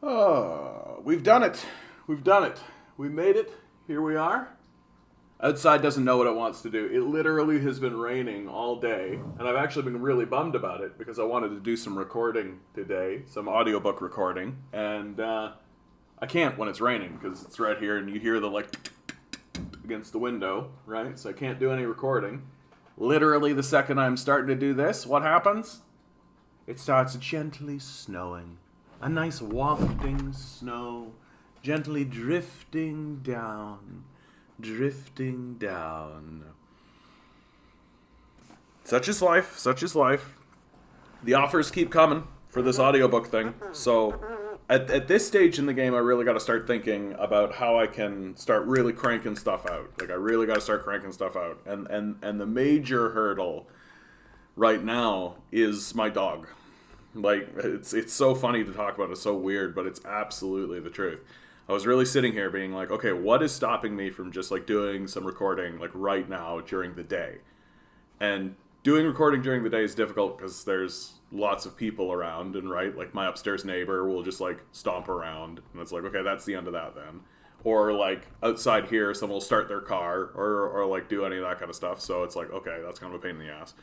Oh, we've done it. We've done it. We made it. Here we are. Outside doesn't know what it wants to do. It literally has been raining all day, and I've actually been really bummed about it because I wanted to do some recording today, some audiobook recording, and I can't when it's raining because it's right here and you hear the like against the window, right? So I can't do any recording. Literally, the second I'm starting to do this, what happens? It starts gently snowing. A nice wafting snow, gently drifting down, drifting down. Such is life, such is life. The offers keep coming for this audiobook thing. So at this stage in the game, I really got to start thinking about how I can start really cranking stuff out. Like, I really got to start cranking stuff out. And the major hurdle right now is my dog. Like, it's so funny to talk about. It's so weird, but it's absolutely the truth. I was really sitting here being like, okay, what is stopping me from just like doing some recording like right now during the day? And doing recording during the day is difficult because there's lots of people around, and right, like my upstairs neighbor will just like stomp around, and it's like, okay, that's the end of that then. Or like outside here, someone will start their car or like do any of that kind of stuff. So it's like, okay, that's kind of a pain in the ass.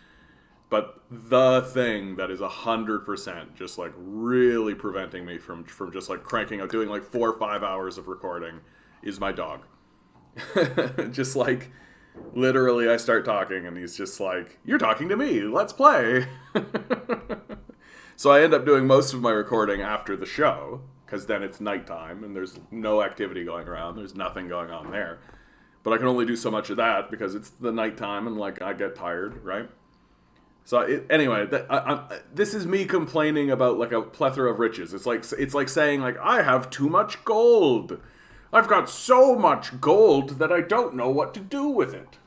But the thing that is 100% just like really preventing me from just like cranking out, doing like 4 or 5 hours of recording is my dog. Just like literally I start talking and he's just like, you're talking to me, let's play. So I end up doing most of my recording after the show because then it's nighttime and there's no activity going around. There's nothing going on there. But I can only do so much of that because it's the nighttime and like I get tired, right? So anyway, this is me complaining about like a plethora of riches. It's like saying like I have too much gold. I've got so much gold that I don't know what to do with it.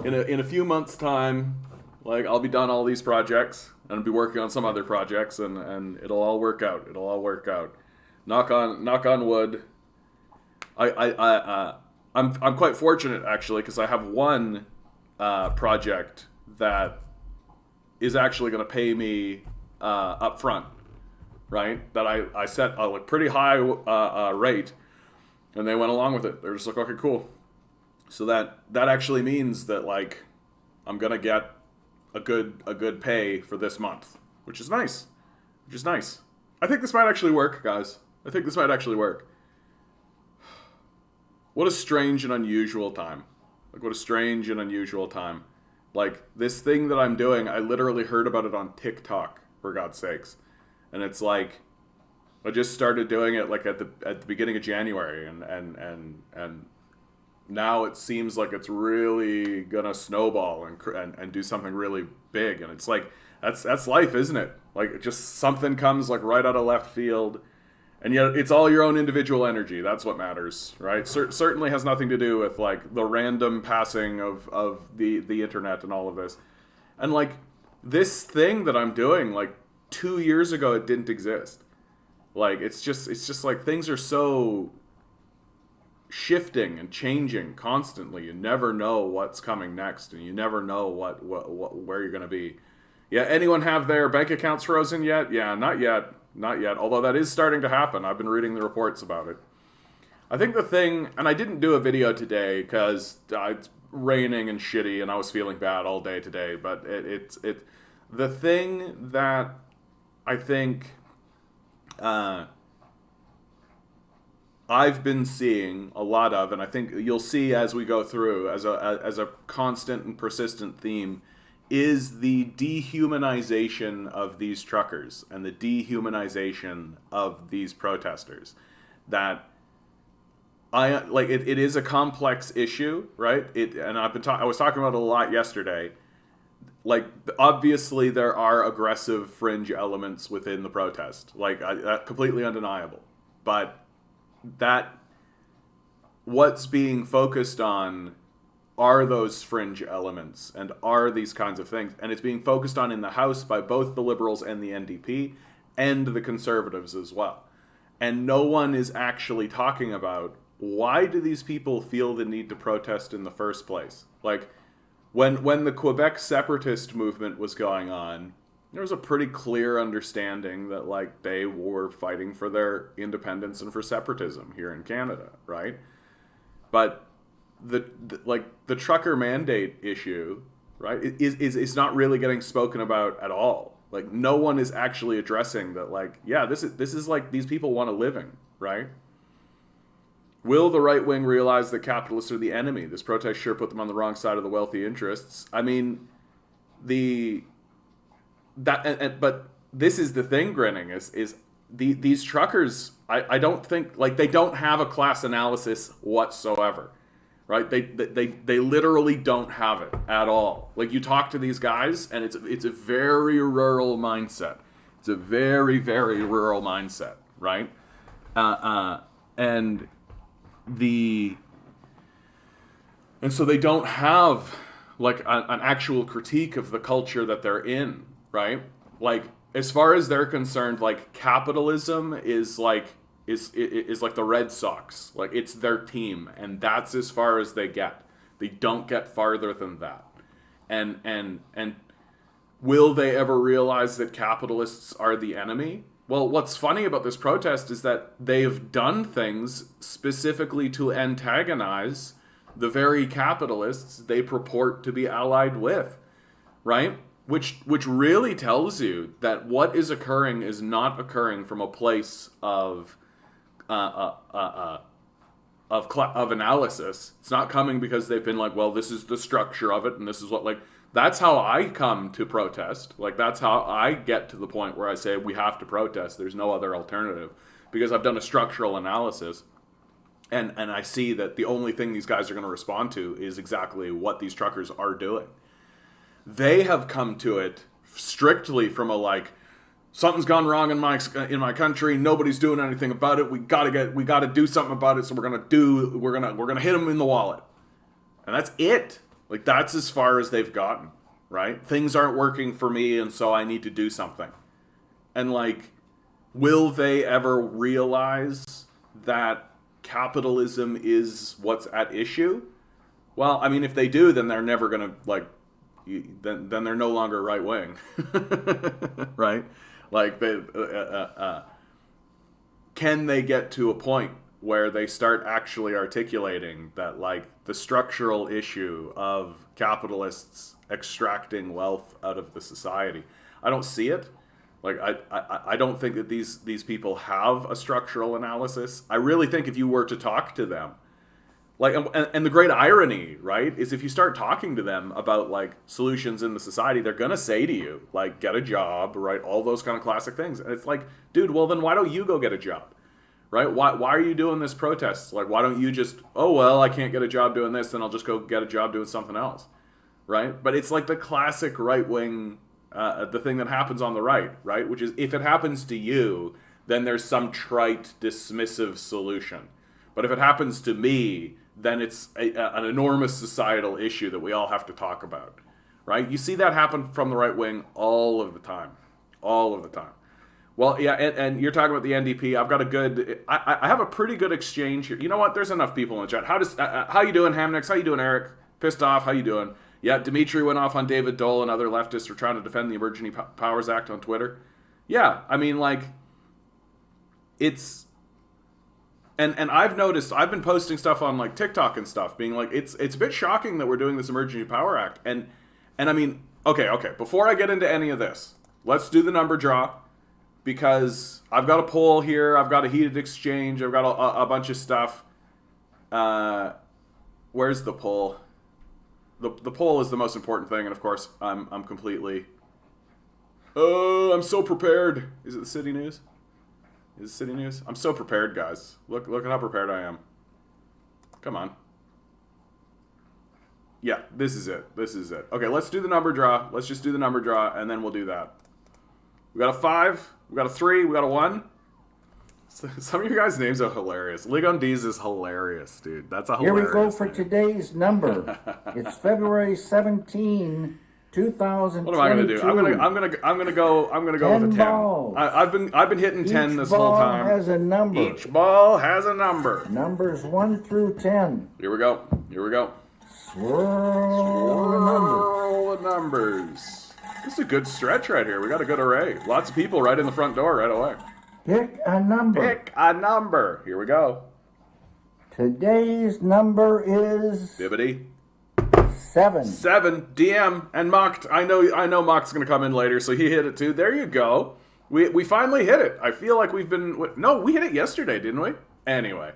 In a few months' time, like I'll be done all these projects and I'll be working on some other projects and it'll all work out. It'll all work out. Knock on wood. I'm quite fortunate actually because I have one project that is actually going to pay me up front, right? That I set a like, pretty high rate, and they went along with it. They're just like, okay, cool. So that actually means that like I'm going to get a good pay for this month, which is nice. Which is nice. I think this might actually work, guys. I think this might actually work. What a strange and unusual time. Like, what a strange and unusual time. Like, this thing that I'm doing, I literally heard about it on TikTok, for God's sakes. And it's like, I just started doing it like at the beginning of January, and now it seems like it's really gonna snowball and do something really big. And it's like, that's life, isn't it? Like, it just something comes like right out of left field. And yet it's all your own individual energy. That's what matters, right? Certainly has nothing to do with like the random passing of the internet and all of this. And like this thing that I'm doing, like 2 years ago, it didn't exist. Like it's just like things are so shifting and changing constantly. You never know what's coming next, and you never know what where you're gonna be. Yeah, anyone have their bank accounts frozen yet? Yeah, not yet. Not yet, although that is starting to happen. I've been reading the reports about it. I think the thing, and I didn't do a video today because it's raining and shitty and I was feeling bad all day today, but the thing that I think I've been seeing a lot of, and I think you'll see as we go through as a constant and persistent theme, is the dehumanization of these truckers and the dehumanization of these protesters. That it is a complex issue, right? I was talking about it a lot yesterday. Like, obviously there are aggressive fringe elements within the protest, like completely undeniable. But that what's being focused on are those fringe elements and are these kinds of things. And it's being focused on in the House by both the Liberals and the NDP and the Conservatives as well. And no one is actually talking about why do these people feel the need to protest in the first place? Like, when the Quebec separatist movement was going on, there was a pretty clear understanding that like they were fighting for their independence and for separatism here in Canada, right? But the trucker mandate issue, right, is not really getting spoken about at all. Like no one is actually addressing that. Like, yeah, this is like these people want a living, right? Will the right wing realize that capitalists are the enemy? This protest sure put them on the wrong side of the wealthy interests. I mean, but this is the thing, Grinning, is these truckers. I don't think like they don't have a class analysis whatsoever, right? They literally don't have it at all. Like you talk to these guys, and it's a very rural mindset. It's a very, very rural mindset, right? And so they don't have like an actual critique of the culture that they're in, right? Like as far as they're concerned, like capitalism is like the Red Sox, like it's their team, and that's as far as they get. They don't get farther than that. And will they ever realize that capitalists are the enemy? Well, what's funny about this protest is that they've done things specifically to antagonize the very capitalists they purport to be allied with, right? Which really tells you that what is occurring is not occurring from a place of analysis. It's not coming because they've been like, well, this is the structure of it, and this is what like. That's how I come to protest. Like, that's how I get to the point where I say we have to protest. There's no other alternative. Because I've done a structural analysis, and I see that the only thing these guys are going to respond to is exactly what these truckers are doing. They have come to it strictly from a, like, something's gone wrong in my country. Nobody's doing anything about it. We got to do something about it, so we're going to hit them in the wallet. And that's it. Like, that's as far as they've gotten, right? Things aren't working for me, and so I need to do something. And, like, will they ever realize that capitalism is what's at issue? Well, I mean, if they do, then they're never going to, like, then they're no longer right wing, right? Like, can they get to a point where they start actually articulating that, like, the structural issue of capitalists extracting wealth out of the society? I don't see it. Like, I don't think that these people have a structural analysis. I really think if you were to talk to them, like, and the great irony, right, is if you start talking to them about, like, solutions in the society, they're going to say to you, like, get a job, right, all those kind of classic things. And it's like, dude, well, then why don't you go get a job? Right? Why are you doing this protest? Like, why don't you just, oh, well, I can't get a job doing this, then I'll just go get a job doing something else. Right? But it's like the classic right-wing, the thing that happens on the right? Which is, if it happens to you, then there's some trite, dismissive solution. But if it happens to me, then it's an enormous societal issue that we all have to talk about. Right? You see that happen from the right wing all of the time. All of the time. Well, yeah, and you're talking about the NDP. I've got I have a pretty good exchange here. You know what? There's enough people in the chat. How you doing, Hamnix? How you doing, Eric? Pissed off? How you doing? Yeah, Dimitri went off on David Dole and other leftists for trying to defend the Emergency Powers Act on Twitter. Yeah, I mean, like, it's... And I've noticed, I've been posting stuff on, like, TikTok and stuff, being like, it's a bit shocking that we're doing this Emergency Power Act. And I mean, okay, before I get into any of this, let's do the number draw. Because I've got a poll here, I've got a heated exchange, I've got a bunch of stuff. Where's the poll? The poll is the most important thing, and of course, I'm completely... Oh, I'm so prepared. Is it the City News? Is it City News? I'm so prepared, guys. Look at how prepared I am. Come on. Yeah, this is it. Okay, let's do the number draw. Let's just do the number draw, and then we'll do that. We got a 5, we got a 3, we got a 1. Some of your guys' names are hilarious. Ligondiz is hilarious, dude. That's a hilarious Here we go for name. Today's number. It's February 17, 2022. What am I gonna do? I'm gonna go with a 10. Balls. I've been hitting 10 this whole time. Each ball has a number. Each ball has a number. Numbers 1 through 10. Here we go. Swirl the numbers. The numbers. This is a good stretch right here. We got a good array. Lots of people right in the front door right away. Pick a number. Pick a number. Here we go. Today's number is Bibbidi. 7. 7. DM and Mocked. I know Mock's going to come in later, so he hit it too. There you go. We finally hit it. I feel like we've been... No, we hit it yesterday, didn't we? Anyway.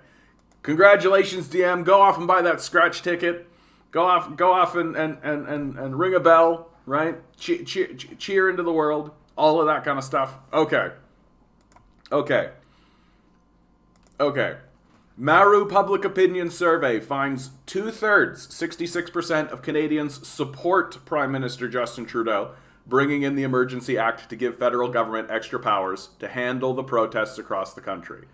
Congratulations, DM. Go off and buy that scratch ticket. Go off and ring a bell, right? Cheer into the world. All of that kind of stuff. Okay. Maru Public Opinion Survey finds 2/3, 66% of Canadians support Prime Minister Justin Trudeau bringing in the Emergency Act to give federal government extra powers to handle the protests across the country.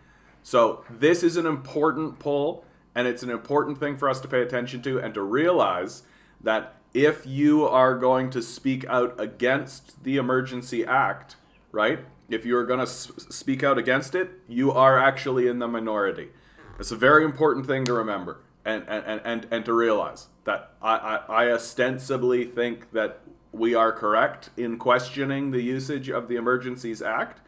So this is an important poll, and it's an important thing for us to pay attention to and to realize that if you are going to speak out against the Emergency Act, right? If you're going to speak out against it, you are actually in the minority. It's a very important thing to remember and to realize that I ostensibly think that we are correct in questioning the usage of the Emergencies Act.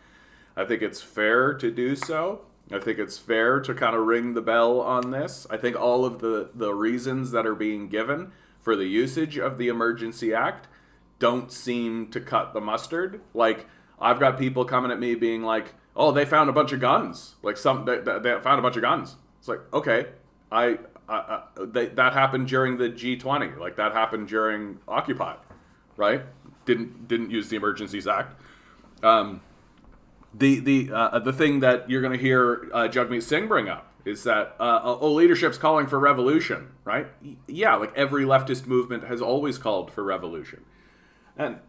I think it's fair to do so. I think it's fair to kind of ring the bell on this. I think all of the reasons that are being given for the usage of the Emergency Act don't seem to cut the mustard. Like, I've got people coming at me being like, oh, they found a bunch of guns. Like, they found a bunch of guns. It's like, okay, that happened during the G20. Like, that happened during Occupy, right? Didn't use the Emergencies Act. The thing that you're going to hear Jagmeet Singh bring up is that leadership's calling for revolution, right? Yeah, like every leftist movement has always called for revolution, and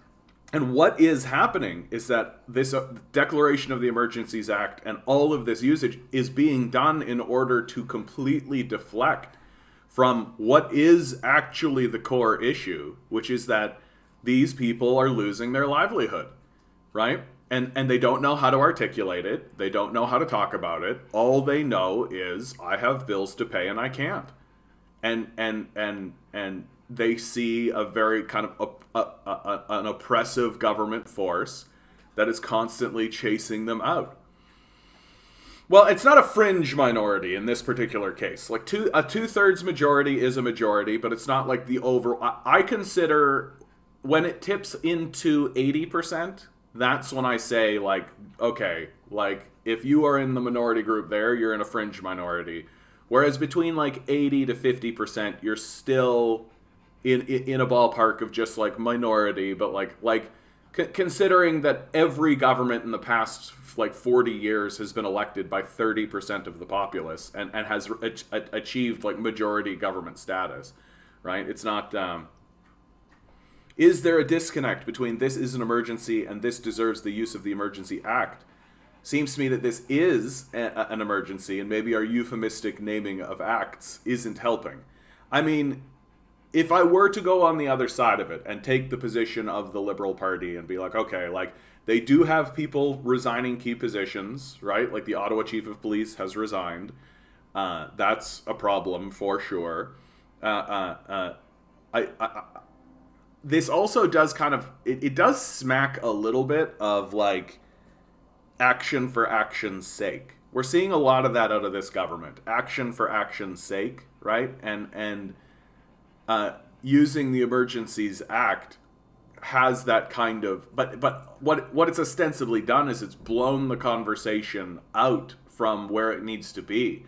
what is happening is that this declaration of the Emergencies Act and all of this usage is being done in order to completely deflect from what is actually the core issue, which is that these people are losing their livelihood, right? And they don't know how to articulate it. They don't know how to talk about it. All they know is, I have bills to pay and I can't. And they see a very kind of an oppressive government force that is constantly chasing them out. Well, it's not a fringe minority in this particular case. Like a 2/3 majority is a majority, but it's not like the I consider when it tips into 80%, that's when I say, like, okay, like, if you are in the minority group there, you're in a fringe minority. Whereas between, like, 80 to 50%, you're still in a ballpark of just, like, minority. But, considering that every government in the past, like, 40 years has been elected by 30% of the populace and has achieved, like, majority government status, right? It's not... Is there a disconnect between this is an emergency and this deserves the use of the Emergency Act? Seems to me that this is an emergency, and maybe our euphemistic naming of acts isn't helping. I mean, if I were to go on the other side of it and take the position of the Liberal Party and be like, okay, like, they do have people resigning key positions, right? Like the Ottawa Chief of Police has resigned. That's a problem for sure. This also does kind of, it does smack a little bit of, like, action for action's sake. We're seeing a lot of that out of this government. Action for action's sake, right? And using the Emergencies Act has that kind of, but what it's ostensibly done is it's blown the conversation out from where it needs to be,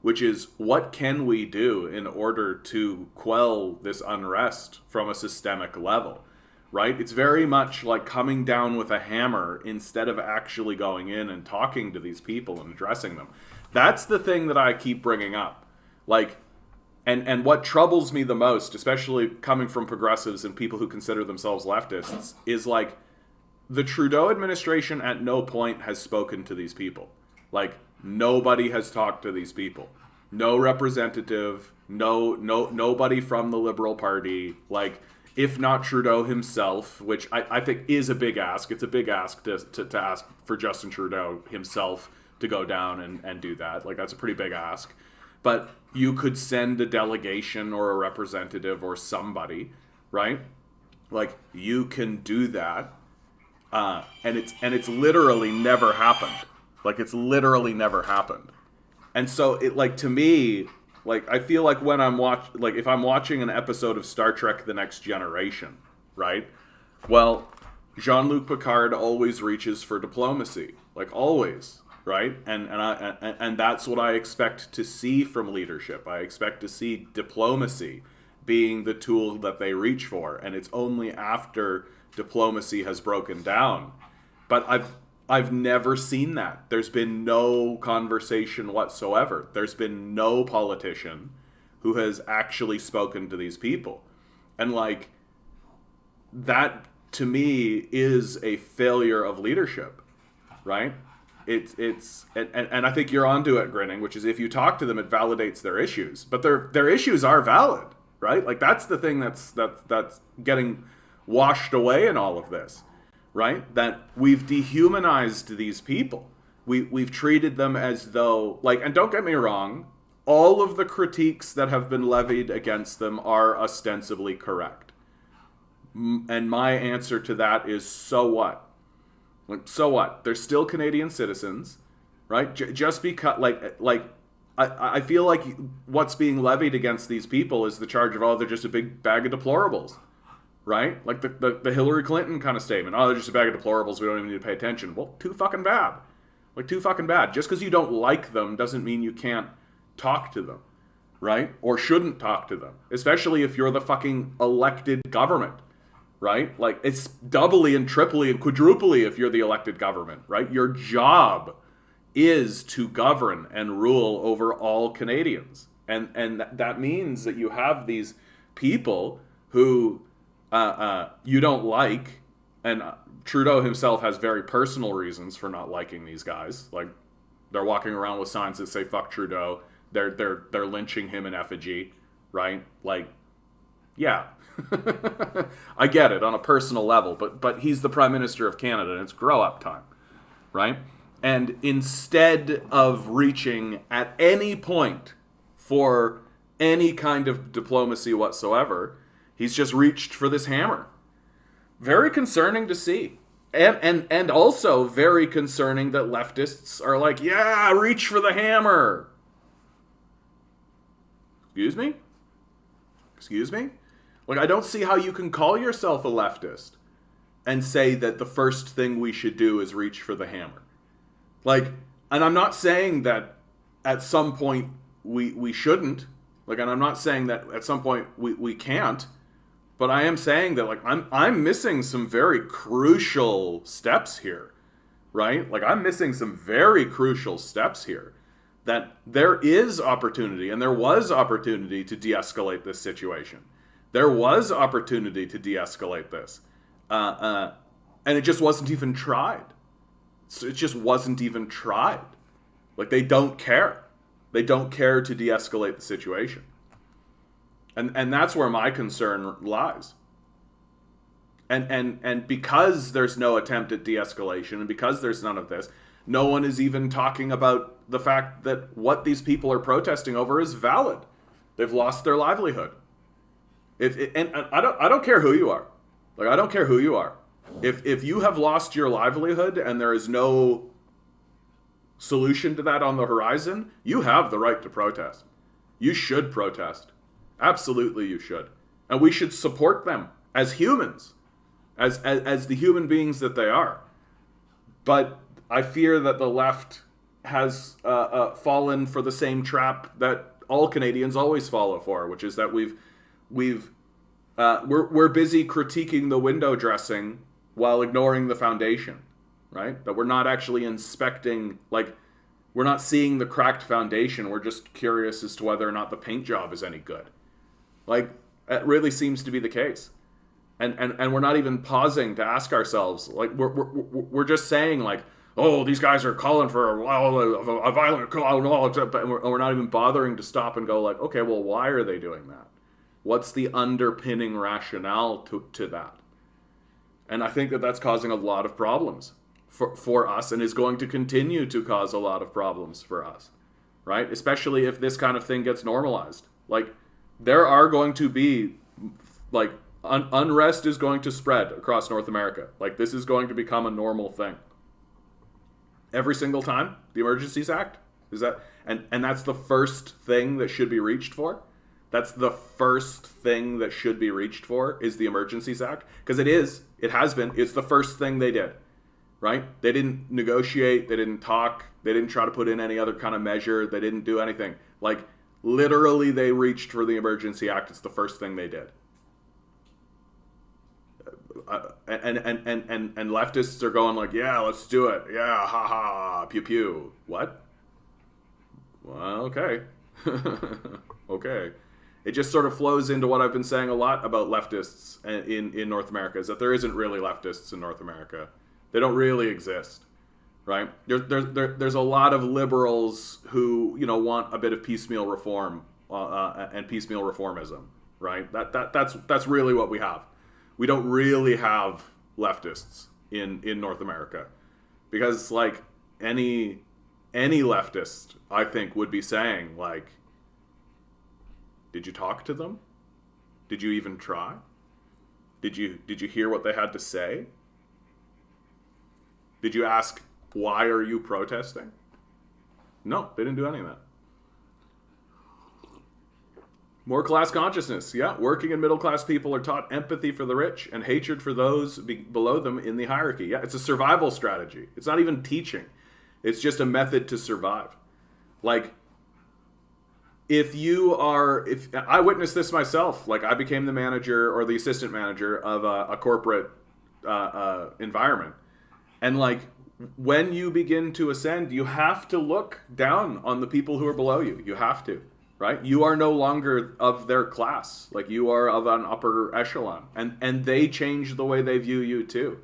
which is, what can we do in order to quell this unrest from a systemic level, right? It's very much like coming down with a hammer instead of actually going in and talking to these people and addressing them. That's the thing that I keep bringing up. Like, and what troubles me the most, especially coming from progressives and people who consider themselves leftists, is, like, the Trudeau administration at no point has spoken to these people. Like, nobody has talked to these people. No representative, nobody from the Liberal Party. Like, if not Trudeau himself, which I think is a big ask. It's a big ask to ask for Justin Trudeau himself to go down and do that. Like, that's a pretty big ask. But you could send a delegation or a representative or somebody, right? Like, you can do that, and it's literally never happened. Like, it's literally never happened. And so it, like, to me, like, I feel like when if I'm watching an episode of Star Trek: The Next Generation, right? Well, Jean-Luc Picard always reaches for diplomacy, like, always, right? And that's what I expect to see from leadership. I expect to see diplomacy being the tool that they reach for, and it's only after diplomacy has broken down. But I've never seen that. There's been no conversation whatsoever. There's been no politician who has actually spoken to these people. And, like, that to me is a failure of leadership, right? And I think you're onto it, Grinning, which is if you talk to them, it validates their issues. But their issues are valid, right? Like, that's the thing that's getting washed away in all of this, right? That we've dehumanized these people. We've treated them as though, like, and don't get me wrong, all of the critiques that have been levied against them are ostensibly correct. And my answer to that is, so what? Like, so what? They're still Canadian citizens, right? Just because, I feel like what's being levied against these people is the charge of, oh, they're just a big bag of deplorables, right? Like the Hillary Clinton kind of statement, oh, they're just a bag of deplorables, we don't even need to pay attention. Well, too fucking bad. Like, too fucking bad. Just because you don't like them doesn't mean you can't talk to them, right? Or shouldn't talk to them, especially if you're the fucking elected government, right? Like, it's doubly and triply and quadruply if you're the elected government, right? Your job is to govern and rule over all Canadians. And that means that you have these people who you don't like, and Trudeau himself has very personal reasons for not liking these guys. Like, they're walking around with signs that say "fuck Trudeau." They're lynching him in effigy, right? Like, yeah, I get it on a personal level, but he's the Prime Minister of Canada, and it's grow up time, right? And instead of reaching at any point for any kind of diplomacy whatsoever, he's just reached for this hammer. Very concerning to see. And also very concerning that leftists are like, yeah, reach for the hammer. Excuse me? Excuse me? Like, I don't see how you can call yourself a leftist and say that the first thing we should do is reach for the hammer. Like, and I'm not saying that at some point we shouldn't. Like, and I'm not saying that at some point we can't. But I am saying that, like, I'm missing some very crucial steps here, right? Like, I'm missing some very crucial steps here. That there is opportunity, and there was opportunity to de-escalate this situation. There was opportunity to de-escalate this. And it just wasn't even tried. So it just wasn't even tried. Like, they don't care. They don't care to de-escalate the situation. And that's where my concern lies. And because there's no attempt at de-escalation, and because there's none of this, no one is even talking about the fact that what these people are protesting over is valid. They've lost their livelihood. And I don't care who you are. Like, I don't care who you are. If you have lost your livelihood and there is no solution to that on the horizon, you have the right to protest. You should protest. Absolutely you should. And we should support them as humans, as the human beings that they are. But I fear that the left has fallen for the same trap that all Canadians always follow for, which is that we're busy critiquing the window dressing while ignoring the foundation, right? That we're not actually inspecting, like, we're not seeing the cracked foundation. We're just curious as to whether or not the paint job is any good. Like, that really seems to be the case. And we're not even pausing to ask ourselves, like, we're just saying, like, oh, these guys are calling for a violent call, but we're not even bothering to stop and go, like, okay, well, why are they doing that? What's the underpinning rationale to that? And I think that that's causing a lot of problems for us, and is going to continue to cause a lot of problems for us, right? Especially if this kind of thing gets normalized. Like, there are going to be, like, Unrest is going to spread across North America. Like, this is going to become a normal thing. Every single time, the Emergencies Act is that, and that's the first thing that should be reached for. That's the first thing that should be reached for is the Emergencies Act, because it has been. It's the first thing they did, right? They didn't negotiate. They didn't talk. They didn't try to put in any other kind of measure. They didn't do anything. Like, literally, they reached for the Emergency Act. It's the first thing they did. And leftists are going like, yeah, let's do it. Yeah, ha ha, pew pew. What? Well, okay. Okay. It just sort of flows into what I've been saying a lot about leftists in North America, is that there isn't really leftists in North America. They don't really exist, right? There's a lot of liberals who, want a bit of piecemeal reform and piecemeal reformism, right? That's really what we have. We don't really have leftists in North America, because like any leftist, I think, would be saying like, did you talk to them? Did you even try? Did you hear what they had to say? Did you ask, why are you protesting? No, they didn't do any of that. More class consciousness. Yeah, working and middle class people are taught empathy for the rich and hatred for those below them in the hierarchy. Yeah, it's a survival strategy. It's not even teaching. It's just a method to survive. Like, if I witnessed this myself, like I became the manager or the assistant manager of a corporate environment. And like, when you begin to ascend, you have to look down on the people who are below you. You have to. Right? You are no longer of their class. Like, you are of an upper echelon. And they change the way they view you too.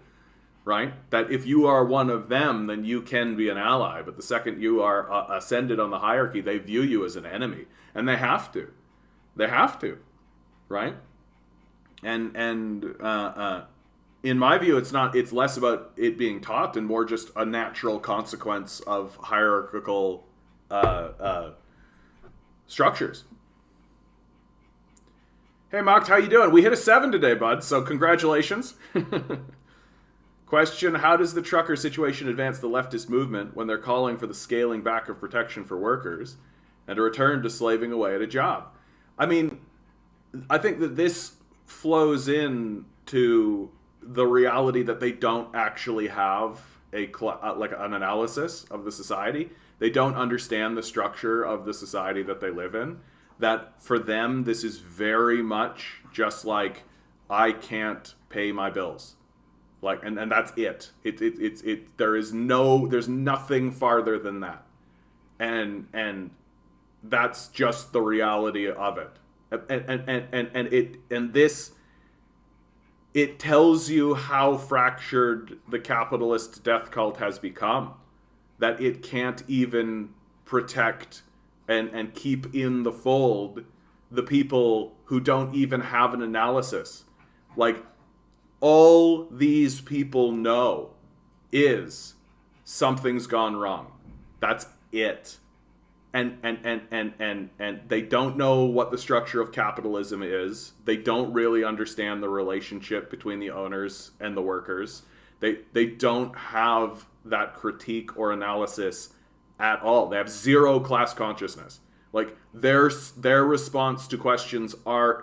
Right? That if you are one of them, then you can be an ally. But the second you are ascended on the hierarchy, they view you as an enemy. And they have to. They have to. Right? And in my view, it's less about it being taught and more just a natural consequence of hierarchical structures. Hey, Mocked, how you doing? We hit a 7 today, bud, so congratulations. Question, how does the trucker situation advance the leftist movement when they're calling for the scaling back of protection for workers and a return to slaving away at a job? I mean, I think that this flows in to the reality that they don't actually have like an analysis of the society. They don't understand the structure of the society that they live in. That for them, this is very much just like, I can't pay my bills. Like, and that's it. There's nothing farther than that. And that's just the reality of it. It tells you how fractured the capitalist death cult has become. That it can't even protect and keep in the fold the people who don't even have an analysis. Like, all these people know is something's gone wrong. That's it. And they don't know what the structure of capitalism is. They don't really understand the relationship between the owners and the workers. They don't have that critique or analysis at all. They have zero class consciousness. Like, their response to questions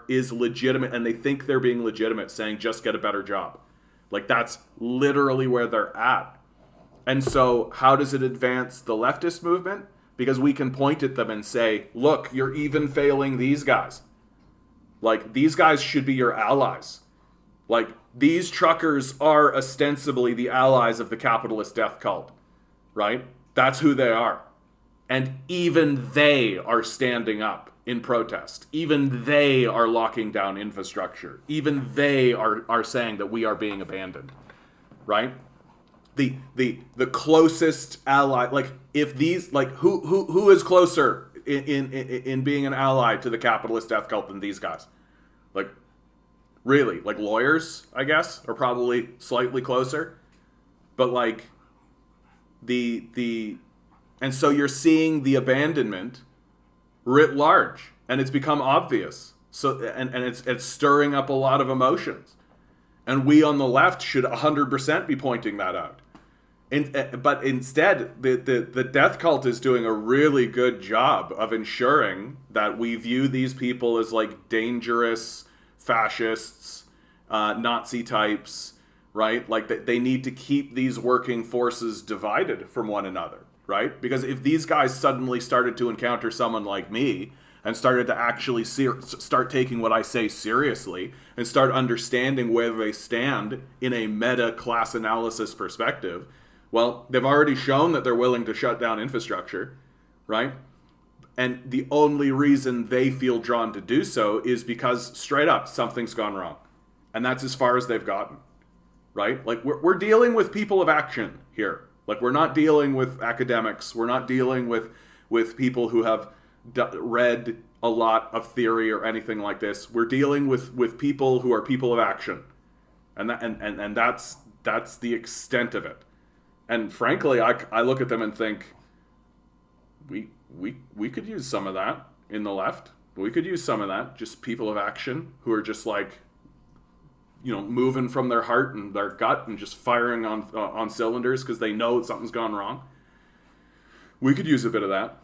is legitimate, and they think they're being legitimate, saying just get a better job. Like, that's literally where they're at. And so how does it advance the leftist movement? Because we can point at them and say, look, you're even failing these guys. Like, these guys should be your allies. Like, these truckers are ostensibly the allies of the capitalist death cult, right? That's who they are. And even they are standing up in protest. Even they are locking down infrastructure. Even they are saying that we are being abandoned, right? The closest ally, like, if these, like, who is closer in being an ally to the capitalist death cult than these guys? Like, really, like, lawyers, I guess, are probably slightly closer. But like, and so you're seeing the abandonment writ large, and it's become obvious. So and it's stirring up a lot of emotions. And we on the left should 100% be pointing that out. But instead, the death cult is doing a really good job of ensuring that we view these people as like dangerous fascists, Nazi types, right? Like they need to keep these working forces divided from one another, right? Because if these guys suddenly started to encounter someone like me and started to actually start taking what I say seriously and start understanding where they stand in a meta class analysis perspective, well, they've already shown that they're willing to shut down infrastructure, right? And the only reason they feel drawn to do so is because, straight up, something's gone wrong. And that's as far as they've gotten, right? Like, we're dealing with people of action here. Like, we're not dealing with academics. We're not dealing with people who have read a lot of theory or anything like this. We're dealing with people who are people of action. And that's the extent of it. And frankly, I look at them and think, we could use some of that in the left. We could use some of that. Just people of action who are just like, moving from their heart and their gut and just firing on cylinders because they know something's gone wrong. We could use a bit of that.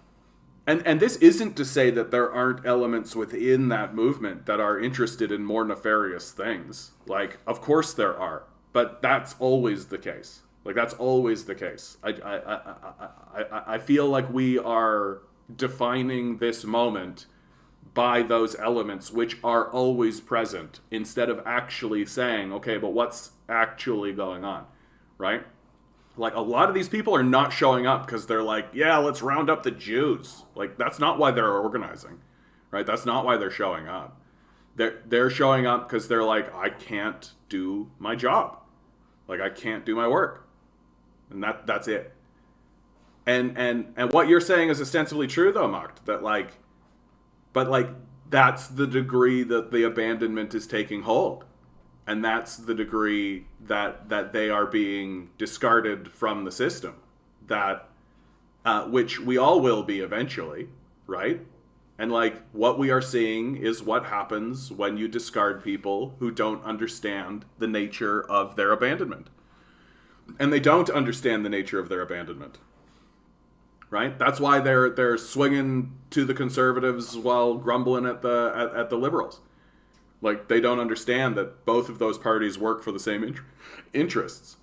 And this isn't to say that there aren't elements within that movement that are interested in more nefarious things. Like, of course there are. But that's always the case. Like, that's always the case. I feel like we are defining this moment by those elements which are always present instead of actually saying, okay, but what's actually going on, right? Like, a lot of these people are not showing up because they're like, yeah, let's round up the Jews. Like, that's not why they're organizing, right? That's not why they're showing up. They're showing up because they're like, I can't do my job. Like, I can't do my work. And that's it. And what you're saying is ostensibly true, though, Macht, that but that's the degree that the abandonment is taking hold. And that's the degree that they are being discarded from the system. That which we all will be eventually, right? And what we are seeing is what happens when you discard people who don't understand the nature of their abandonment. And they don't understand the nature of their abandonment, right? That's why they're swinging to the conservatives while grumbling at the liberals. Like, they don't understand that both of those parties work for the same interests.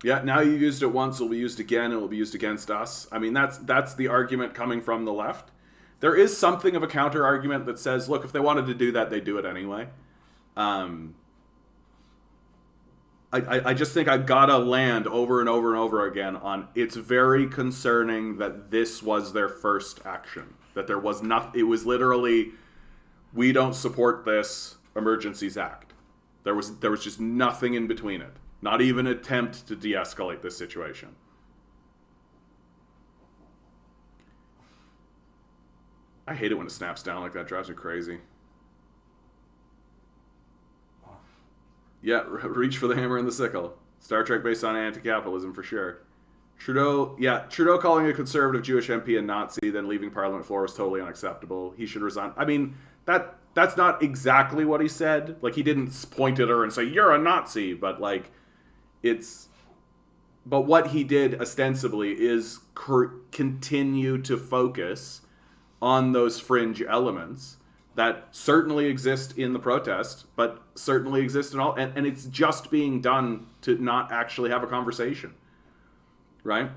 Yeah, now you used it once, it'll be used again, it will be used against us. I mean, that's the argument coming from the left. There is something of a counter argument that says, look, if they wanted to do that, they'd do it anyway. I just think I've got to land over and over and over again on it's very concerning that this was their first action. That there was nothing, it was literally, we don't support this Emergencies Act. There was just nothing in between it. Not even an attempt to de-escalate this situation. I hate it when it snaps down like that. It drives me crazy. Yeah, reach for the hammer and the sickle. Star Trek based on anti-capitalism for sure. Trudeau calling a conservative Jewish MP a Nazi, then leaving Parliament floor was totally unacceptable. He should resign. I mean, that's not exactly what he said. Like, he didn't point at her and say, you're a Nazi, but but what he did ostensibly is continue to focus on those fringe elements that certainly exist in the protest, but certainly exist in all, and it's just being done to not actually have a conversation, right?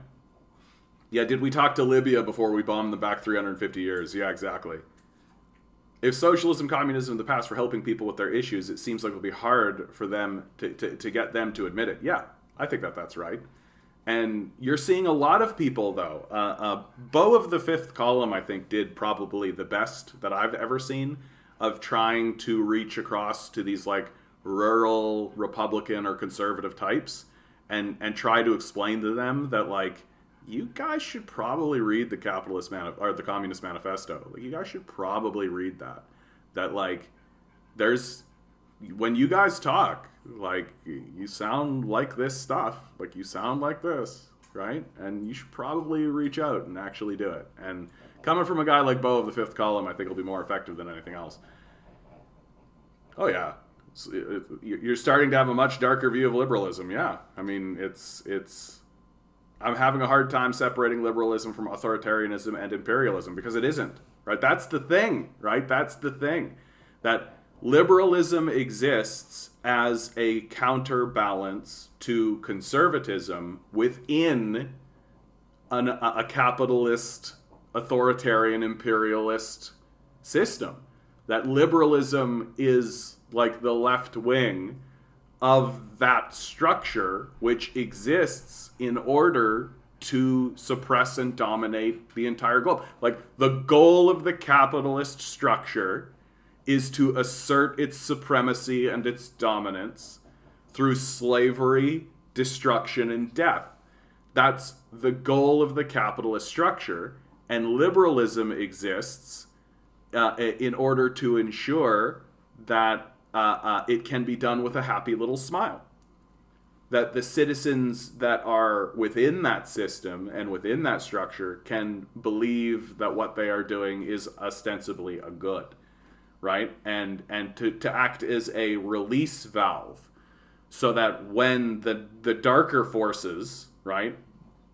Yeah, did we talk to Libya before we bombed them back 350 years? Yeah, exactly. If socialism, communism in the past were helping people with their issues, it seems like it'll be hard for them to get them to admit it. Yeah, I think that's right. And you're seeing a lot of people, though. Beau of the Fifth Column, I think, did probably the best that I've ever seen of trying to reach across to these, rural Republican or conservative types and try to explain to them that, you guys should probably read the the Communist Manifesto. You guys should probably read that. That, there's... When you guys talk, you sound like this stuff. You sound like this, right? And you should probably reach out and actually do it. And Coming from a guy like Beau of the Fifth Column, I think it'll be more effective than anything else. Oh yeah, you're starting to have a much darker view of liberalism. Yeah, I mean it's. I'm having a hard time separating liberalism from authoritarianism and imperialism because it isn't. Right? That's the thing. Right? That's the thing. That liberalism exists as a counterbalance to conservatism within a capitalist, authoritarian, imperialist system. That liberalism is like the left wing of that structure, which exists in order to suppress and dominate the entire globe. Like, the goal of the capitalist structure is to assert its supremacy and its dominance through slavery, destruction, and death. That's the goal of the capitalist structure, and liberalism exists in order to ensure that it can be done with a happy little smile. That the citizens that are within that system and within that structure can believe that what they are doing is ostensibly a good, right? And to act as a release valve so that when the darker forces, right,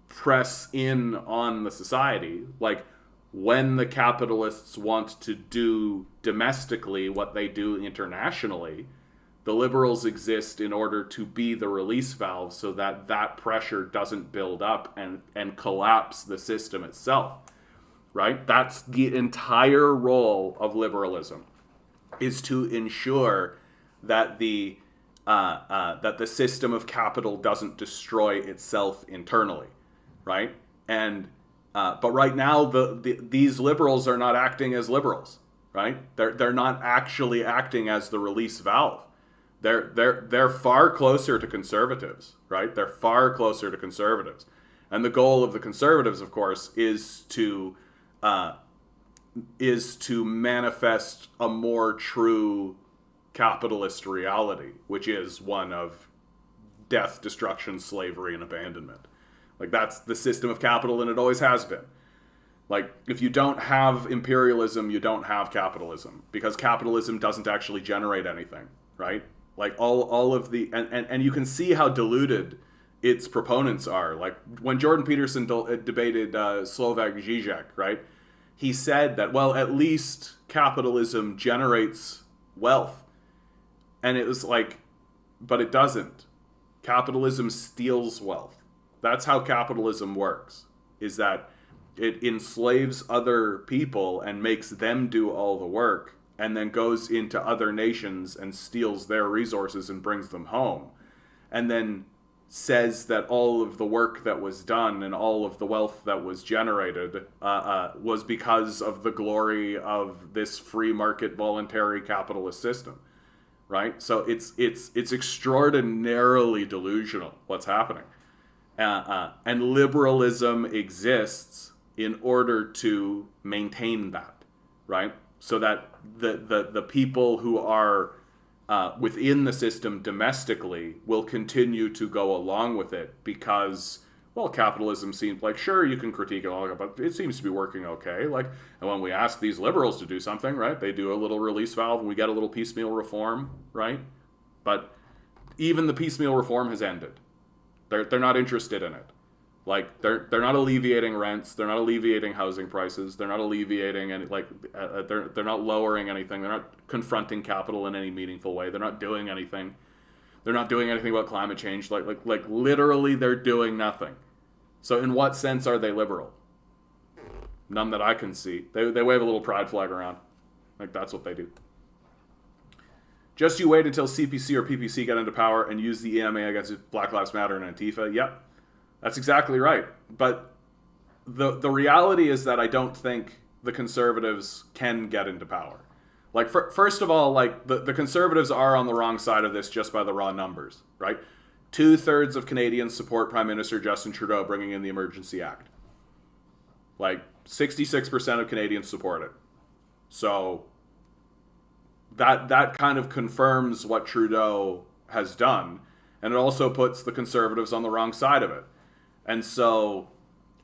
press in on the society, like when the capitalists want to do domestically what they do internationally, the liberals exist in order to be the release valve so that that pressure doesn't build up and collapse the system itself, right? That's the entire role of liberalism, is to ensure that the system of capital doesn't destroy itself internally, right? And but right now, these liberals are not acting as liberals, right? They're not actually acting as the release valve. They're far closer to conservatives, right? They're far closer to conservatives, and the goal of the conservatives, of course, is to manifest a more true capitalist reality, which is one of death, destruction, slavery, and abandonment. Like, that's the system of capital, and it always has been. Like, if you don't have imperialism, you don't have capitalism, because capitalism doesn't actually generate anything, right? Like, all of the... And you can see how diluted its proponents are. Like, when Jordan Peterson debated Slovak Žižek, right? He said that, well, at least capitalism generates wealth. And it was like, but it doesn't. Capitalism steals wealth. That's how capitalism works, is that it enslaves other people and makes them do all the work, and then goes into other nations and steals their resources and brings them home, and then says that all of the work that was done and all of the wealth that was generated was because of the glory of this free market voluntary capitalist system, right? So it's extraordinarily delusional what's happening. And liberalism exists in order to maintain that, right? So that the people who are within the system domestically will continue to go along with it because, well, capitalism seems like, sure, you can critique it all, but it seems to be working okay. Like, and when we ask these liberals to do something, right, they do a little release valve and we get a little piecemeal reform, right? But even the piecemeal reform has ended. They're not interested in it. Like, they're not alleviating rents. They're not alleviating housing prices. They're not alleviating any, like, they're not lowering anything. They're not confronting capital in any meaningful way. They're not doing anything. They're not doing anything about climate change. Like literally, they're doing nothing. So in what sense are they liberal? None that I can see. They wave a little pride flag around. Like, that's what they do. Just you wait until CPC or PPC get into power and use the EMA against Black Lives Matter and Antifa. Yep, that's exactly right. But the reality is that I don't think the conservatives can get into power. Like, first of all, like, the conservatives are on the wrong side of this just by the raw numbers, right? 2/3 of Canadians support Prime Minister Justin Trudeau bringing in the Emergency Act. Like, 66% of Canadians support it. So that kind of confirms what Trudeau has done, and it also puts the conservatives on the wrong side of it. And so,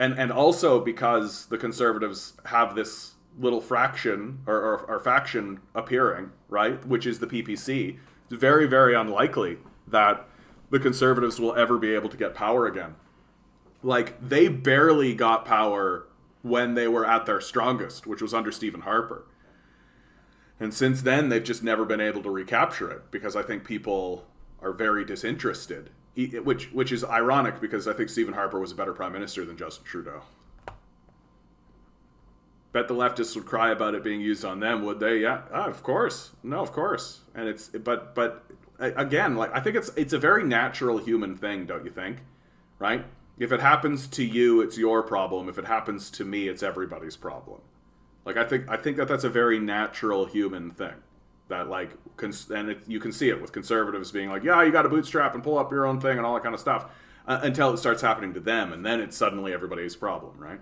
and also because the conservatives have this little fraction or faction appearing, right, which is the PPC, it's very, very unlikely that the conservatives will ever be able to get power again. Like, they barely got power when they were at their strongest, which was under Stephen Harper. And since then, they've just never been able to recapture it because I think people are very disinterested, which is ironic because I think Stephen Harper was a better prime minister than Justin Trudeau. Bet the leftists would cry about it being used on them, would they? Yeah, of course. No, of course. And but again, like, I think it's a very natural human thing, don't you think? Right? If it happens to you, it's your problem. If it happens to me, it's everybody's problem. Like, I think that's a very natural human thing. That, like, you can see it with conservatives being like, yeah, you got to bootstrap and pull up your own thing and all that kind of stuff, until it starts happening to them, and then it's suddenly everybody's problem, right?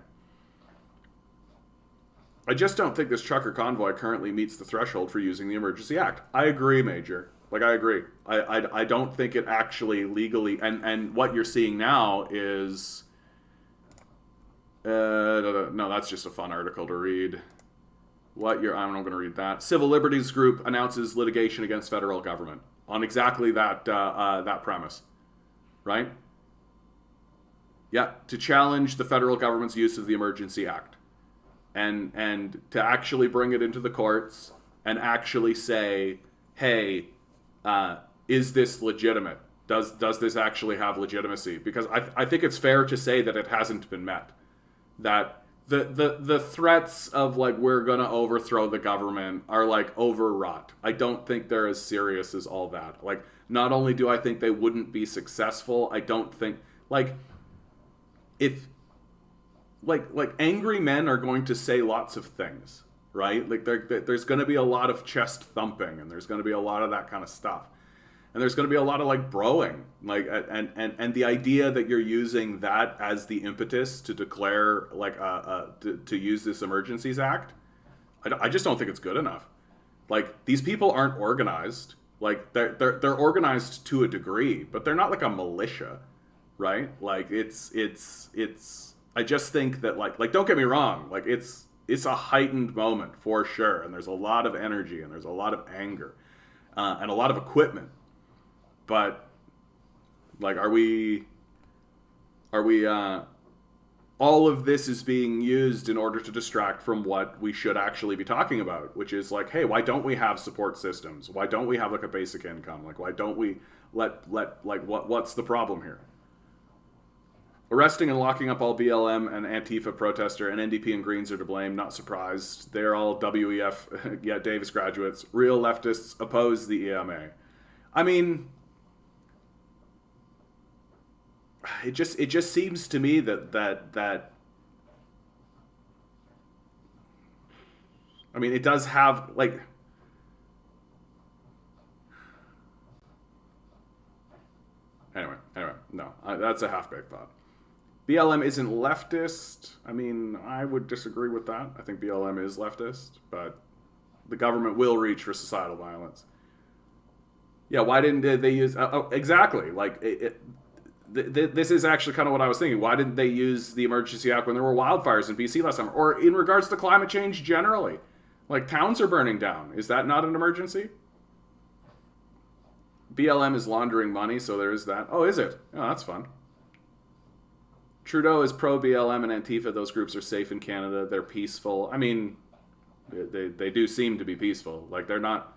I just don't think this trucker convoy currently meets the threshold for using the Emergency Act. I agree, Major. Like, I agree. I don't think it actually legally... And what you're seeing now is... no, that's just a fun article to read. I'm not going to read that. Civil Liberties Group announces litigation against federal government on exactly that premise. Right? Yeah, to challenge the federal government's use of the Emergency Act. And to actually bring it into the courts and actually say, hey, is this legitimate? Does this actually have legitimacy? Because I think it's fair to say that it hasn't been met. That the threats of, like, we're going to overthrow the government are, like, overwrought. I don't think they're as serious as all that. Like, not only do I think they wouldn't be successful, I don't think, like, if... Like angry men are going to say lots of things, right? Like, there's going to be a lot of chest thumping, and there's going to be a lot of that kind of stuff, and there's going to be a lot of, like, broing, like, and the idea that you're using that as the impetus to declare, like, to use this Emergencies Act, I just don't think it's good enough. Like, these people aren't organized. Like, they're organized to a degree, but they're not like a militia, right? Like, it's. I just think that, like, don't get me wrong, like, it's a heightened moment for sure, and there's a lot of energy, and there's a lot of anger, and a lot of equipment, but, like, are we all of this is being used in order to distract from what we should actually be talking about, which is, like, hey, why don't we have support systems? Why don't we have, like, a basic income? Like, why don't we like, what's the problem here? Arresting and locking up all BLM and Antifa protester and NDP and Greens are to blame. Not surprised. They're all WEF, Davis graduates. Real leftists oppose the EMA. I mean, it just seems to me that I mean, it does have, like... Anyway, no. That's a half-baked thought. BLM isn't leftist. I mean, I would disagree with that. I think BLM is leftist, but the government will reach for societal violence. Yeah, why didn't they use... exactly. Like, this is actually kind of what I was thinking. Why didn't they use the Emergency Act when there were wildfires in BC last summer? Or in regards to climate change generally. Like, towns are burning down. Is that not an emergency? BLM is laundering money, so there's that. Oh, is it? Oh, that's fun. Trudeau is pro-BLM and Antifa. Those groups are safe in Canada. They're peaceful. I mean, they do seem to be peaceful. Like, they're not...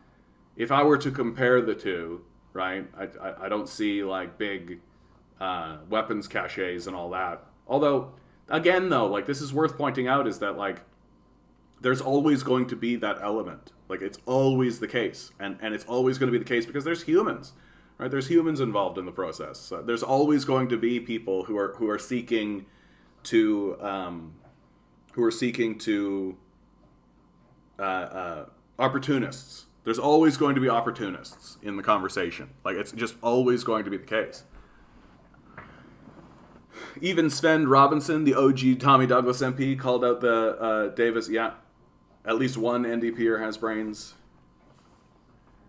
If I were to compare the two, right, I don't see, like, big weapons caches and all that. Although, again, though, like, this is worth pointing out is that, like, there's always going to be that element. Like, it's always the case. And it's always going to be the case because there's humans. Right? There's humans involved in the process. There's always going to be people who are seeking to opportunists. There's always going to be opportunists in the conversation. Like, it's just always going to be the case. Even Sven Robinson, the OG Tommy Douglas MP, called out the Davis. Yeah, at least one NDPer has brains.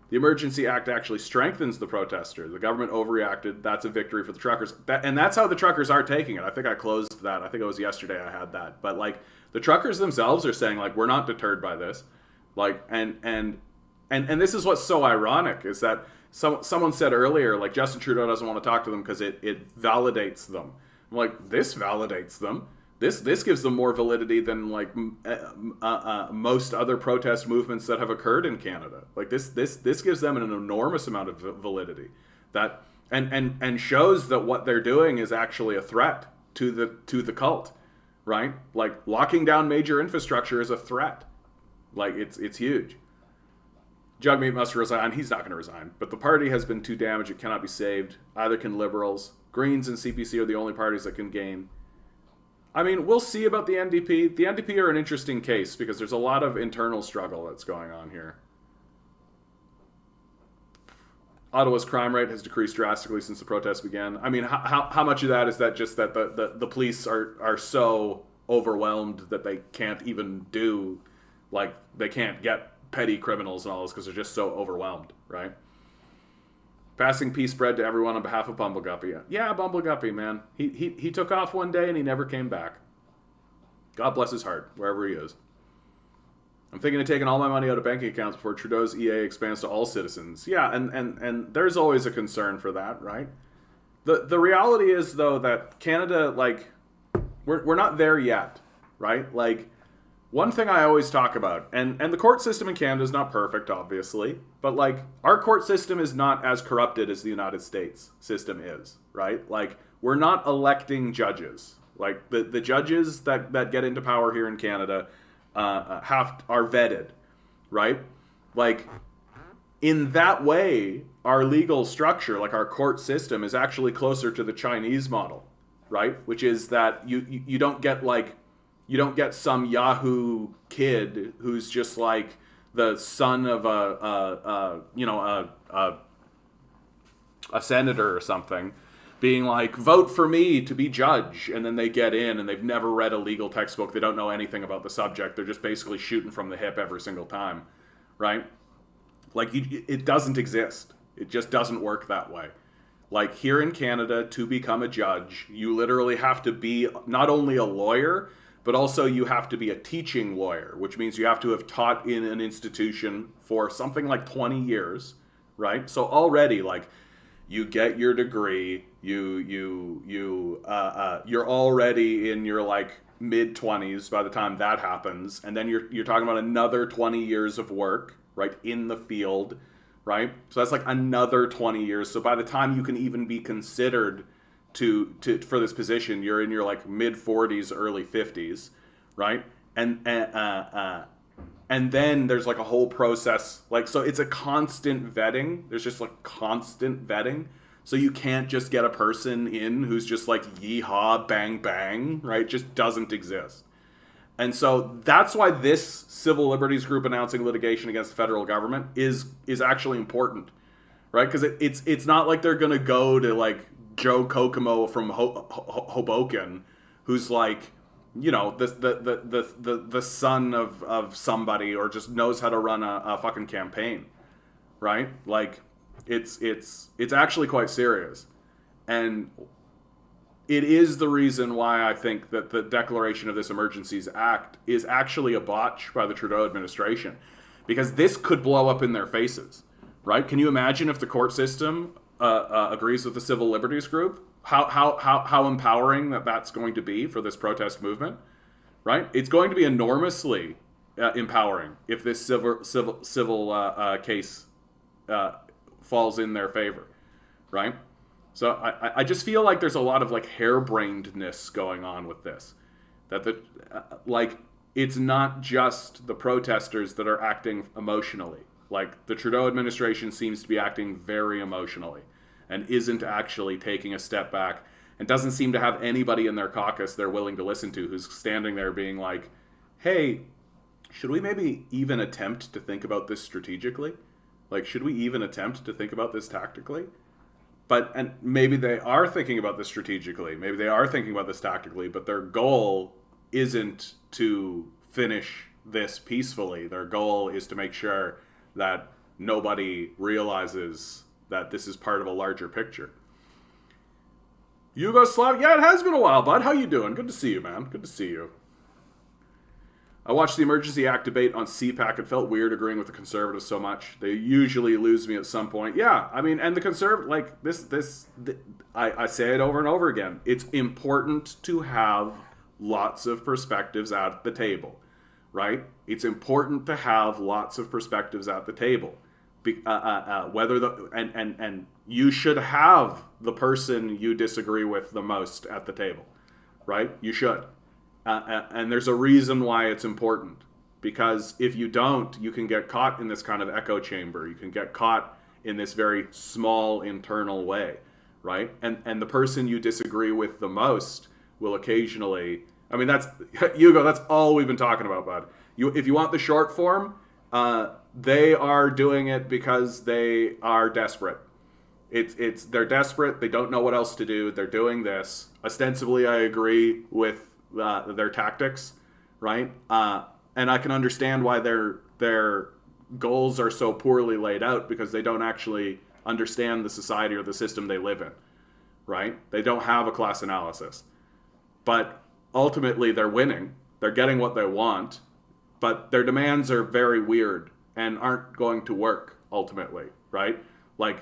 The The Emergency Act actually strengthens the protester. The government overreacted. That's a victory for the truckers. And that's how the truckers are taking it. I think I closed that. I think it was yesterday I had that. But like the truckers themselves are saying like we're not deterred by this. Like and this is what's so ironic is that someone said earlier like Justin Trudeau doesn't want to talk to them because it validates them. I'm like, this validates them. This gives them more validity than like most other protest movements that have occurred in Canada. Like this gives them an enormous amount of validity that and shows that what they're doing is actually a threat to the cult, right? Like locking down major infrastructure is a threat. Like it's huge. Jagmeet must resign. He's not going to resign. But the party has been too damaged. It cannot be saved. Either can Liberals. Greens and CPC are the only parties that can gain. I mean, we'll see about the NDP. The NDP are an interesting case because there's a lot of internal struggle that's going on here. Ottawa's crime rate has decreased drastically since the protests began. I mean, how much of that is that just that the police are so overwhelmed that they can't even do, like, they can't get petty criminals and all this because they're just so overwhelmed, right? Passing peace bread to everyone on behalf of Bumbleguppy. Yeah, Bumbleguppy, man. He took off one day and he never came back. God bless his heart, wherever he is. I'm thinking of taking all my money out of banking accounts before Trudeau's EA expands to all citizens. Yeah, and there's always a concern for that, right? The reality is, though, that Canada, like, we're not there yet, right? Like, one thing I always talk about, and the court system in Canada is not perfect, obviously, but like our court system is not as corrupted as the United States system is, right? Like we're not electing judges. Like the judges that get into power here in Canada are vetted, right? Like in that way, our legal structure, like our court system, is actually closer to the Chinese model, right? Which is that you don't get like. You don't get some Yahoo kid who's just like the son of a senator or something being like, vote for me to be judge. And then they get in and they've never read a legal textbook. They don't know anything about the subject. They're just basically shooting from the hip every single time, right? Like it doesn't exist. It just doesn't work that way. Like here in Canada, to become a judge, you literally have to be not only a lawyer, but also you have to be a teaching lawyer, which means you have to have taught in an institution for something like 20 years, right? So already, like, you get your degree, you're already in your like mid-20s by the time that happens, and then you're talking about another 20 years of work, right, in the field, right? So that's like another 20 years. So by the time you can even be considered for this position, you're in your like mid 40s, early 50s, right? And then there's like a whole process, like, so it's a constant vetting. There's just like constant vetting. So you can't just get a person in who's just like yeehaw, bang, bang, right? Just doesn't exist. And so that's why this civil liberties group announcing litigation against the federal government is actually important, right? Because it's not like they're gonna go to like Joe Kokomo from Hoboken, who's like, you know, the son of somebody, or just knows how to run a fucking campaign, right? Like, it's actually quite serious, and it is the reason why I think that the declaration of this Emergencies Act is actually a botch by the Trudeau administration, because this could blow up in their faces, right? Can you imagine if the court system agrees with the civil liberties group, how empowering that's going to be for this protest movement, right? It's going to be enormously empowering if this civil case falls in their favor, right? So I just feel like there's a lot of like harebrainedness going on with this, that like it's not just the protesters that are acting emotionally. Like, the Trudeau administration seems to be acting very emotionally and isn't actually taking a step back, and doesn't seem to have anybody in their caucus they're willing to listen to who's standing there being like, hey, should we maybe even attempt to think about this strategically? Like, should we even attempt to think about this tactically? And maybe they are thinking about this strategically. Maybe they are thinking about this tactically, but their goal isn't to finish this peacefully. Their goal is to make sure that nobody realizes that this is part of a larger picture. Yugoslav, yeah, it has been a while, bud. How you doing? Good to see you, man. Good to see you. I watched the Emergency Act debate on CPAC. It felt weird agreeing with the conservatives so much. They usually lose me at some point. Yeah, I mean, and the conservative, like I say it over and over again. It's important to have lots of perspectives at the table, right? It's important to have lots of perspectives at the table. Whether the and you should have the person you disagree with the most at the table, right? You should. And there's a reason why it's important, because if you don't, you can get caught in this kind of echo chamber. You can get caught in this very small internal way, right? And the person you disagree with the most will occasionally, I mean, that's, Hugo, that's all we've been talking about, bud. If you want the short form, they are doing it because they are desperate. They're desperate. They don't know what else to do. They're doing this. Ostensibly, I agree with their tactics, right? And I can understand why their goals are so poorly laid out, because they don't actually understand the society or the system they live in, right? They don't have a class analysis. But ultimately, they're winning. They're getting what they want, but their demands are very weird and aren't going to work ultimately, right? Like,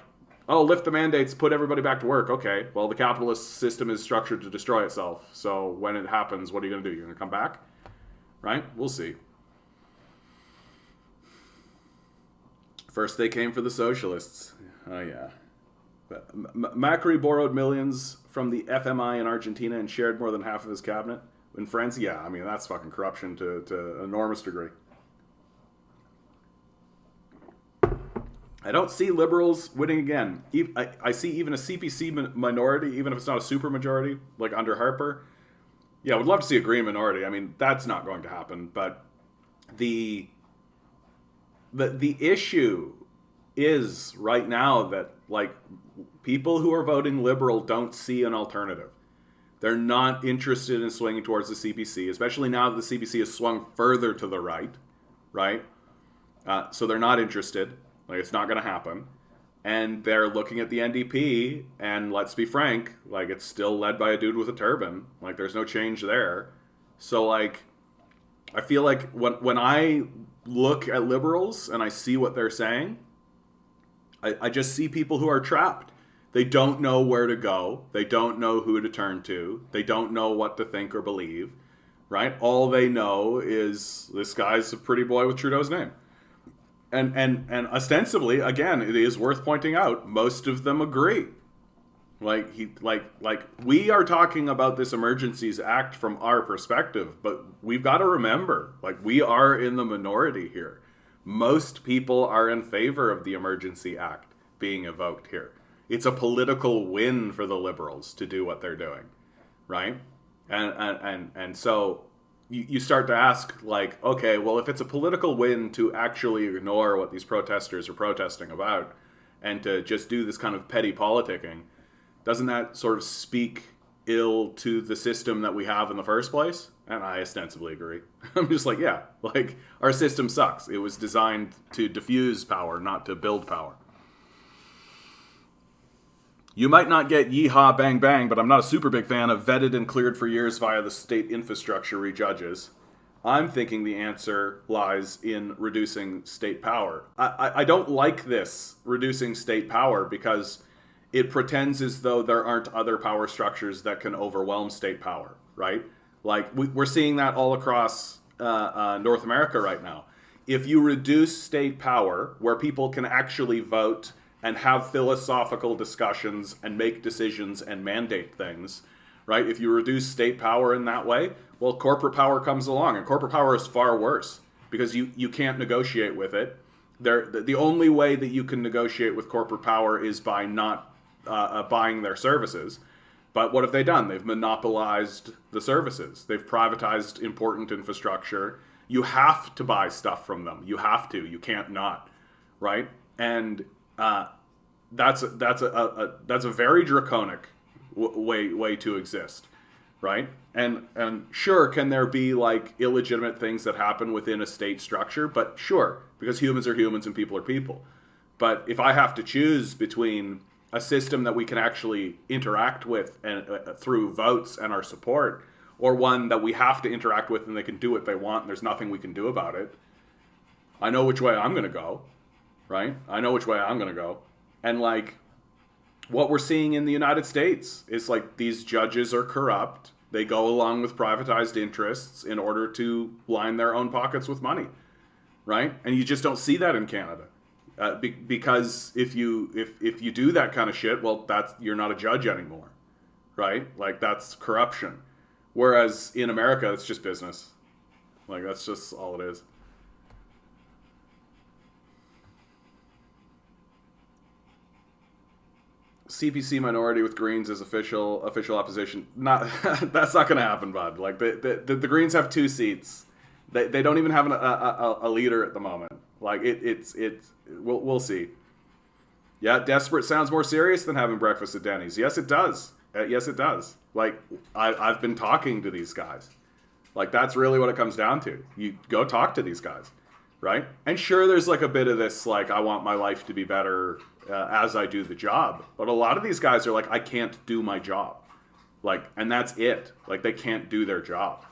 oh, lift the mandates, put everybody back to work. Okay, well, the capitalist system is structured to destroy itself. So when it happens, what are you going to do? You're going to come back? Right? We'll see. First, they came for the socialists. Oh, yeah. Macri borrowed millions from the FMI in Argentina and shared more than half of his cabinet. In France, yeah, I mean, that's fucking corruption to an enormous degree. I don't see liberals winning again. I see even a CPC minority, even if it's not a super majority, like under Harper. Yeah, I would love to see a green minority. I mean, that's not going to happen. But the issue is right now that, like, people who are voting liberal don't see an alternative. They're not interested in swinging towards the CPC, especially now that the CPC has swung further to the right, right? So they're not interested. Like, it's not going to happen. And they're looking at the NDP, and let's be frank, like, it's still led by a dude with a turban. Like, there's no change there. So, like, I feel like when I look at liberals and I see what they're saying, I just see people who are trapped. They don't know where to go. They don't know who to turn to. They don't know what to think or believe, right? All they know is this guy's a pretty boy with Trudeau's name. And ostensibly, again, it is worth pointing out, most of them agree. Like we are talking about this Emergencies Act from our perspective, but we've got to remember, like, we are in the minority here. Most people are in favor of the Emergency Act being evoked here. It's a political win for the liberals to do what they're doing, right? And so you start to ask, like, okay, well, if it's a political win to actually ignore what these protesters are protesting about and to just do this kind of petty politicking, doesn't that sort of speak ill to the system that we have in the first place? And I ostensibly agree. I'm just like, yeah, like, our system sucks. It was designed to diffuse power, not to build power. You might not get yeehaw bang bang, but I'm not a super big fan of vetted and cleared for years via the state infrastructure rejudges. I'm thinking the answer lies in reducing state power. I don't like this, reducing state power, because it pretends as though there aren't other power structures that can overwhelm state power, right? Like, we're seeing that all across North America right now. If you reduce state power, where people can actually vote and have philosophical discussions and make decisions and mandate things, right? If you reduce state power in that way, well, corporate power comes along, and corporate power is far worse because you can't negotiate with it. The only way that you can negotiate with corporate power is by not buying their services. But what have they done? They've monopolized the services. They've privatized important infrastructure. You have to buy stuff from them. You have to. You can't not, right? And that's a very draconic way to exist, right? And sure, can there be, like, illegitimate things that happen within a state structure? But sure, because humans are humans and people are people. But if I have to choose between a system that we can actually interact with and through votes and our support, or one that we have to interact with and they can do what they want and there's nothing we can do about it, I know which way I'm going to go, right? I know which way I'm going to go. And like what we're seeing in the United States is like these judges are corrupt. They go along with privatized interests in order to line their own pockets with money, right? And you just don't see that in Canada. Because if you do that kind of shit, well, you're not a judge anymore, right? Like that's corruption. Whereas in America, it's just business. Like that's just all it is. CPC minority with Greens as official opposition. Not that's not going to happen, bud. Like the Greens have 2 seats. They don't even have a leader at the moment. Like it's we'll see. Yeah, desperate sounds more serious than having breakfast at Denny's. Yes, it does. Yes, it does. Like I've been talking to these guys. Like that's really what it comes down to. You go talk to these guys, right? And sure, there's like a bit of this like I want my life to be better as I do the job. But a lot of these guys are like I can't do my job, like, and that's it. Like they can't do their job.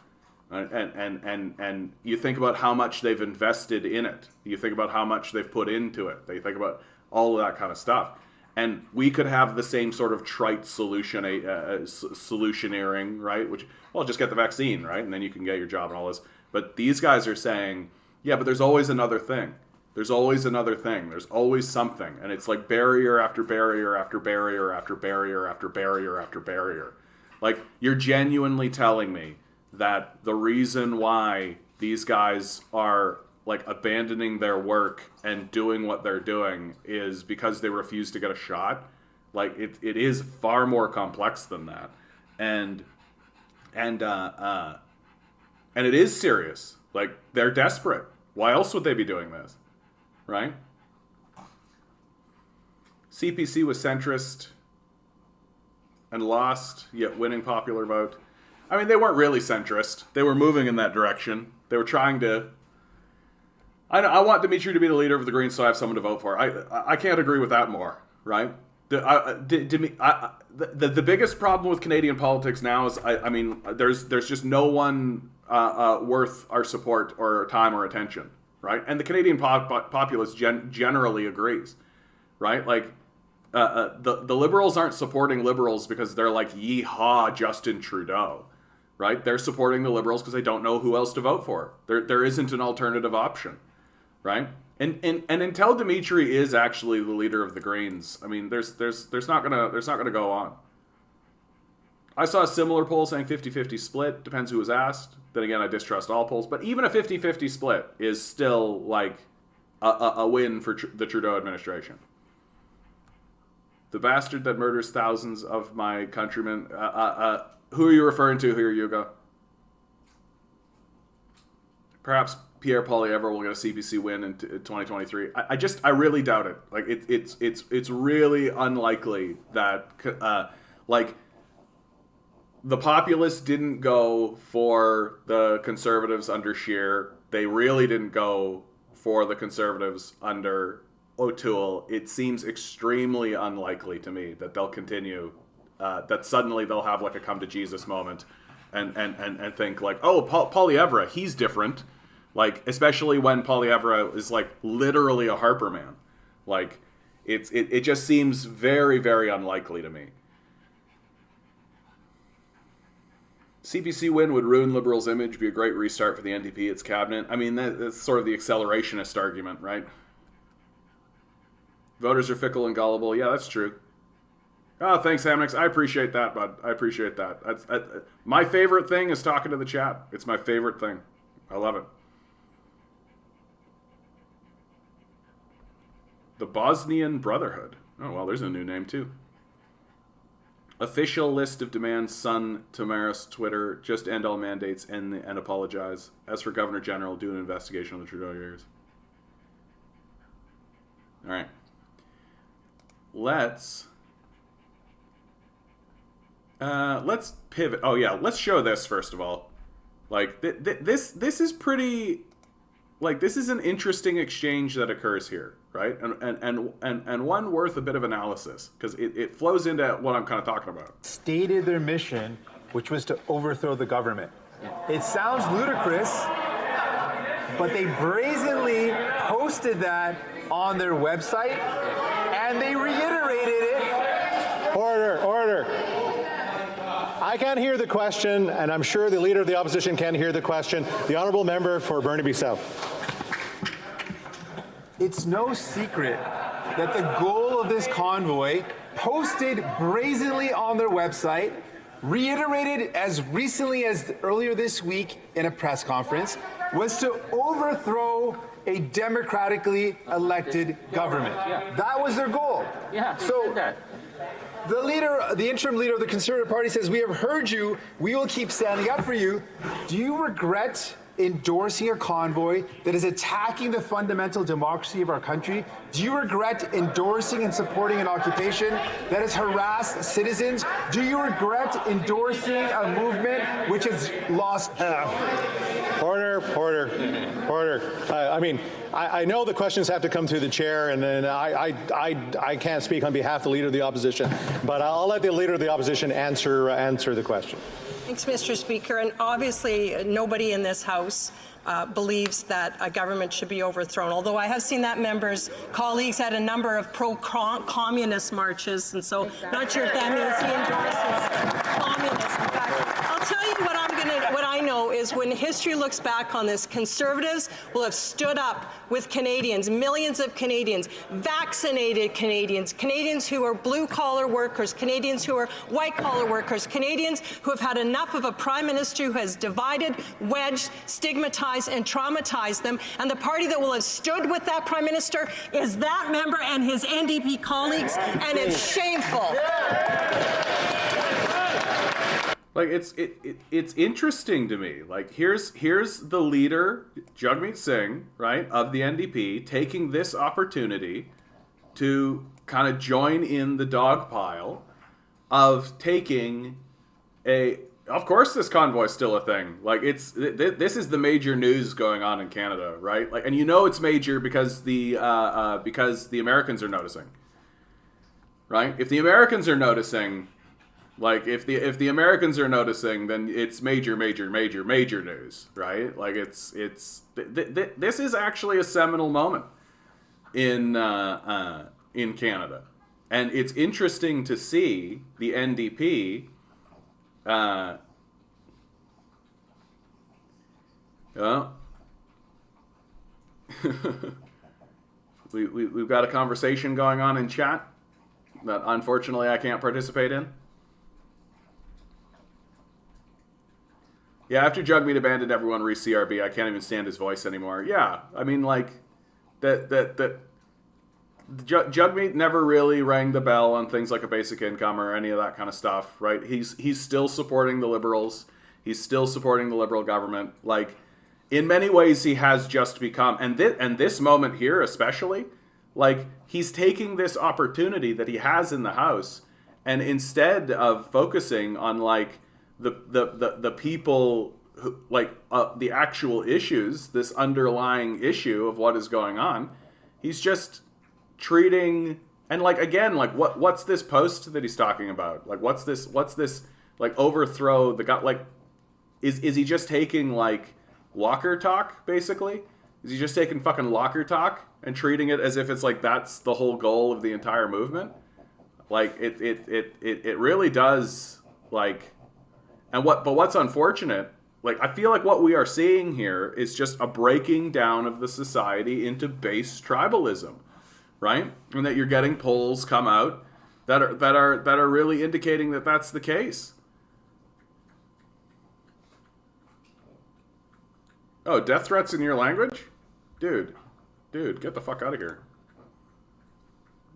And you think about how much they've invested in it. You think about how much they've put into it. They think about all of that kind of stuff. And we could have the same sort of trite solutioneering, right? Which, well, just get the vaccine, right? And then you can get your job and all this. But these guys are saying, yeah, but there's always another thing. There's always another thing. There's always something. And it's like barrier after barrier after barrier after barrier after barrier after barrier. Like, you're genuinely telling me that the reason why these guys are like abandoning their work and doing what they're doing is because they refuse to get a shot. Like it is far more complex than that, and it is serious. Like they're desperate. Why else would they be doing this, right? CPC was centrist and lost, yet winning popular vote. I mean, they weren't really centrist. They were moving in that direction. They were trying to... I want Dimitri to be the leader of the Greens so I have someone to vote for. I can't agree with that more, right? The biggest problem with Canadian politics now is, I mean, there's just no one worth our support or our time or attention, right? And the Canadian populace generally agrees, right? Like, the Liberals aren't supporting Liberals because they're like, yeehaw, Justin Trudeau, right? They're supporting the Liberals because they don't know who else to vote for. There isn't an alternative option, right? And until Dimitri is actually the leader of the Greens, I mean, there's not gonna go on. I saw a similar poll saying 50-50 split, depends who was asked. Then again, I distrust all polls, but even a 50-50 split is still like a win for the Trudeau administration. The bastard that murders thousands of my countrymen. Who are you referring to here, Hugo? Perhaps Pierre Poilievre will get a CPC win in 2023. I really doubt it. Like it's really unlikely that like the populace didn't go for the Conservatives under Scheer. They really didn't go for the Conservatives under O'Toole. It seems extremely unlikely to me that they'll continue. That suddenly they'll have like a come to Jesus moment, and think like, oh, Poilievre, he's different. Like, especially when Poilievre is like literally a Harper man. Like, it just seems very, very unlikely to me. CPC win would ruin Liberals' image, be a great restart for the NDP, its cabinet. I mean, that's sort of the accelerationist argument, right? Voters are fickle and gullible. Yeah, that's true. Oh, thanks, Hamnix. I appreciate that, bud. I appreciate that. My favorite thing is talking to the chat. It's my favorite thing. I love it. The Bosnian Brotherhood. Oh, well, there's a new name, too. Official list of demands, Sun, Tamaris, Twitter. Just end all mandates and apologize. As for Governor General, do an investigation on the Trudeau years. All right. Let's pivot. Oh yeah, let's show this first of all. Like this is pretty. like this is an interesting exchange that occurs here, right? And one worth a bit of analysis because it flows into what I'm kind of talking about. Stated their mission, which was to overthrow the government. It sounds ludicrous, but they brazenly posted that on their website, and they reiterated it. Order. I can't hear the question, and I'm sure the Leader of the Opposition can hear the question. The Honourable Member for Burnaby South. It's no secret that the goal of this convoy, posted brazenly on their website, reiterated as recently as earlier this week in a press conference, was to overthrow a democratically elected government. That was their goal. So the interim leader of the Conservative Party says, we have heard you, we will keep standing up for you. Do you regret endorsing a convoy that is attacking the fundamental democracy of our country? Do you regret endorsing and supporting an occupation that has harassed citizens? Do you regret endorsing a movement which has lost... Order. I know the questions have to come through the chair, and then I can't speak on behalf of the Leader of the Opposition, but I'll let the Leader of the Opposition answer the question. Thanks, Mr. Speaker. And obviously, nobody in this House believes that a government should be overthrown, although I have seen that member's colleagues at a number of pro-communist marches, and so not sure if that means he endorses communism. In fact, I'll tell you what I know is when history looks back on this, Conservatives will have stood up with Canadians, millions of Canadians, vaccinated Canadians, Canadians who are blue-collar workers, Canadians who are white-collar workers, Canadians who have had enough of a Prime Minister who has divided, wedged, stigmatized, and traumatized them. And the party that will have stood with that Prime Minister is that member and his NDP colleagues, and it's shameful. Like it's interesting to me. Like here's the leader, Jagmeet Singh, right, of the NDP, taking this opportunity to kind of join in the dog pile of taking a. Of course, this convoy is still a thing. Like this is the major news going on in Canada, right? Like, and you know it's major because the Americans are noticing, right? If the Americans are noticing. Like if the Americans are noticing, then it's major news, right? Like this is actually a seminal moment in Canada, and it's interesting to see the NDP. We've got a conversation going on in chat that unfortunately I can't participate in. Yeah, after Jagmeet abandoned everyone re CRB, I can't even stand his voice anymore. Yeah, I mean, like, Jagmeet never really rang the bell on things like a basic income or any of that kind of stuff, right? He's still supporting the Liberals. He's still supporting the Liberal government. Like, in many ways, he has just become, and this moment here especially, like, he's taking this opportunity that he has in the House, and instead of focusing on, like, the people who, like, the actual issues, this underlying issue of what is going on, he's just treating, and like, again, like, what's this post that he's talking about? Like, what's this like overthrow the guy? Like, is he just taking like locker talk, basically? Is he just taking fucking locker talk and treating it as if it's like that's the whole goal of the entire movement? Like, it really does, like. But what's unfortunate, like, I feel like what we are seeing here is just a breaking down of the society into base tribalism, right? And that you're getting polls come out that are really indicating that that's the case. Oh, death threats in your language? Dude, get the fuck out of here.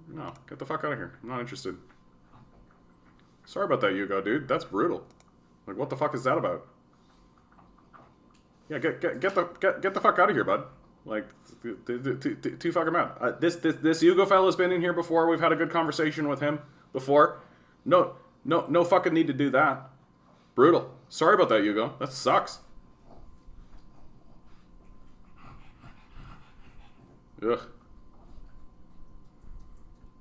No, get the fuck out of here. I'm not interested. Sorry about that, Hugo, dude. That's brutal. Like, what the fuck is that about? Yeah, get the fuck out of here, bud. Like, too fucking mad. This Hugo fella's been in here before. We've had a good conversation with him before. No fucking need to do that. Brutal. Sorry about that, Hugo. That sucks. Ugh.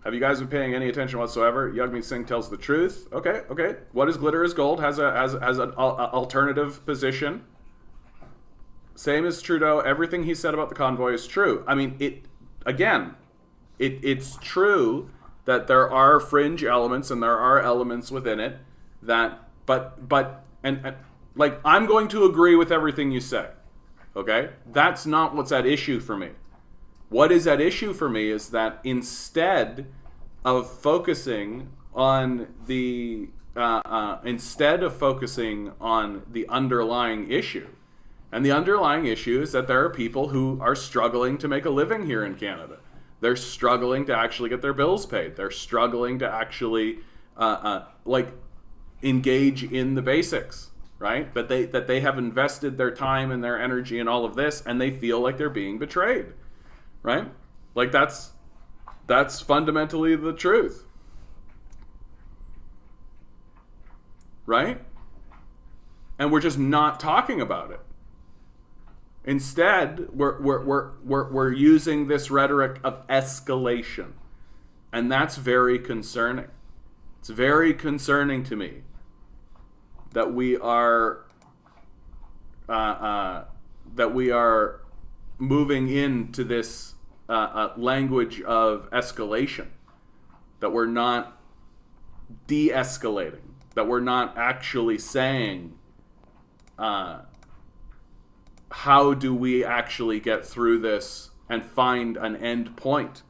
Have you guys been paying any attention whatsoever? Yagmeet Singh tells the truth. Okay. What is glitter is gold? Has an alternative position. Same as Trudeau. Everything he said about the convoy is true. I mean, it's true that there are fringe elements and there are elements within it that, and like, I'm going to agree with everything you say. Okay? That's not what's at issue for me. What is at issue for me is that instead of focusing on the underlying issue, and the underlying issue is that there are people who are struggling to make a living here in Canada. They're struggling to actually get their bills paid. They're struggling to actually engage in the basics, right? That they have invested their time and their energy in all of this, and they feel like they're being betrayed. Right? Like, that's fundamentally the truth. Right? And we're just not talking about it. Instead, we're using this rhetoric of escalation. And that's very concerning. It's very concerning to me that we are moving into this language of escalation, that we're not de-escalating, that we're not actually saying, how do we actually get through this and find an end point?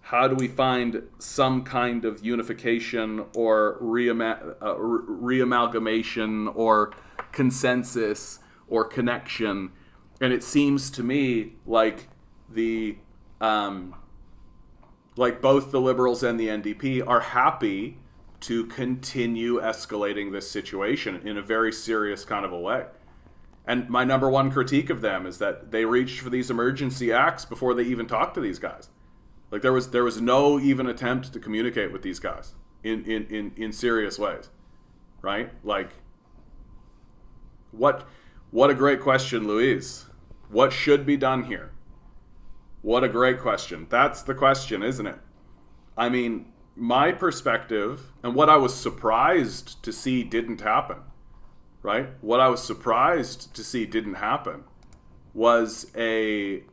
How do we find some kind of unification or reamalgamation or consensus or connection? And it seems to me like both the Liberals and the NDP are happy to continue escalating this situation in a very serious kind of a way. And my number one critique of them is that they reached for these emergency acts before they even talked to these guys. Like, there was no even attempt to communicate with these guys in serious ways, right? Like, what a great question, Louise. What should be done here? What a great question. That's the question, isn't it? I mean, my perspective, and what I was surprised to see didn't happen, right? What I was surprised to see didn't happen was an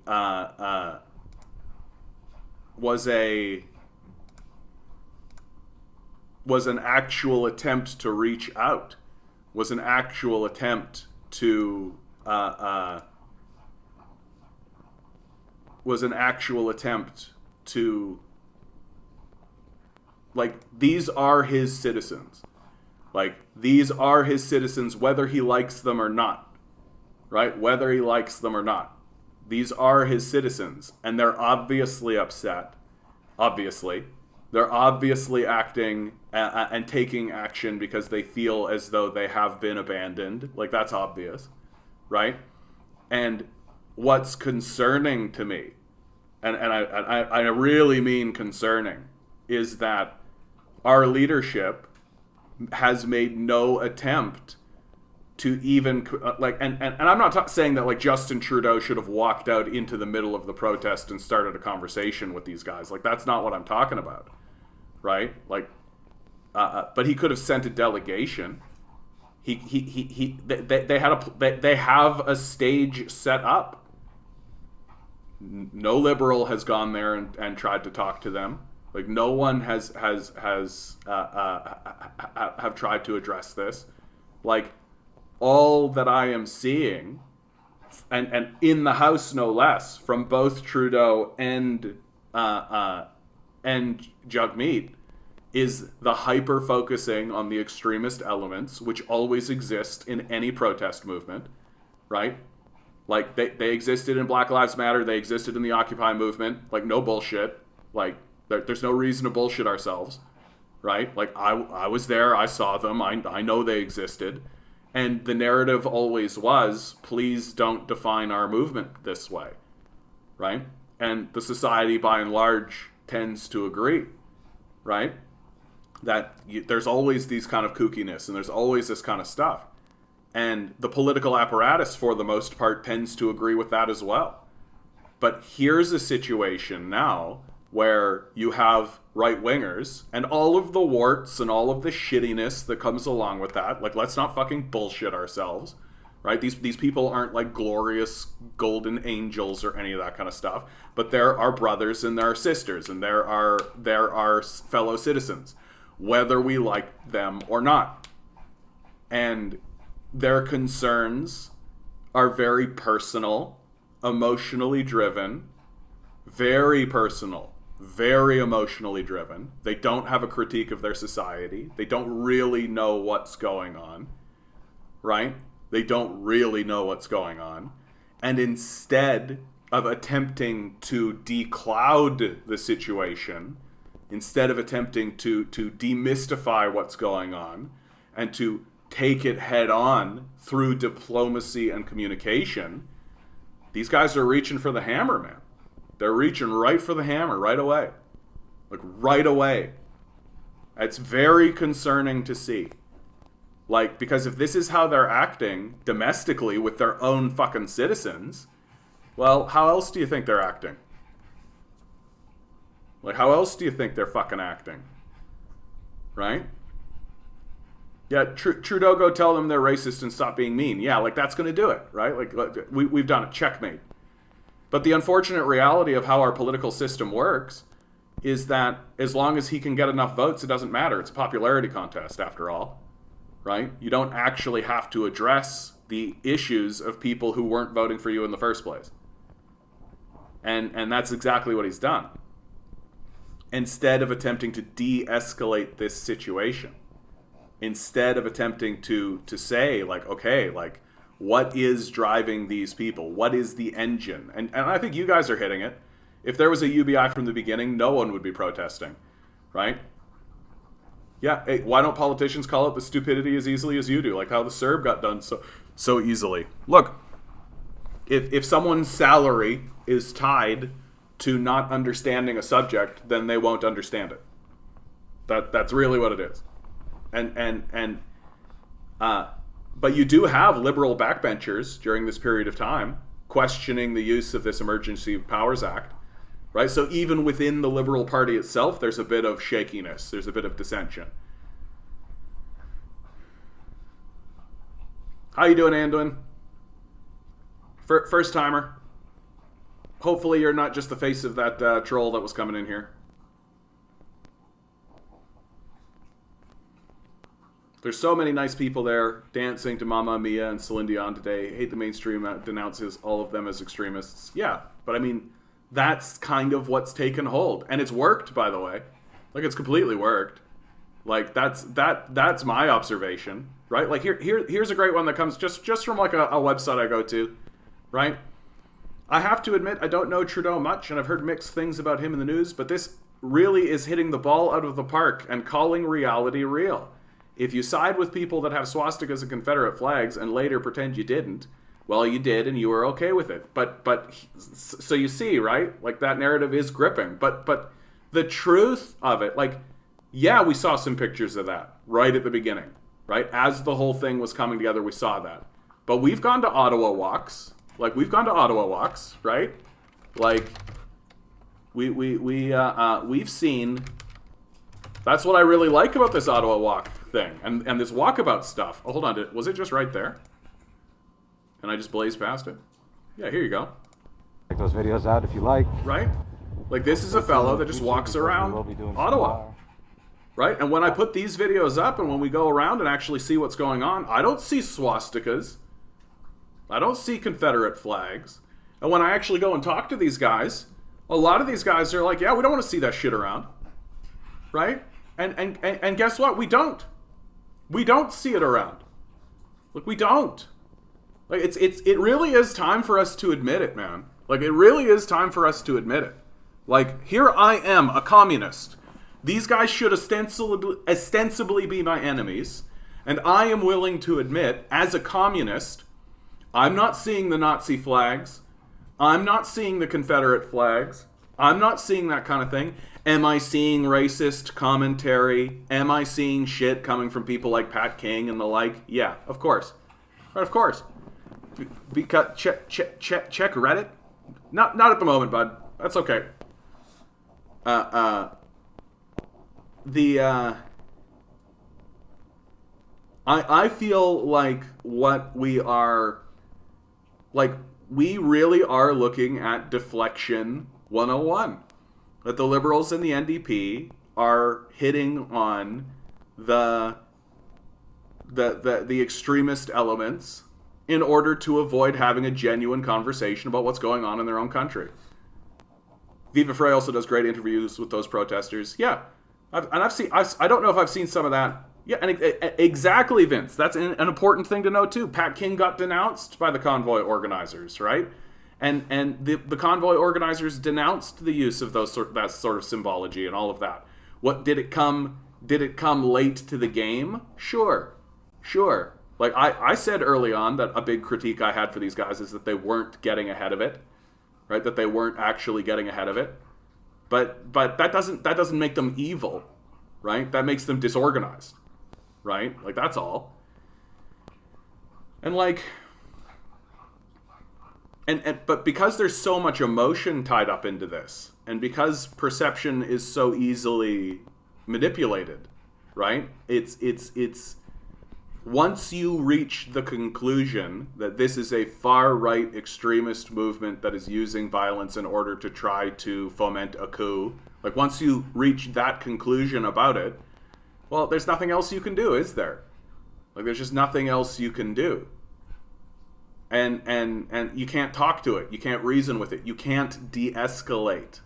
actual attempt to reach out, was an actual attempt to like, these are his citizens. Like, these are his citizens, whether he likes them or not, right? Whether he likes them or not. These are his citizens, and they're obviously upset. Obviously. They're obviously acting and taking action because they feel as though they have been abandoned. Like, that's obvious, right? And what's concerning to me, and I really mean concerning, is that our leadership has made no attempt to even and I'm not saying that, like, Justin Trudeau should have walked out into the middle of the protest and started a conversation with these guys. Like, that's not what I'm talking about, right? Like, but he could have sent a delegation. They have a stage set up. No Liberal has gone there and tried to talk to them. Like, no one have tried to address this. Like, all that I am seeing, and in the House no less, from both Trudeau and Jagmeet, is the hyper focusing on the extremist elements, which always exist in any protest movement, right? Like, they existed in Black Lives Matter, they existed in the Occupy movement. Like, no bullshit. Like, there's no reason to bullshit ourselves, right? Like, I was there, I saw them, I know they existed. And the narrative always was, please don't define our movement this way, right? And the society, by and large, tends to agree, right? That there's always these kind of kookiness, and there's always this kind of stuff. And the political apparatus, for the most part, tends to agree with that as well. But here's a situation now where you have right-wingers and all of the warts and all of the shittiness that comes along with that. Like, let's not fucking bullshit ourselves, right? These people aren't like glorious golden angels or any of that kind of stuff. But there are brothers and there are sisters and there are fellow citizens, whether we like them or not. And their concerns are very personal, emotionally driven, very personal, very emotionally driven. They don't have a critique of their society. They don't really know what's going on, right? They don't really know what's going on. And instead of attempting to decloud the situation, instead of attempting to demystify what's going on and to take it head on through diplomacy and communication, these guys are reaching for the hammer, man. They're reaching right for the hammer right away. Like, right away. It's very concerning to see. Like, because if this is how they're acting domestically with their own fucking citizens, well, how else do you think they're acting? Like, how else do you think they're fucking acting? Right? Yeah, Trudeau, go tell them they're racist and stop being mean. Yeah, like, that's going to do it, right? Like, we've done it. Checkmate. But the unfortunate reality of how our political system works is that as long as he can get enough votes, it doesn't matter. It's a popularity contest, after all, right? You don't actually have to address the issues of people who weren't voting for you in the first place. And that's exactly what he's done. Instead of attempting to de-escalate this situation, instead of attempting to say, like, okay, like, what is driving these people? What is the engine? And I think you guys are hitting it. If there was a UBI from the beginning, no one would be protesting, right? Yeah, hey, why don't politicians call it the stupidity as easily as you do? Like how the CERB got done so easily. Look, if someone's salary is tied to not understanding a subject, then they won't understand it. That's really what it is. But you do have liberal backbenchers during this period of time questioning the use of this Emergency Powers Act, right? So even within the Liberal Party itself, there's a bit of shakiness. There's a bit of dissension. How you doing, Anduin? First timer. Hopefully you're not just the face of that troll that was coming in here. There's so many nice people there dancing to Mamma Mia and Celine Dion today. Hate the mainstream denounces all of them as extremists. Yeah, but I mean, that's kind of what's taken hold. And it's worked, by the way. Like, it's completely worked. Like, that's my observation, right? Like, here's a great one that comes just from, like, a website I go to, right? I have to admit, I don't know Trudeau much, and I've heard mixed things about him in the news, but this really is hitting the ball out of the park and calling reality real. If you side with people that have swastikas and Confederate flags and later pretend you didn't, well, you did and you were okay with it. But so you see, right? Like, that narrative is gripping. But the truth of it, like, yeah, we saw some pictures of that right at the beginning, right? As the whole thing was coming together, we saw that. But we've gone to Ottawa walks. Like, we've gone to Ottawa walks, right? Like, we've seen. That's what I really like about this Ottawa walk thing and this walkabout stuff. Oh, hold on. Was it just right there? And I just blazed past it? Yeah, here you go. Check those videos out if you like. Right? Like, this is a fellow that just walks around Ottawa. Right? And when I put these videos up and when we go around and actually see what's going on, I don't see swastikas. I don't see Confederate flags. And when I actually go and talk to these guys, a lot of these guys are like, yeah, we don't want to see that shit around. Right? And guess what? We don't. We don't see it around. Look, we don't. Like, it really is time for us to admit it, man. Like, it really is time for us to admit it. Like, here I am, a communist. These guys should ostensibly be my enemies. And I am willing to admit, as a communist, I'm not seeing the Nazi flags. I'm not seeing the Confederate flags. I'm not seeing that kind of thing. Am I seeing racist commentary? Am I seeing shit coming from people like Pat King and the like? Yeah, of course. Of course. Because check Reddit. Not at the moment, bud. That's okay. I feel like what we are, like, we really are looking at deflection 101. That the Liberals and the NDP are hitting on the extremist elements in order to avoid having a genuine conversation about what's going on in their own country. Viva Frey also does great interviews with those protesters. Yeah, I don't know if I've seen some of that. Yeah, and exactly, Vince. That's an important thing to know too. Pat King got denounced by the convoy organizers, right? And the convoy organizers denounced the use of that sort of symbology and all of that. What did it come late to the game? Sure. Like I said early on that a big critique I had for these guys is that they weren't getting ahead of it, right? That they weren't actually getting ahead of it. But that doesn't make them evil, right? That makes them disorganized, right? Like, that's all. And like, but because there's so much emotion tied up into this, and because perception is so easily manipulated, right? It's once you reach the conclusion that this is a far-right extremist movement that is using violence in order to try to foment a coup, like, once you reach that conclusion about it, well, there's nothing else you can do, is there? Like, there's just nothing else you can do. And you can't talk to it. You can't reason with it. You can't de-escalate.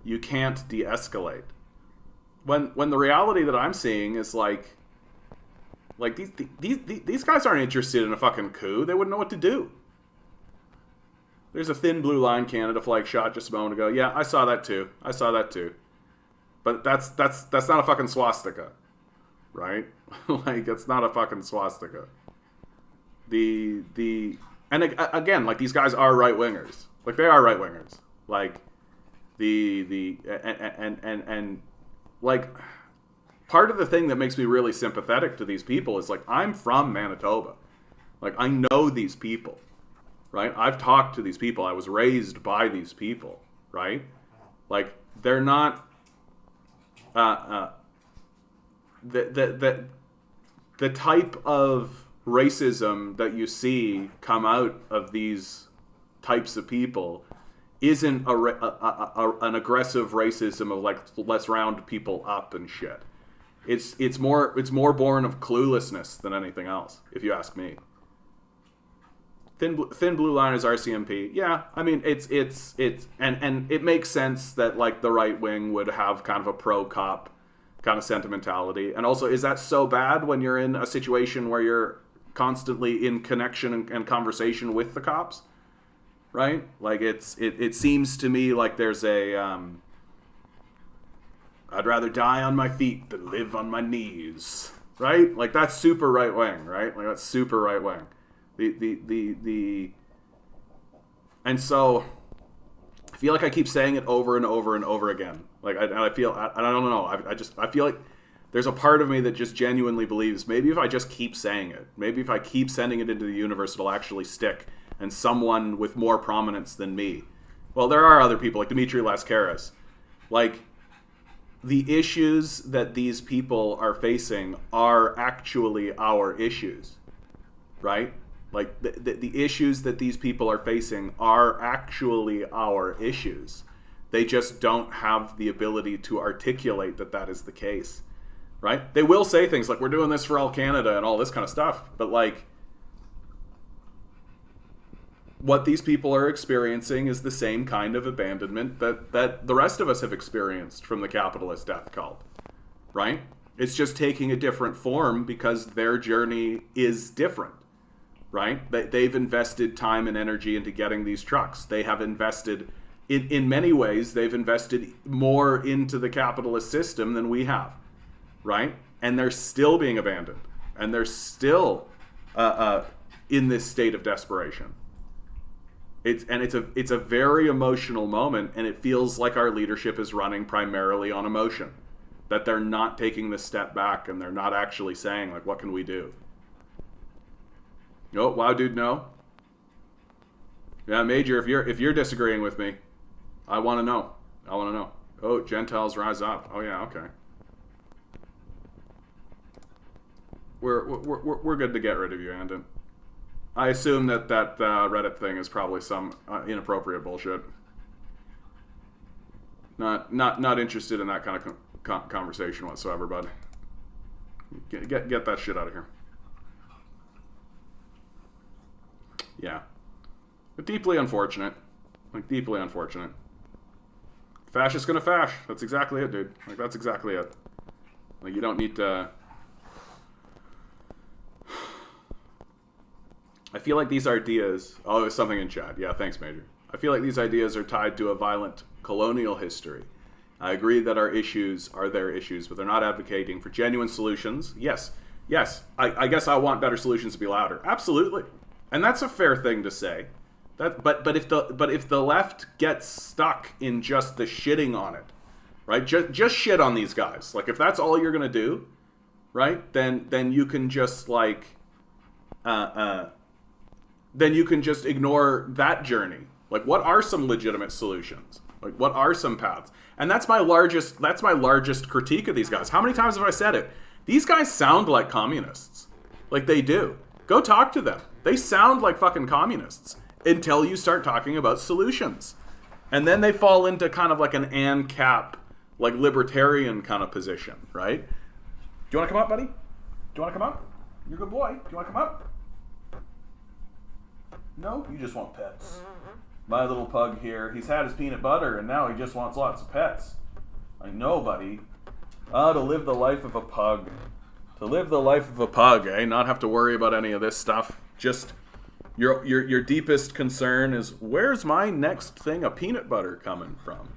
You can't de-escalate. When the reality that I'm seeing is like these guys aren't interested in a fucking coup. They wouldn't know what to do. There's a thin blue line Canada flag shot just a moment ago. Yeah, I saw that too. But that's not a fucking swastika, right? Like, it's not a fucking swastika. And again, like, these guys are right wingers. Like, they are right wingers. Like, and like, part of the thing that makes me really sympathetic to these people is, like, I'm from Manitoba. Like, I know these people, right? I've talked to these people. I was raised by these people, right? Like, they're not the type of racism that you see come out of these types of people isn't an aggressive racism of, like, let's round people up and shit. It's more born of cluelessness than anything else, if you ask me. Thin blue line is RCMP. Yeah, I mean, it's and it makes sense that, like, the right wing would have kind of a pro-cop kind of sentimentality. And also, is that so bad when you're in a situation where you're constantly in connection and conversation with the cops, right? Like, it seems to me like there's a I'd rather die on my feet than live on my knees, right? Like, that's super right wing, right? Like, that's super right wing. And so I feel like I keep saying it over and over and over again. Like, I don't know. I feel like there's a part of me that just genuinely believes maybe if I just keep saying it, maybe if I keep sending it into the universe, it'll actually stick, and someone with more prominence than me. Well, there are other people like Dimitri Lascaris. Like, the issues that these people are facing are actually our issues, right? Like, the issues that these people are facing are actually our issues. They just don't have the ability to articulate that is the case, right? They will say things like, we're doing this for all Canada and all this kind of stuff, but, like, what these people are experiencing is the same kind of abandonment that the rest of us have experienced from the capitalist death cult, right? It's just taking a different form because their journey is different, right? They've invested time and energy into getting these trucks. They have invested, in many ways, they've invested more into the capitalist system than we have, right? And they're still being abandoned. And they're still in this state of desperation. It's a very emotional moment, and it feels like our leadership is running primarily on emotion. That they're not taking the step back, and they're not actually saying, like, what can we do? Oh, wow, dude, no. Yeah, Major, if you're disagreeing with me, I want to know. I want to know. Oh, Gentiles rise up. Oh yeah, okay. We're good to get rid of you, Andon. I assume that Reddit thing is probably some inappropriate bullshit. Not interested in that kind of conversation whatsoever, bud. Get that shit out of here. Yeah. But deeply unfortunate. Like, deeply unfortunate. Fascist gonna fash. That's exactly it, dude. Like, that's exactly it. Like, you don't need to... I feel like these ideas... Oh, there's something in chat. Yeah, thanks, Major. I feel like these ideas are tied to a violent colonial history. I agree that our issues are their issues, but they're not advocating for genuine solutions. Yes. I guess I want better solutions to be louder. Absolutely. And that's a fair thing to say. But if the left gets stuck in just the shitting on it, right? Just shit on these guys. Like, if that's all you're gonna do, right? Then you can just like then you can just ignore that journey. Like, what are some legitimate solutions? Like, what are some paths? And that's my largest critique of these guys. How many times have I said it? These guys sound like communists. Like, they do. Go talk to them. They sound like fucking communists until you start talking about solutions. And then they fall into kind of like an ANCAP, like libertarian kind of position, right? Do you want to come up, buddy? Do you want to come up? You're a good boy. Do you want to come up? No? You just want pets. My little pug here, he's had his peanut butter and now he just wants lots of pets. I know, buddy. To live the life of a pug. To live the life of a pug, eh? Not have to worry about any of this stuff. Just your deepest concern is, where's my next thing of peanut butter coming from?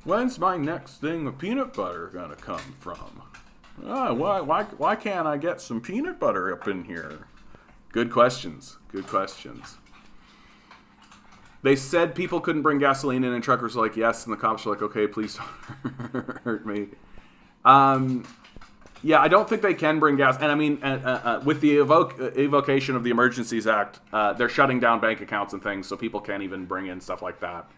When's my next thing of peanut butter gonna come from? Why can't I get some peanut butter up in here? Good questions. Good questions. They said people couldn't bring gasoline in, and truckers were like, yes, and the cops were like, okay, please don't hurt me. Yeah, I don't think they can bring gas. And I mean, with the evocation of the Emergencies Act, they're shutting down bank accounts and things, so people can't even bring in stuff like that.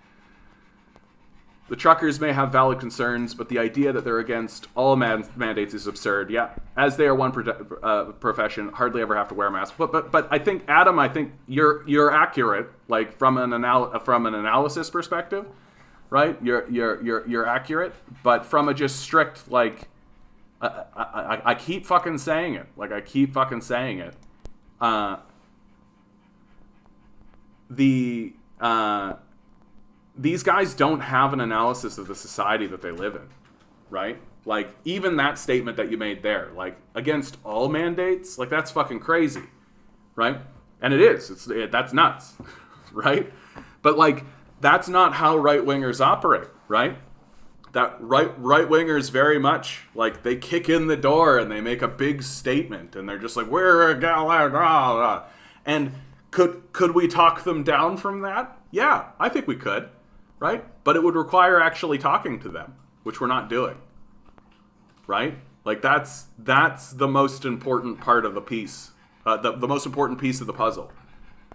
The truckers may have valid concerns, but the idea that they're against all mandates is absurd. Yeah, as they are one profession, hardly ever have to wear a mask. But I think, Adam, you're accurate. Like, from an analysis perspective, right? You're accurate. But from a just strict, like, I keep fucking saying it. Like, I keep fucking saying it. These guys don't have an analysis of the society that they live in, right? Like, even that statement that you made there, like, against all mandates, like, that's fucking crazy, right? And it is. That's nuts, right? But, like, that's not how right-wingers operate, right? That right-wingers very much, like, they kick in the door and they make a big statement and they're just like, we're a gal, and could we talk them down from that? Yeah, I think we could. Right? But it would require actually talking to them, which we're not doing. Right? Like, that's the most important part of the piece. The most important piece of the puzzle.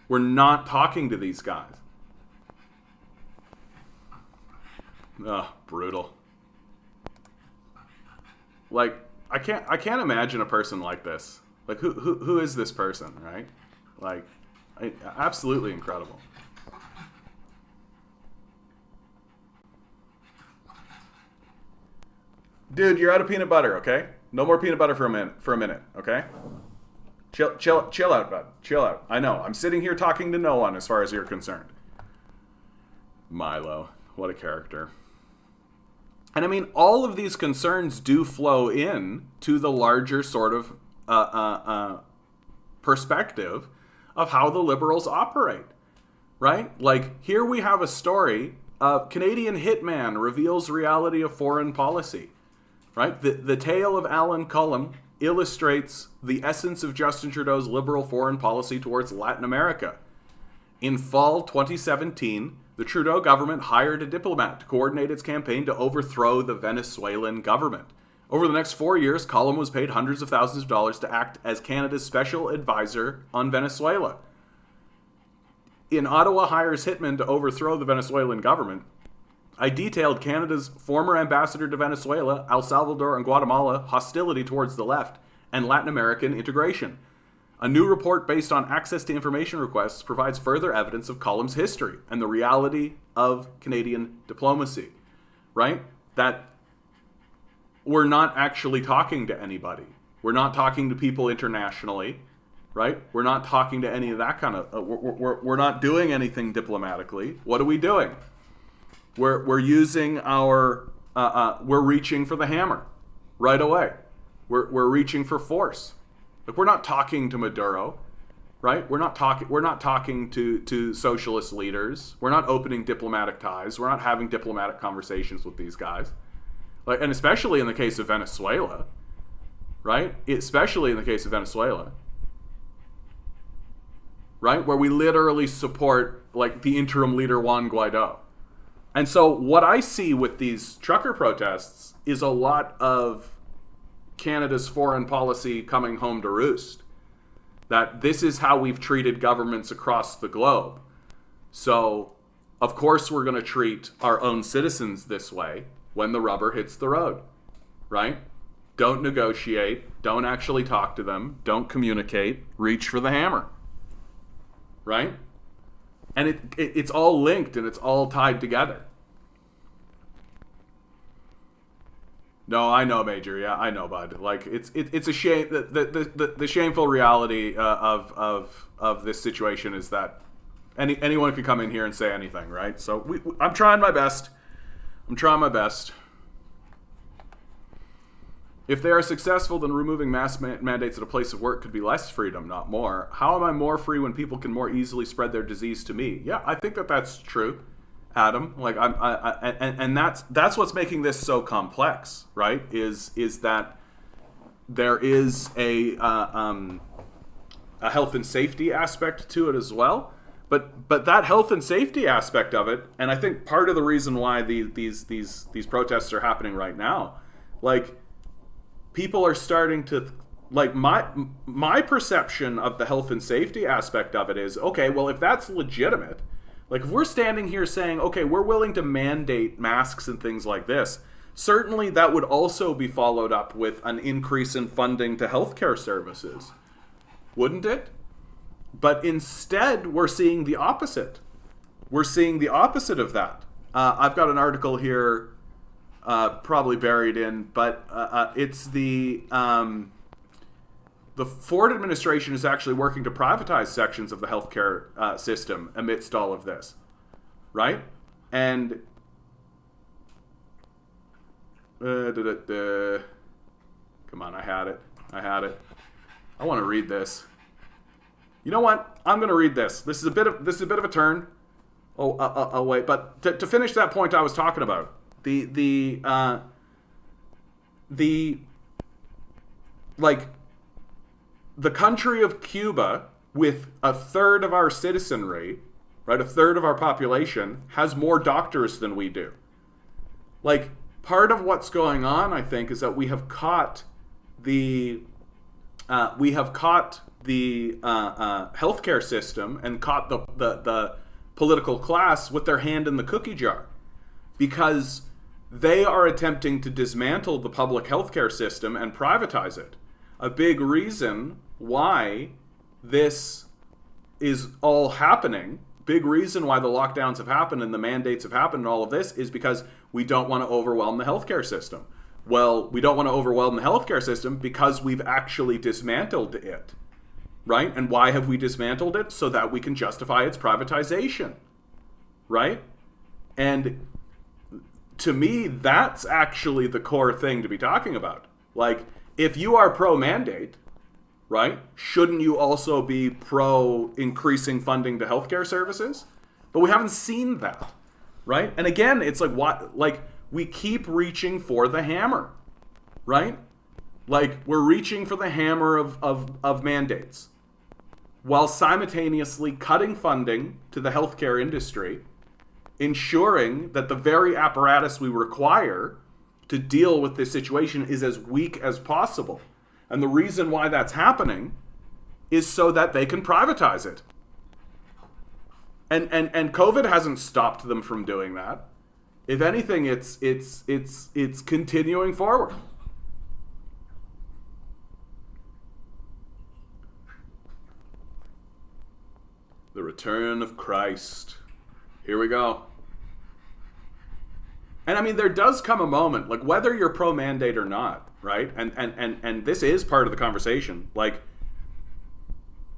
We're not talking to these guys. Ugh, brutal. Like, I can't imagine a person like this. Like, who is this person, right? Like, absolutely incredible. Dude, you're out of peanut butter, okay? No more peanut butter for a minute, okay? Chill out, bud. Chill out. I know. I'm sitting here talking to no one as far as you're concerned. Milo. What a character. And I mean, all of these concerns do flow in to the larger sort of perspective of how the liberals operate, right? Like, here we have a story of Canadian hitman reveals reality of foreign policy. Right? The tale of Alan Cullum illustrates the essence of Justin Trudeau's liberal foreign policy towards Latin America. In fall 2017, the Trudeau government hired a diplomat to coordinate its campaign to overthrow the Venezuelan government. Over the next 4 years, Cullum was paid hundreds of thousands of dollars to act as Canada's special advisor on Venezuela. in Ottawa hires hitmen to overthrow the Venezuelan government, I detailed Canada's former ambassador to Venezuela, El Salvador, and Guatemala hostility towards the left and Latin American integration. A new report based on access to information requests provides further evidence of Column's history and the reality of Canadian diplomacy, right? That we're not actually talking to anybody. We're not talking to people internationally, right? We're not talking to any of that kind of, we're not doing anything diplomatically. What are we doing? We're using our, we're reaching for the hammer right away. We're reaching for force. Like, we're not talking to Maduro, right? We're not talking to socialist leaders. We're not opening diplomatic ties. We're not having diplomatic conversations with these guys. Like, and especially in the case of Venezuela, right? Especially in the case of Venezuela, right? Where we literally support, like, the interim leader Juan Guaido. And so what I see with these trucker protests is a lot of Canada's foreign policy coming home to roost. That this is how we've treated governments across the globe. So, of course, we're going to treat our own citizens this way when the rubber hits the road, right? Don't negotiate. Don't actually talk to them. Don't communicate. Reach for the hammer, right? And it's all linked and it's all tied together. No, I know, Major. Yeah, I know, bud. Like, it's a shame. The shameful reality of this situation is that anyone can come in here and say anything, right? So I'm trying my best. If they are successful, then removing mask mandates at a place of work could be less freedom, not more. How am I more free when people can more easily spread their disease to me? Yeah, I think that's true, Adam. Like, and that's what's making this so complex, right? Is that there is a health and safety aspect to it as well. But that health and safety aspect of it, and I think part of the reason why these protests are happening right now, like, people are starting to, like, my perception of the health and safety aspect of it is, okay, well, if that's legitimate, like, if we're standing here saying, okay, we're willing to mandate masks and things like this, certainly that would also be followed up with an increase in funding to healthcare services, wouldn't it? But instead, we're seeing the opposite. We're seeing the opposite of that. I've got an article here, probably buried in, but it's the Ford administration is actually working to privatize sections of the healthcare system amidst all of this, right? And come on, I had it. I want to read this. You know what? I'm going to read this. This is a bit of a turn. Oh, wait. But to finish that point I was talking about, the country of Cuba, with a third of our citizenry, right, a third of our population, has more doctors than we do. Like, part of what's going on, I think, is that we have caught the healthcare system and caught the political class with their hand in the cookie jar, because they are attempting to dismantle the public healthcare system and privatize it. A big reason why this is all happening, big reason why the lockdowns have happened and the mandates have happened and all of this, is because we don't want to overwhelm the healthcare system. Well, we don't want to overwhelm the healthcare system because we've actually dismantled it, right? And why have we dismantled it? So that we can justify its privatization, right? And to me, that's actually the core thing to be talking about. Like, if you are pro-mandate, right, shouldn't you also be pro-increasing funding to healthcare services? But we haven't seen that, right? And again, it's like, what, like, we keep reaching for the hammer, right? Like, we're reaching for the hammer of mandates while simultaneously cutting funding to the healthcare industry, ensuring that the very apparatus we require to deal with this situation is as weak as possible. And the reason why that's happening is so that they can privatize it. And COVID hasn't stopped them from doing that. If anything, it's continuing forward. The return of Christ. Here we go. And I mean, there does come a moment, like whether you're pro-mandate or not, right? And this is part of the conversation. Like,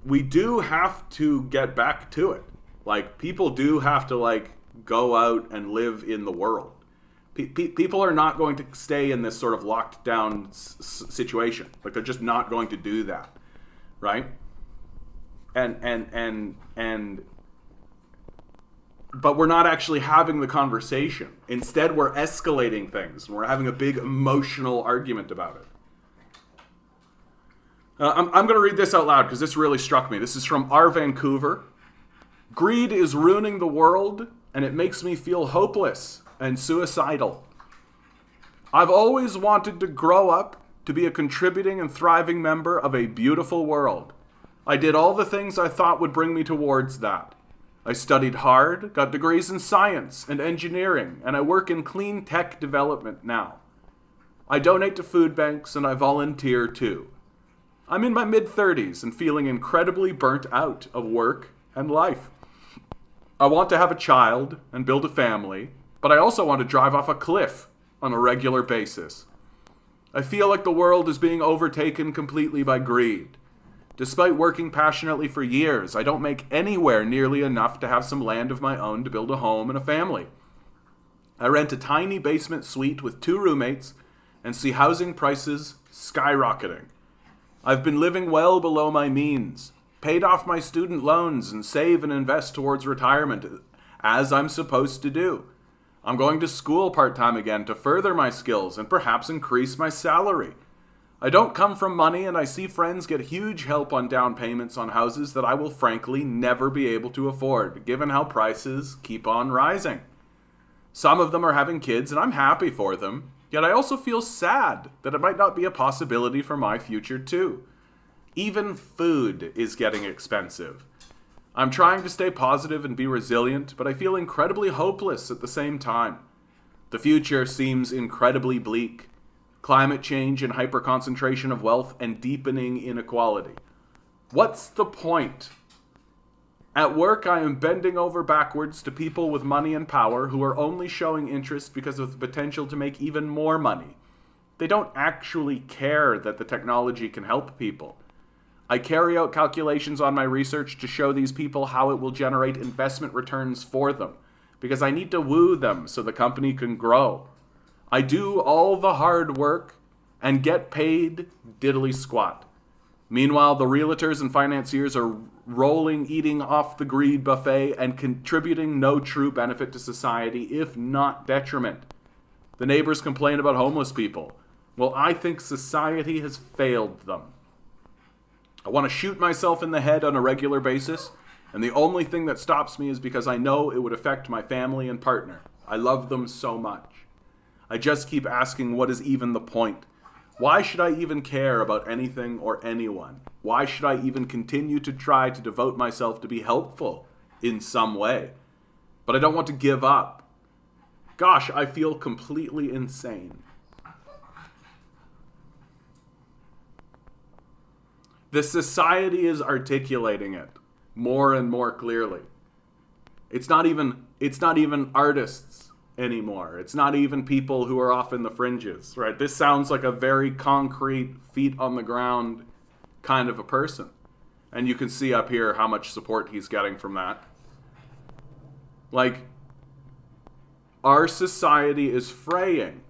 we do have to get back to it. Like, people do have to, like, go out and live in the world. People are not going to stay in this sort of locked down situation. Like, they're just not going to do that, right? But we're not actually having the conversation. Instead, we're escalating things. We're having a big emotional argument about it. I'm going to read this out loud because this really struck me. This is from R. Vancouver. Greed is ruining the world, and it makes me feel hopeless and suicidal. I've always wanted to grow up to be a contributing and thriving member of a beautiful world. I did all the things I thought would bring me towards that. I studied hard, got degrees in science and engineering, and I work in clean tech development now. I donate to food banks and I volunteer too. I'm in my mid-30s and feeling incredibly burnt out of work and life. I want to have a child and build a family, but I also want to drive off a cliff on a regular basis. I feel like the world is being overtaken completely by greed. Despite working passionately for years, I don't make anywhere nearly enough to have some land of my own to build a home and a family. I rent a tiny basement suite with 2 roommates and see housing prices skyrocketing. I've been living well below my means, paid off my student loans and save and invest towards retirement, as I'm supposed to do. I'm going to school part-time again to further my skills and perhaps increase my salary. I don't come from money, and I see friends get huge help on down payments on houses that I will frankly never be able to afford, given how prices keep on rising. Some of them are having kids, and I'm happy for them, yet I also feel sad that it might not be a possibility for my future too. Even food is getting expensive. I'm trying to stay positive and be resilient, but I feel incredibly hopeless at the same time. The future seems incredibly bleak. Climate change and hyperconcentration of wealth and deepening inequality. What's the point? At work, I am bending over backwards to people with money and power who are only showing interest because of the potential to make even more money. They don't actually care that the technology can help people. I carry out calculations on my research to show these people how it will generate investment returns for them, because I need to woo them so the company can grow. I do all the hard work and get paid diddly squat. Meanwhile, the realtors and financiers are rolling, eating off the greed buffet and contributing no true benefit to society, if not detriment. The neighbors complain about homeless people. Well, I think society has failed them. I want to shoot myself in the head on a regular basis, and the only thing that stops me is because I know it would affect my family and partner. I love them so much. I just keep asking, what is even the point? Why should I even care about anything or anyone? Why should I even continue to try to devote myself to be helpful in some way? But I don't want to give up. Gosh, I feel completely insane. The society is articulating it more and more clearly. It's not even artists anymore. It's not even people who are off in the fringes, right? This sounds like a very concrete, feet on the ground kind of a person. And you can see up here how much support he's getting from that. Like, our society is fraying,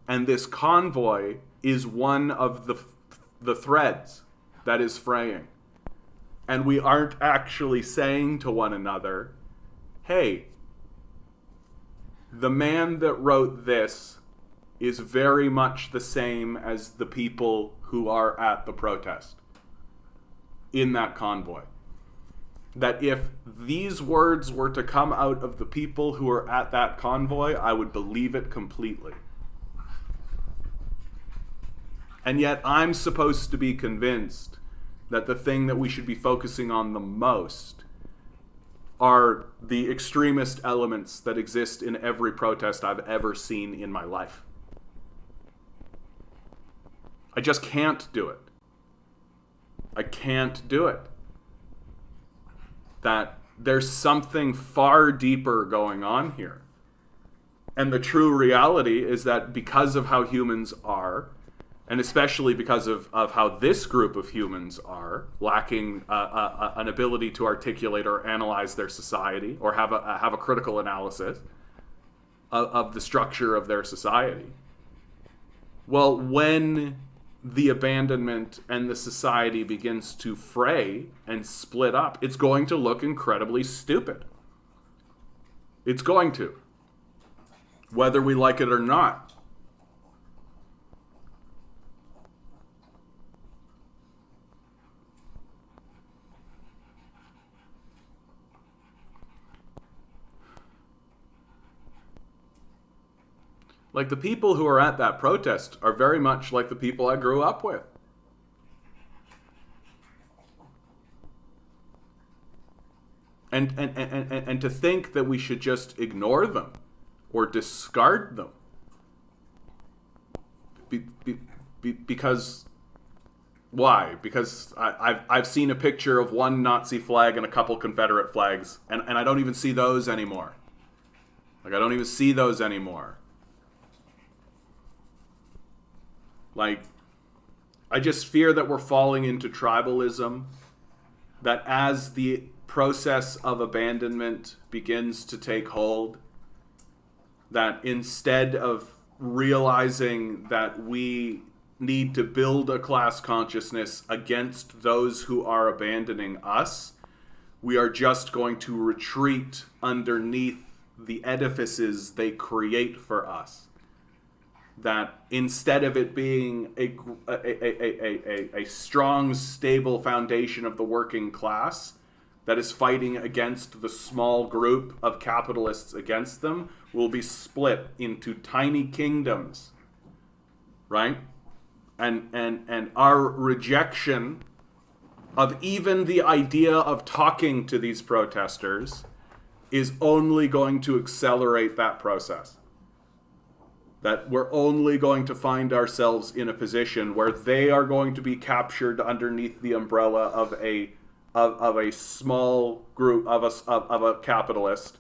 and this convoy is one of the threads that is fraying. And we aren't actually saying to one another, hey, the man that wrote this is very much the same as the people who are at the protest in that convoy. That if these words were to come out of the people who are at that convoy, I would believe it completely. And yet I'm supposed to be convinced that the thing that we should be focusing on the most are the extremist elements that exist in every protest I've ever seen in my life. I just can't do it. I can't do it. That there's something far deeper going on here. And the true reality is that because of how humans are, and especially because of how this group of humans are, lacking an ability to articulate or analyze their society or have a critical analysis of the structure of their society. Well, when the abandonment and the society begins to fray and split up, it's going to look incredibly stupid. It's going to. Whether we like it or not. Like, the people who are at that protest are very much like the people I grew up with. And to think that we should just ignore them or discard them because why? Because I've seen a picture of one Nazi flag and a couple Confederate flags, and I don't even see those anymore. Like, I don't even see those anymore. Like, I just fear that we're falling into tribalism, that as the process of abandonment begins to take hold, that instead of realizing that we need to build a class consciousness against those who are abandoning us, we are just going to retreat underneath the edifices they create for us. That instead of it being a strong, stable foundation of the working class that is fighting against the small group of capitalists against them, will be split into tiny kingdoms, right? And our rejection of even the idea of talking to these protesters is only going to accelerate that process. That we're only going to find ourselves in a position where they are going to be captured underneath the umbrella of a small group of a capitalist,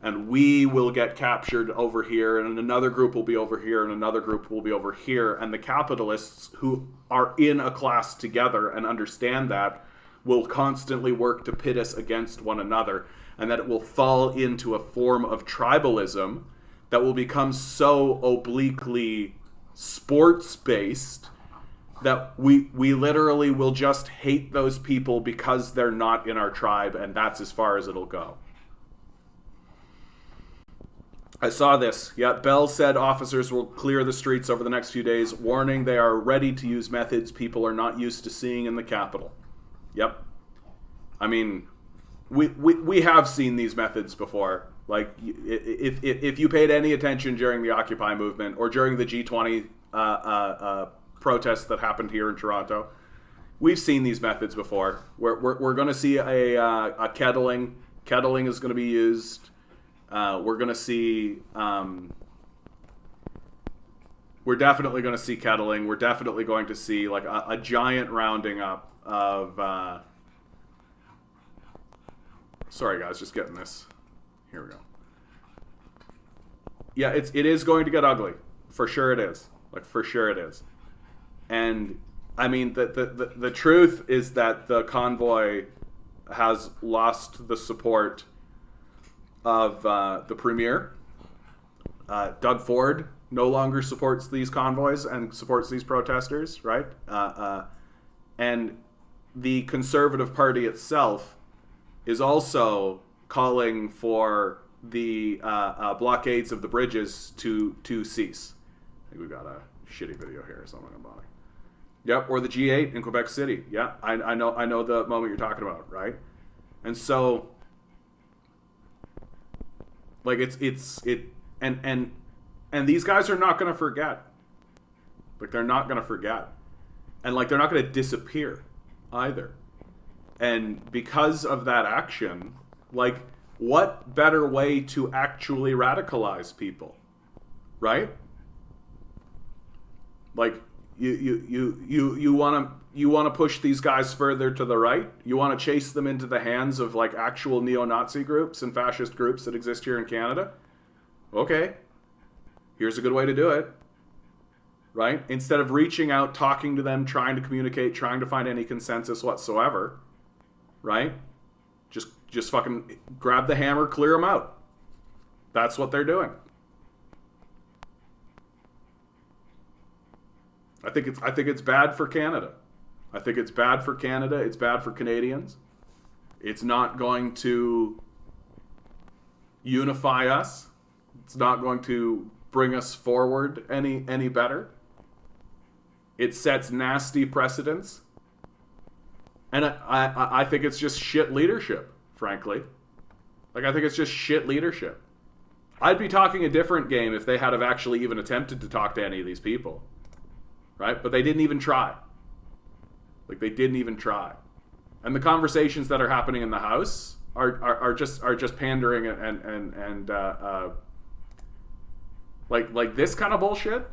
and we will get captured over here, and another group will be over here, and another group will be over here, and the capitalists who are in a class together and understand that will constantly work to pit us against one another, and that it will fall into a form of tribalism that will become so obliquely sports-based that we literally will just hate those people because they're not in our tribe, and that's as far as it'll go. I saw this. Yeah, Bell said officers will clear the streets over the next few days, warning they are ready to use methods people are not used to seeing in the Capitol. Yep. I mean, we have seen these methods before. Like, if you paid any attention during the Occupy movement or during the G20 protests that happened here in Toronto, we've seen these methods before. We're going to see a kettling. Kettling is going to be used. We're going to see... we're definitely going to see kettling. We're definitely going to see like a giant rounding up of... sorry guys, just getting this. Here we go. Yeah, it is going to get ugly. For sure it is. Like, for sure it is. And, I mean, the truth is that the convoy has lost the support of the Premier. Doug Ford no longer supports these convoys and supports these protesters, right? And the Conservative Party itself is also calling for the blockades of the bridges to cease. I think we've got a shitty video here, so I'm not gonna bother. Yep, or the G8 in Quebec City. Yeah, I know the moment you're talking about, right? And so, like, and these guys are not gonna forget. Like, they're not gonna forget, and like they're not gonna disappear either. And because of that action, like, what better way to actually radicalize people, right? Like, you want to push these guys further to the right? You want to chase them into the hands of like actual neo-Nazi groups and fascist groups that exist here in Canada? Okay, here's a good way to do it, right? Instead of reaching out, talking to them, trying to communicate, trying to find any consensus whatsoever, right? Just fucking grab the hammer, clear them out. That's what they're doing. I think it's bad for Canada. I think it's bad for Canada. It's bad for Canadians. It's not going to unify us. It's not going to bring us forward any better. It sets nasty precedents. And I think it's just shit leadership, frankly. Like, I think it's just shit leadership. I'd be talking a different game if they had have actually even attempted to talk to any of these people. Right? But they didn't even try. Like, they didn't even try. And the conversations that are happening in the House are just pandering and like this kind of bullshit.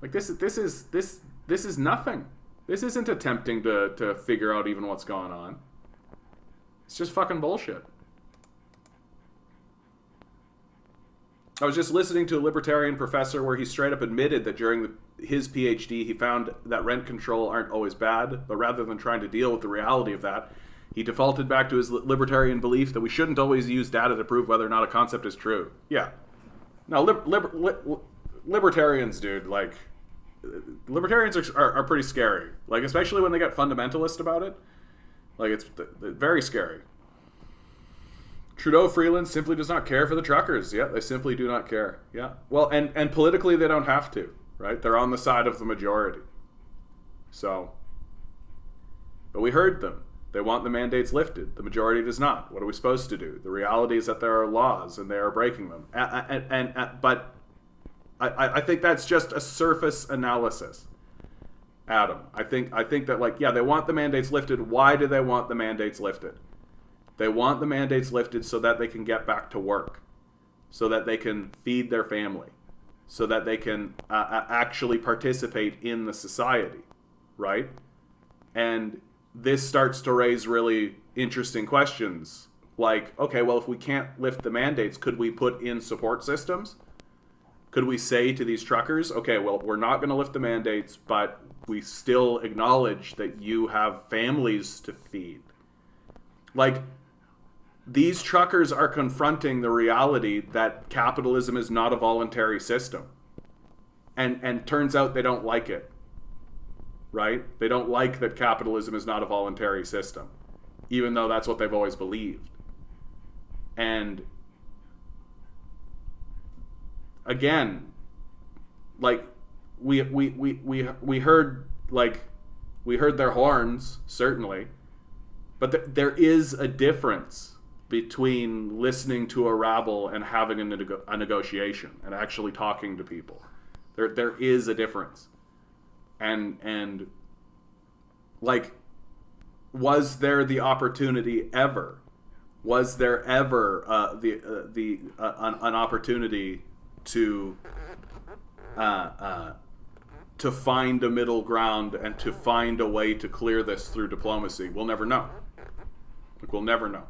Like, this is nothing. This isn't attempting to figure out even what's going on. It's just fucking bullshit. I was just listening to a libertarian professor where he straight up admitted that during his PhD he found that rent control aren't always bad, but rather than trying to deal with the reality of that, he defaulted back to his libertarian belief that we shouldn't always use data to prove whether or not a concept is true. Yeah. Now, libertarians, dude, like, libertarians are pretty scary. Like, especially when they get fundamentalist about it. Like, it's very scary. Trudeau Freeland simply does not care for the truckers. Yeah, they simply do not care. Yeah. Well, and politically they don't have to, right? They're on the side of the majority. So, but we heard them. They want the mandates lifted. The majority does not. What are we supposed to do? The reality is that there are laws and they are breaking them. But I think that's just a surface analysis, Adam. I think that, like, yeah, they want the mandates lifted. Why do they want the mandates lifted? They want the mandates lifted so that they can get back to work, so that they can feed their family, so that they can actually participate in the society, right? And this starts to raise really interesting questions. Like, okay, well, if we can't lift the mandates, could we put in support systems? Could we say to these truckers, okay, well, we're not going to lift the mandates, but we still acknowledge that you have families to feed? Like, these truckers are confronting the reality that capitalism is not a voluntary system. And turns out they don't like it. Right? They don't like that capitalism is not a voluntary system, even though that's what they've always believed. And again, like, we heard, like, we heard their horns, certainly, but there is a difference between listening to a rabble and having a negotiation and actually talking to people. There is a difference. And like, was there the opportunity ever? Was there ever an opportunity to find a middle ground and to find a way to clear this through diplomacy? We'll never know. Like, we'll never know.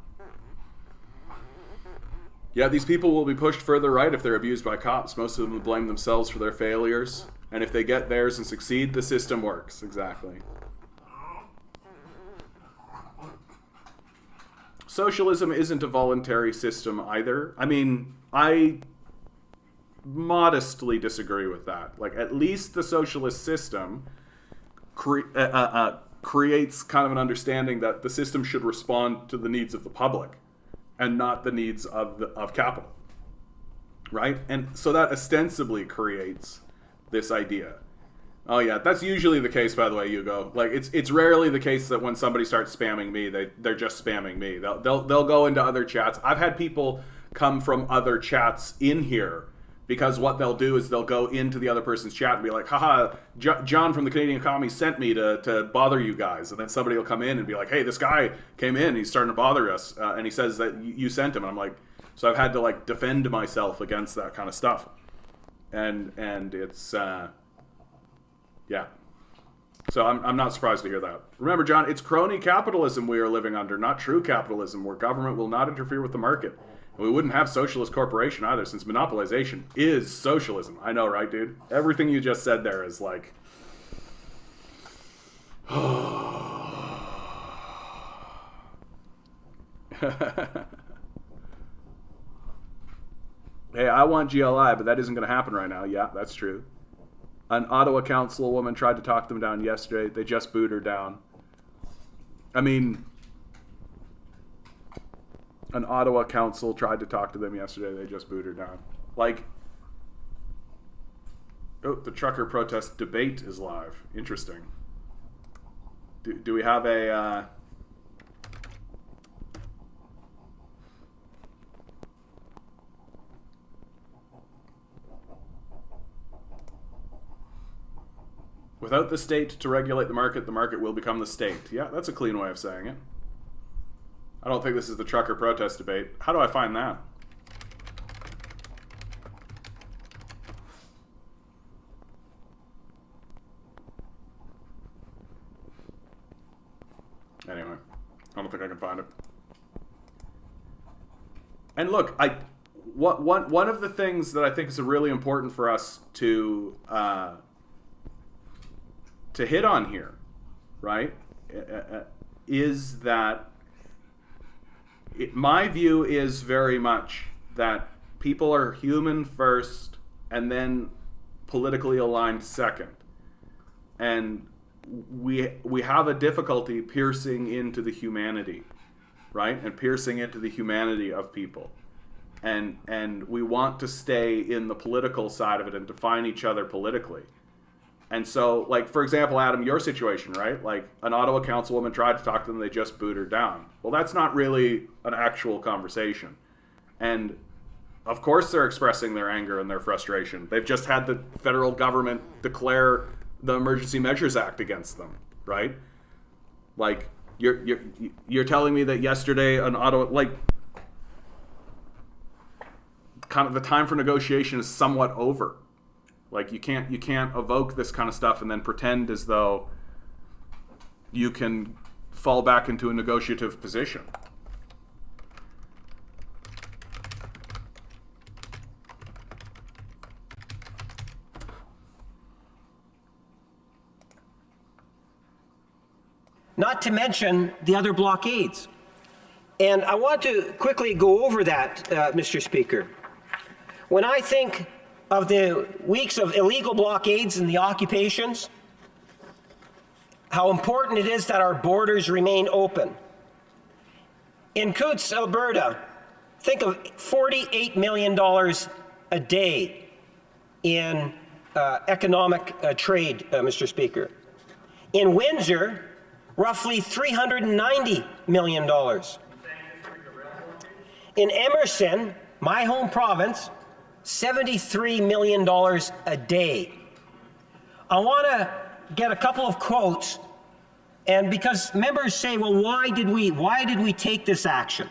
Yeah, these people will be pushed further right if they're abused by cops. Most of them will blame themselves for their failures. And if they get theirs and succeed, the system works. Exactly. Socialism isn't a voluntary system either. I mean, I modestly disagree with that. Like, at least the socialist system creates kind of an understanding that the system should respond to the needs of the public and not the needs of capital, right? And so that ostensibly creates this idea. Oh yeah, that's usually the case, by the way, Hugo. Like, it's rarely the case that when somebody starts spamming me, they're just spamming me. They'll go into other chats. I've had people come from other chats in here Because what they'll do is they'll go into the other person's chat and be like, haha, John from the Canadian Economy sent me to bother you guys. And then somebody will come in and be like, hey, this guy came in, he's starting to bother us. And he says that you sent him. And I'm like, so I've had to like defend myself against that kind of stuff. And it's, yeah. So I'm not surprised to hear that. Remember, John, it's crony capitalism we are living under, not true capitalism, where government will not interfere with the market. And we wouldn't have socialist corporation either, since monopolization is socialism. I know, right, dude? Everything you just said there is like... Hey, I want GLI, but that isn't going to happen right now. Yeah, that's true. An Ottawa councilwoman tried to talk them down yesterday. They just booed her down. I mean... An Ottawa council tried to talk to them yesterday. They just booed her down. Like, oh, the trucker protest debate is live. Interesting. Do we have a... Without the state to regulate the market will become the state. Yeah, that's a clean way of saying it. I don't think this is the trucker protest debate. How do I find that? Anyway, I don't think I can find it. And look, one of the things that I think is really important for us to hit on here, right, is that my view is very much that people are human first and then politically aligned second. And we have a difficulty piercing into the humanity, right? And piercing into the humanity of people. And we want to stay in the political side of it and define each other politically. And so, like, for example, Adam, your situation, right? Like, an Ottawa councilwoman tried to talk to them, they just booed her down. Well, that's not really an actual conversation. And, of course, they're expressing their anger and their frustration. They've just had the federal government declare the Emergency Measures Act against them, right? Like, you're telling me that yesterday an Ottawa, like, kind of the time for negotiation is somewhat over. Like, you can't evoke this kind of stuff and then pretend as though you can fall back into a negotiative position. Not to mention the other blockades. And I want to quickly go over that, Mr. Speaker. When I think of the weeks of illegal blockades and the occupations, how important it is that our borders remain open. In Coutts, Alberta, think of $48 million a day in economic trade, Mr. Speaker. In Windsor, roughly $390 million. In Emerson, my home province, $73 million a day. I want to get a couple of quotes, and because members say, well, why did we take this action?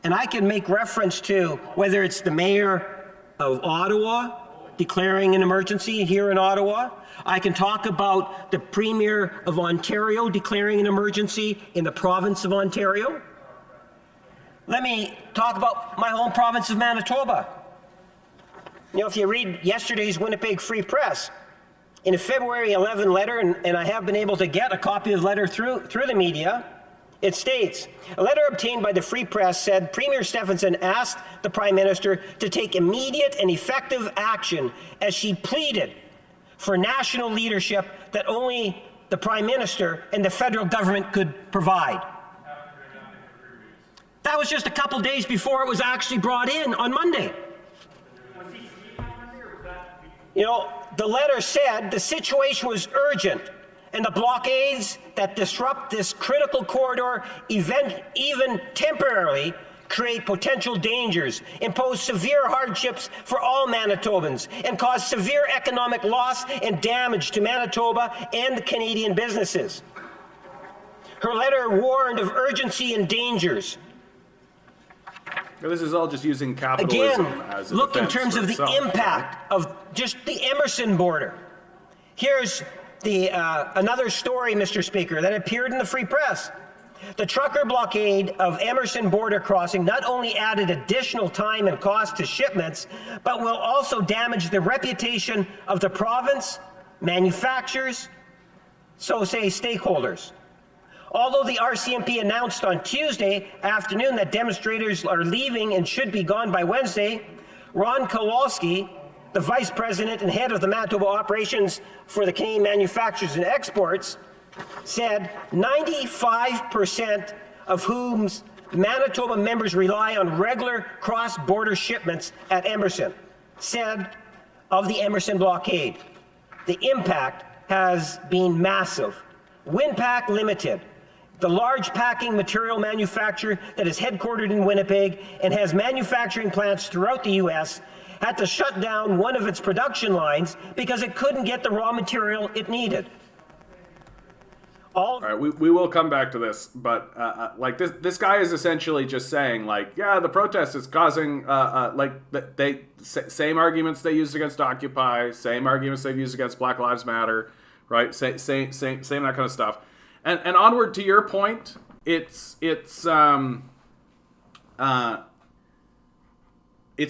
And I can make reference to whether it's the mayor of Ottawa declaring an emergency here in Ottawa. I can talk about the Premier of Ontario declaring an emergency in the province of Ontario. Let me talk about my home province of Manitoba. You know, if you read yesterday's Winnipeg Free Press, in a February 11 letter, and I have been able to get a copy of the letter through the media, it states, a letter obtained by the Free Press said Premier Stephenson asked the Prime Minister to take immediate and effective action as she pleaded for national leadership that only the Prime Minister and the federal government could provide. That was just a couple days before it was actually brought in on Monday. You know, the letter said the situation was urgent and the blockades that disrupt this critical corridor even temporarily create potential dangers, impose severe hardships for all Manitobans, and cause severe economic loss and damage to Manitoba and Canadian businesses. Her letter warned of urgency and dangers. This is all just using capitalism as a look in defense terms for of the itself, impact of just the Emerson border. Here's another story, Mr. Speaker, that appeared in the Free Press. The trucker blockade of Emerson border crossing not only added additional time and cost to shipments, but will also damage the reputation of the province, manufacturers, so say stakeholders. Although the RCMP announced on Tuesday afternoon that demonstrators are leaving and should be gone by Wednesday, Ron Kowalski, the Vice President and head of the Manitoba operations for the Canadian Manufacturers and Exports, said 95% of whom's Manitoba members rely on regular cross-border shipments at Emerson, said of the Emerson blockade. The impact has been massive. Winpack Limited, the large packing material manufacturer that is headquartered in Winnipeg and has manufacturing plants throughout the U.S., had to shut down one of its production lines because it couldn't get the raw material it needed. All right, we will come back to this, but like this guy is essentially just saying, like, yeah, the protest is causing same arguments they used against Occupy, same arguments they've used against Black Lives Matter, right? Same that kind of stuff. And onward to your point, it's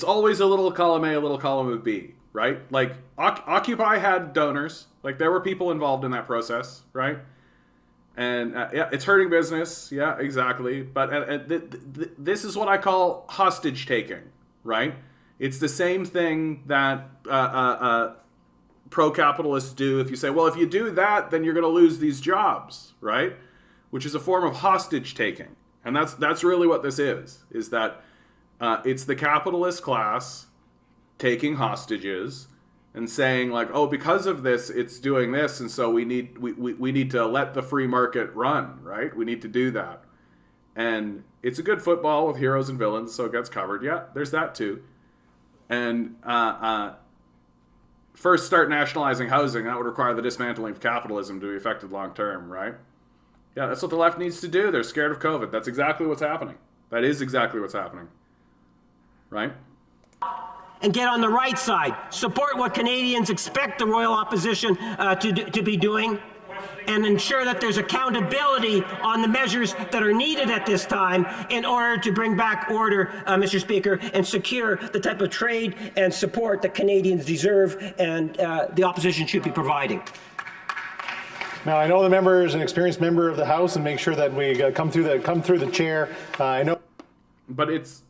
always a little column A, a little column B, right? Like Occupy had donors, like there were people involved in that process, right? And yeah, it's hurting business, yeah, exactly. But this is what I call hostage taking, right? It's the same thing that pro-capitalists do. If you say, well, if you do that, then you're going to lose these jobs, right? Which is a form of hostage taking. And that's really what this is that it's the capitalist class taking hostages and saying, like, oh, because of this, it's doing this, and so we need to let the free market run, right? We need to do that. And it's a good football with heroes and villains, so it gets covered. Yeah, there's that too. And first start nationalizing housing. That would require the dismantling of capitalism to be effective long term, right? Yeah, that's what the left needs to do. They're scared of COVID. That's exactly what's happening. That is exactly what's happening, right? And get on the right side. Support what Canadians expect the Royal Opposition to be doing, and ensure that there's accountability on the measures that are needed at this time in order to bring back order, Mr. Speaker, and secure the type of trade and support that Canadians deserve and the opposition should be providing. Now, I know the member is an experienced member of the House, and make sure that we come through the chair. I know, but it's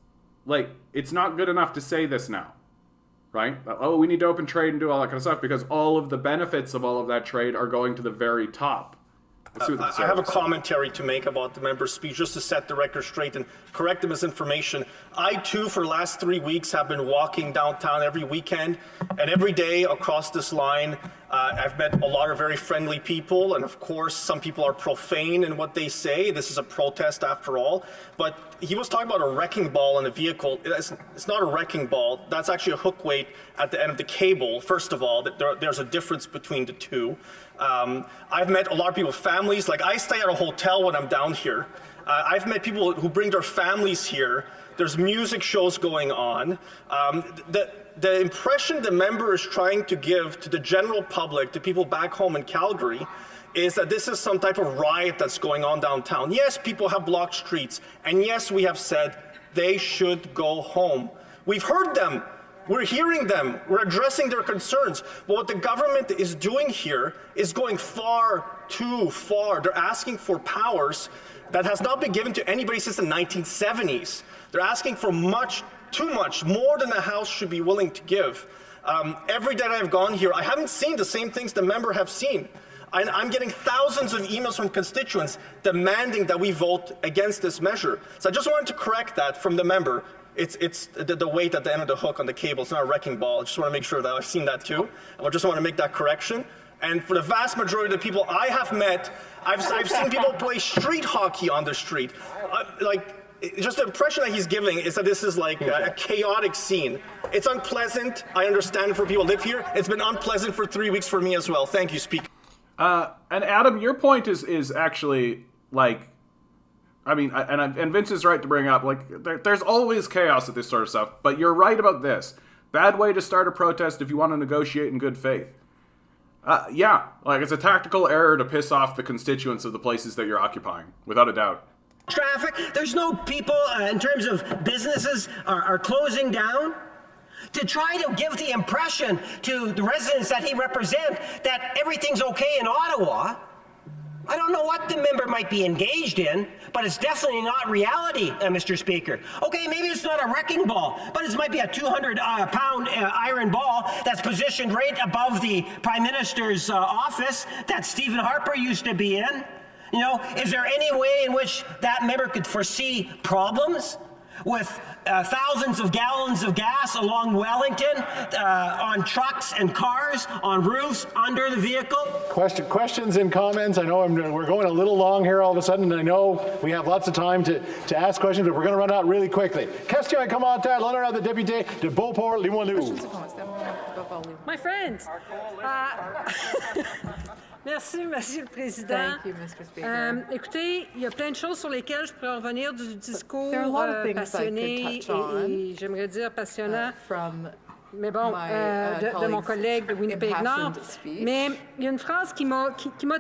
not good enough to say this now. Right? Oh, we need to open trade and do all that kind of stuff because all of the benefits of all of that trade are going to the very top. I have a commentary to make about the member's speech, just to set the record straight and correct the misinformation. I, too, for the last 3 weeks, have been walking downtown every weekend, and every day across this line, I've met a lot of very friendly people, and of course, some people are profane in what they say. This is a protest, after all. But he was talking about a wrecking ball in a vehicle. It's not a wrecking ball. That's actually a hook weight at the end of the cable. First of all, there's a difference between the two. I've met a lot of people, families. Like, I stay at a hotel when I'm down here. I've met people who bring their families here. There's music shows going on. The impression the member is trying to give to the general public, to people back home in Calgary, is that this is some type of riot that's going on downtown. Yes, people have blocked streets, and yes, we have said they should go home. We've heard them. We're hearing them. We're addressing their concerns. But what the government is doing here is going far too far. They're asking for powers that has not been given to anybody since the 1970s. They're asking for much, too much, more than the House should be willing to give. Every day I've gone here, I haven't seen the same things the member have seen. I'm getting thousands of emails from constituents demanding that we vote against this measure. So I just wanted to correct that from the member. It's the weight at the end of the hook on the cable. It's not a wrecking ball. I just want to make sure that I've seen that too. I just want to make that correction. And for the vast majority of the people I have met, I've seen people play street hockey on the street. just the impression that he's giving is that this is like a chaotic scene. It's unpleasant. I understand it for people who live here. It's been unpleasant for 3 weeks for me as well. Thank you, Speaker. And Adam, your point is actually like, I mean, and Vince is right to bring up, like, there's always chaos at this sort of stuff, but you're right about this. Bad way to start a protest if you want to negotiate in good faith. Yeah, like, it's a tactical error to piss off the constituents of the places that you're occupying, without a doubt. Traffic, there's no people in terms of businesses are closing down. To try to give the impression to the residents that he represents that everything's okay in Ottawa, I don't know what the member might be engaged in, but it's definitely not reality, Mr. Speaker. Okay, maybe it's not a wrecking ball, but it might be a 200-pound iron ball that's positioned right above the Prime Minister's office that Stephen Harper used to be in. You know, is there any way in which that member could foresee problems with thousands of gallons of gas along Wellington, on trucks and cars, on roofs, under the vehicle? Questions and comments. I know we're going a little long here all of a sudden, and I know we have lots of time to ask questions, but we're going to run out really quickly. Question commentaire, l'honneur de député de Beauport-Limoilou. My friend. Merci, Monsieur le Président. Thank you, Mr. Speaker. Écoutez, il y a plein de choses sur lesquelles je pourrais revenir du discours There are a lot of things passionné I could touch on, et j'aimerais dire passionnant. From Mais bon, de mon collègue de Winnipeg Nord. Mais il y a une phrase qui m'a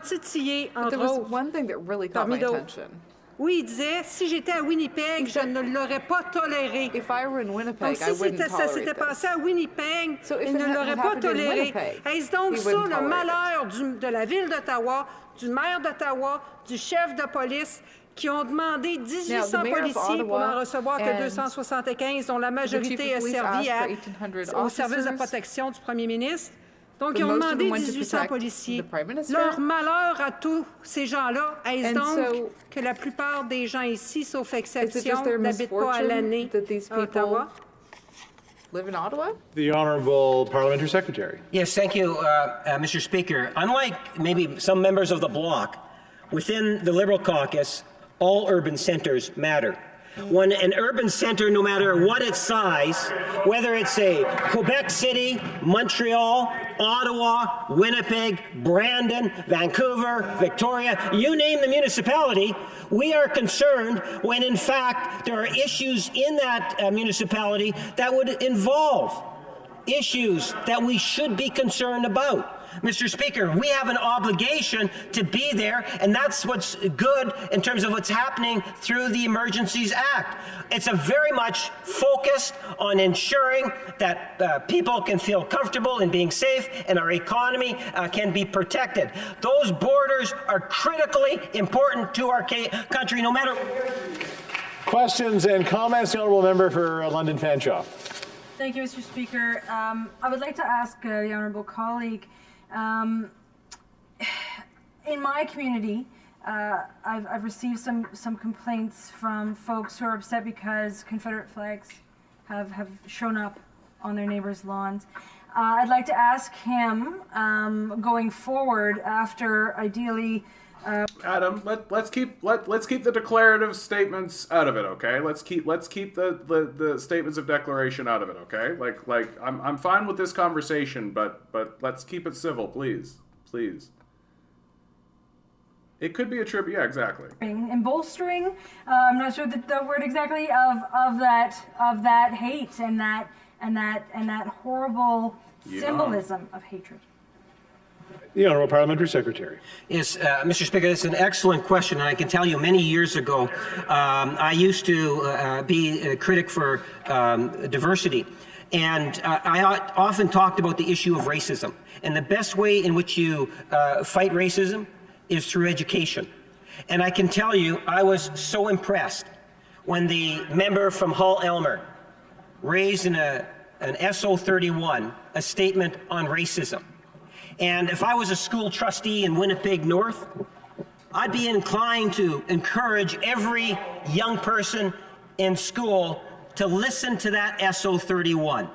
titillée, entre autres. One thing that really caught my attention. Oui, il disait, si j'étais à Winnipeg, je ne l'aurais pas toléré. If I were in Winnipeg, donc, si ça s'était passé à Winnipeg, il ne l'aurait pas toléré. Est-ce donc ça le malheur de la Ville d'Ottawa, du maire d'Ottawa, du chef de police, qui ont demandé 1800 policiers pour n'en recevoir que 275, dont la majorité est servie au service de protection du premier ministre? Donc, ils ont demandé 1800 policiers. Leur malheur à tous ces gens-là, est-ce donc que la plupart des gens ici, sauf exception, n'habitent pas à l'année à Ottawa? Live in Ottawa? The Honourable Parliamentary Secretary. Yes, thank you, Mr. Speaker. Unlike maybe some members of the bloc, within the Liberal caucus, all urban centres matter. When an urban centre, no matter what its size, whether it's a Quebec City, Montreal, Ottawa, Winnipeg, Brandon, Vancouver, Victoria, you name the municipality, we are concerned when in fact there are issues in that municipality that would involve issues that we should be concerned about. Mr. Speaker, we have an obligation to be there, and that's what's good in terms of what's happening through the Emergencies Act. It's a very much focused on ensuring that people can feel comfortable in being safe and our economy can be protected. Those borders are critically important to our country, no matter. Questions and comments, the Honourable Member for London Fanshawe. Thank you, Mr. Speaker. I would like to ask the honourable colleague, in my community, I've received some complaints from folks who are upset because Confederate flags have shown up on their neighbors' lawns. I'd like to ask him, going forward, after ideally. Adam, let's keep the declarative statements out of it, okay? Let's keep the statements of declaration out of it, okay? Like I'm fine with this conversation, but let's keep it civil, please. It could be a trip, yeah, exactly. And bolstering, I'm not sure the word exactly of that hate and that horrible symbolism of hatred. The Honourable Parliamentary Secretary. Yes, Mr. Speaker, that's an excellent question, and I can tell you many years ago, I used to be a critic for diversity, and I often talked about the issue of racism, and the best way in which you fight racism is through education. And I can tell you, I was so impressed when the member from Hull-Elmer raised in an SO31 a statement on racism. And if I was a school trustee in Winnipeg North, I'd be inclined to encourage every young person in school to listen to that SO31.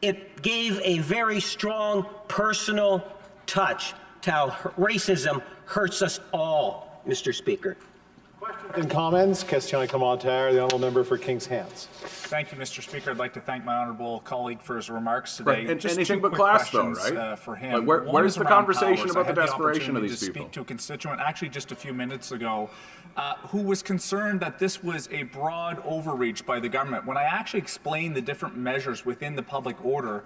It gave a very strong personal touch to how racism hurts us all, Mr. Speaker. Question In comments, question commentaire, the honourable member for Kings Hants. Thank you, Mr. Speaker. I'd like to thank my honourable colleague for his remarks today. Right. And just anything two but quick class, though, questions, right? for him. Like where's the conversation powers. about the I had desperation of opportunity these to people? Speak to a constituent, actually just a few minutes ago, who was concerned that this was a broad overreach by the government. When I actually explained the different measures within the public order,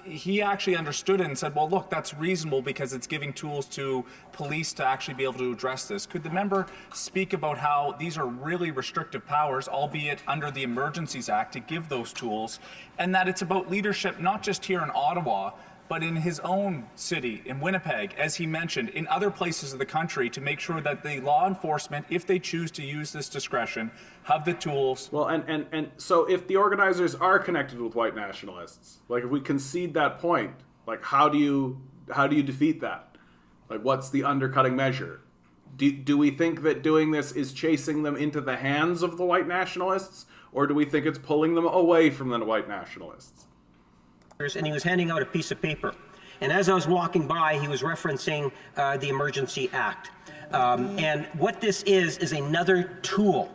he actually understood it and said, well, look, that's reasonable because it's giving tools to police to actually be able to address this. Could the member speak about how these are really restrictive powers, albeit under the Emergencies Act, to give those tools, and that it's about leadership not just here in Ottawa, but in his own city, in Winnipeg, as he mentioned, in other places of the country, to make sure that the law enforcement, if they choose to use this discretion, have the tools. Well, and so if the organizers are connected with white nationalists, like if we concede that point, like how do you defeat that? Like what's the undercutting measure? Do we think that doing this is chasing them into the hands of the white nationalists, or do we think it's pulling them away from the white nationalists? And he was handing out a piece of paper. And as I was walking by, he was referencing the Emergency Act. And what this is another tool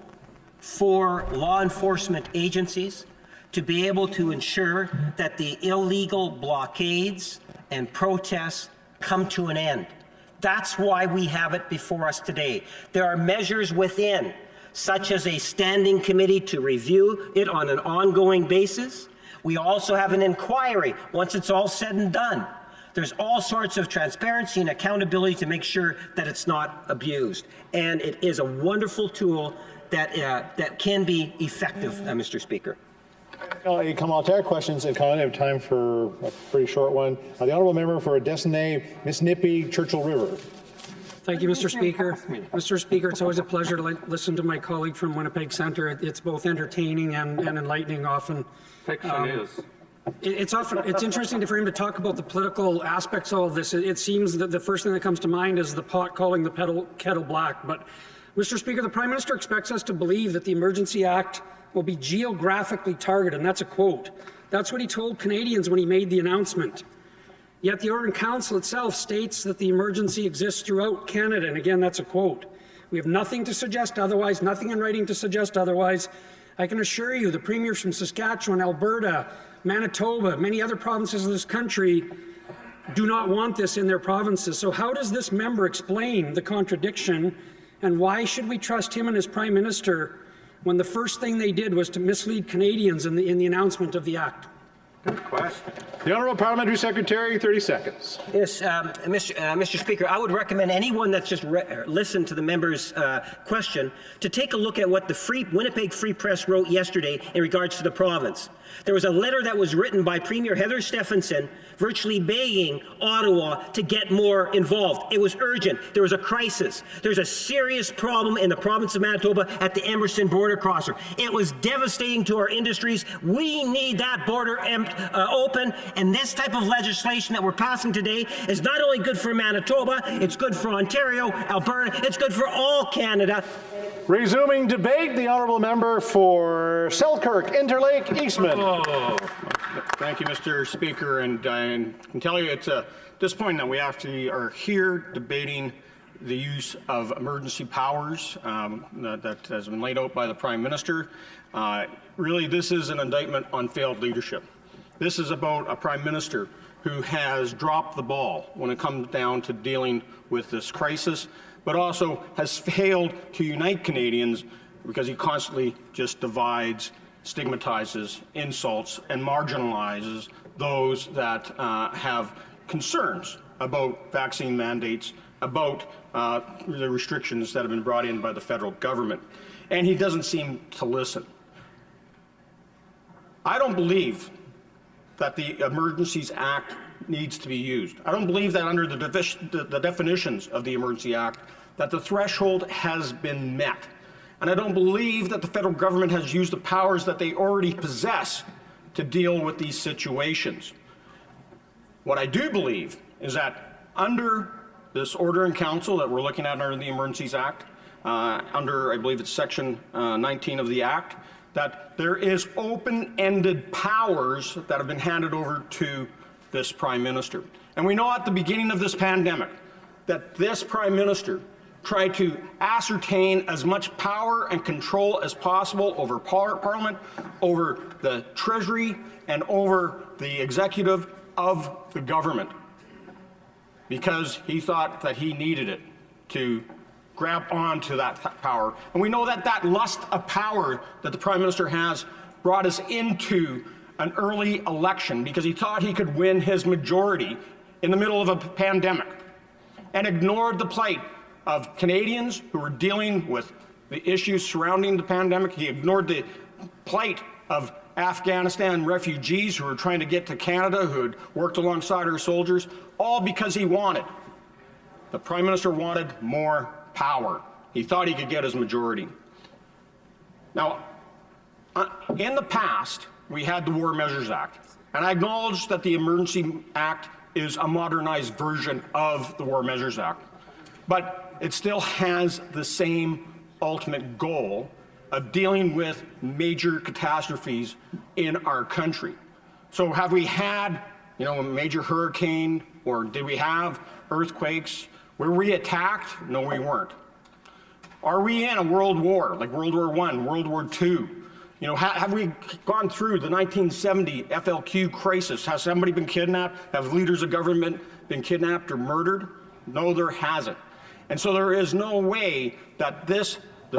for law enforcement agencies to be able to ensure that the illegal blockades and protests come to an end. That's why we have it before us today. There are measures within, such as a standing committee to review it on an ongoing basis. We also have an inquiry once it's all said and done. There's all sorts of transparency and accountability to make sure that it's not abused. And it is a wonderful tool that can be effective, Mr. Speaker. Commentaire questions and comment. I have time for a pretty short one. The honourable member for Destiny, Miss Nippy, Churchill River. Thank you, Mr. Speaker. Mr. Speaker, it's always a pleasure to listen to my colleague from Winnipeg Centre. It's both entertaining and enlightening often. Fiction is. It's interesting for him to talk about the political aspects of all this. It seems that the first thing that comes to mind is the pot calling the kettle black. But, Mr. Speaker, the Prime Minister expects us to believe that the Emergency Act will be geographically targeted, and that's a quote. That's what he told Canadians when he made the announcement. Yet the Order in Council itself states that the emergency exists throughout Canada, and again, that's a quote. We have nothing to suggest otherwise, nothing in writing to suggest otherwise. I can assure you the premiers from Saskatchewan, Alberta, Manitoba, many other provinces of this country do not want this in their provinces. So how does this member explain the contradiction, and why should we trust him and his Prime Minister when the first thing they did was to mislead Canadians in the announcement of the Act? Good question. The Honourable Parliamentary Secretary, 30 seconds. Yes, Mr. Speaker, I would recommend anyone that's just listened to the member's question to take a look at what the Winnipeg Free Press wrote yesterday in regards to the province. There was a letter that was written by Premier Heather Stephenson virtually begging Ottawa to get more involved. It was urgent. There was a crisis. There's a serious problem in the province of Manitoba at the Emerson border crosser. It was devastating to our industries. We need that border open, and this type of legislation that we're passing today is not only good for Manitoba, it's good for Ontario, Alberta, it's good for all Canada. Resuming debate, the honourable member for Selkirk, Interlake, Eastman. Oh, thank you, Mr. Speaker, and I can tell you it's disappointing that we actually are here debating the use of emergency powers that has been laid out by the Prime Minister. Really, this is an indictment on failed leadership. This is about a Prime Minister who has dropped the ball when it comes down to dealing with this crisis, but also has failed to unite Canadians because he constantly just divides, stigmatizes, insults, and marginalizes those that have concerns about vaccine mandates, about the restrictions that have been brought in by the federal government. And he doesn't seem to listen. I don't believe that the Emergencies Act needs to be used. I don't believe that under the definitions of the Emergency Act that the threshold has been met. And I don't believe that the federal government has used the powers that they already possess to deal with these situations. What I do believe is that under this order in council that we're looking at under the Emergencies Act, under, I believe it's section 19 of the Act, that there is open-ended powers that have been handed over to this Prime Minister. And we know at the beginning of this pandemic that this Prime Minister try to ascertain as much power and control as possible over Parliament, over the Treasury, and over the executive of the government, because he thought that he needed it to grab onto that power. And we know that that lust of power that the Prime Minister has brought us into an early election because he thought he could win his majority in the middle of a pandemic and ignored the plight of Canadians who were dealing with the issues surrounding the pandemic. He ignored the plight of Afghanistan refugees who were trying to get to Canada, who had worked alongside our soldiers, all because he wanted. The Prime Minister wanted more power. He thought he could get his majority. Now, in the past, we had the War Measures Act, and I acknowledge that the Emergency Act is a modernized version of the War Measures Act, but it still has the same ultimate goal of dealing with major catastrophes in our country. So have we had, a major hurricane, or did we have earthquakes? Were we attacked? No, we weren't. Are we in a world war, like World War I, World War II? Have we gone through the 1970 FLQ crisis? Has somebody been kidnapped? Have leaders of government been kidnapped or murdered? No, there hasn't. And so there is no way that the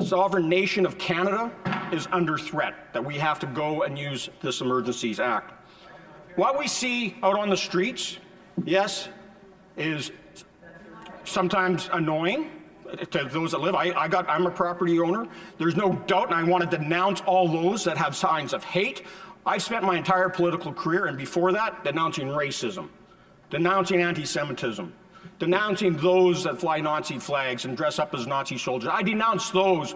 sovereign nation of Canada is under threat, that we have to go and use this Emergencies Act. What we see out on the streets, yes, is sometimes annoying to those that live. I'm a property owner. There's no doubt, and I want to denounce all those that have signs of hate. I spent my entire political career, and before that, denouncing racism, denouncing anti-Semitism, denouncing those that fly Nazi flags and dress up as Nazi soldiers. I denounce those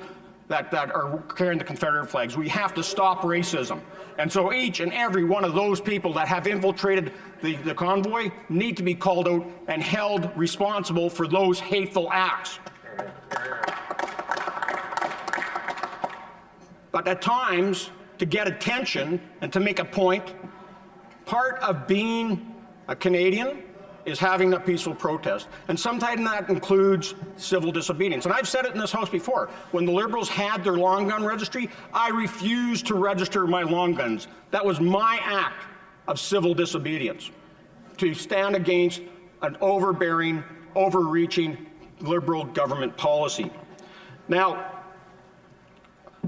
that are carrying the Confederate flags. We have to stop racism. And so each and every one of those people that have infiltrated the convoy need to be called out and held responsible for those hateful acts. But at times, to get attention and to make a point, part of being a Canadian is having a peaceful protest. And sometimes that includes civil disobedience. And I've said it in this House before. When the Liberals had their long gun registry, I refused to register my long guns. That was my act of civil disobedience, to stand against an overbearing, overreaching Liberal government policy. Now,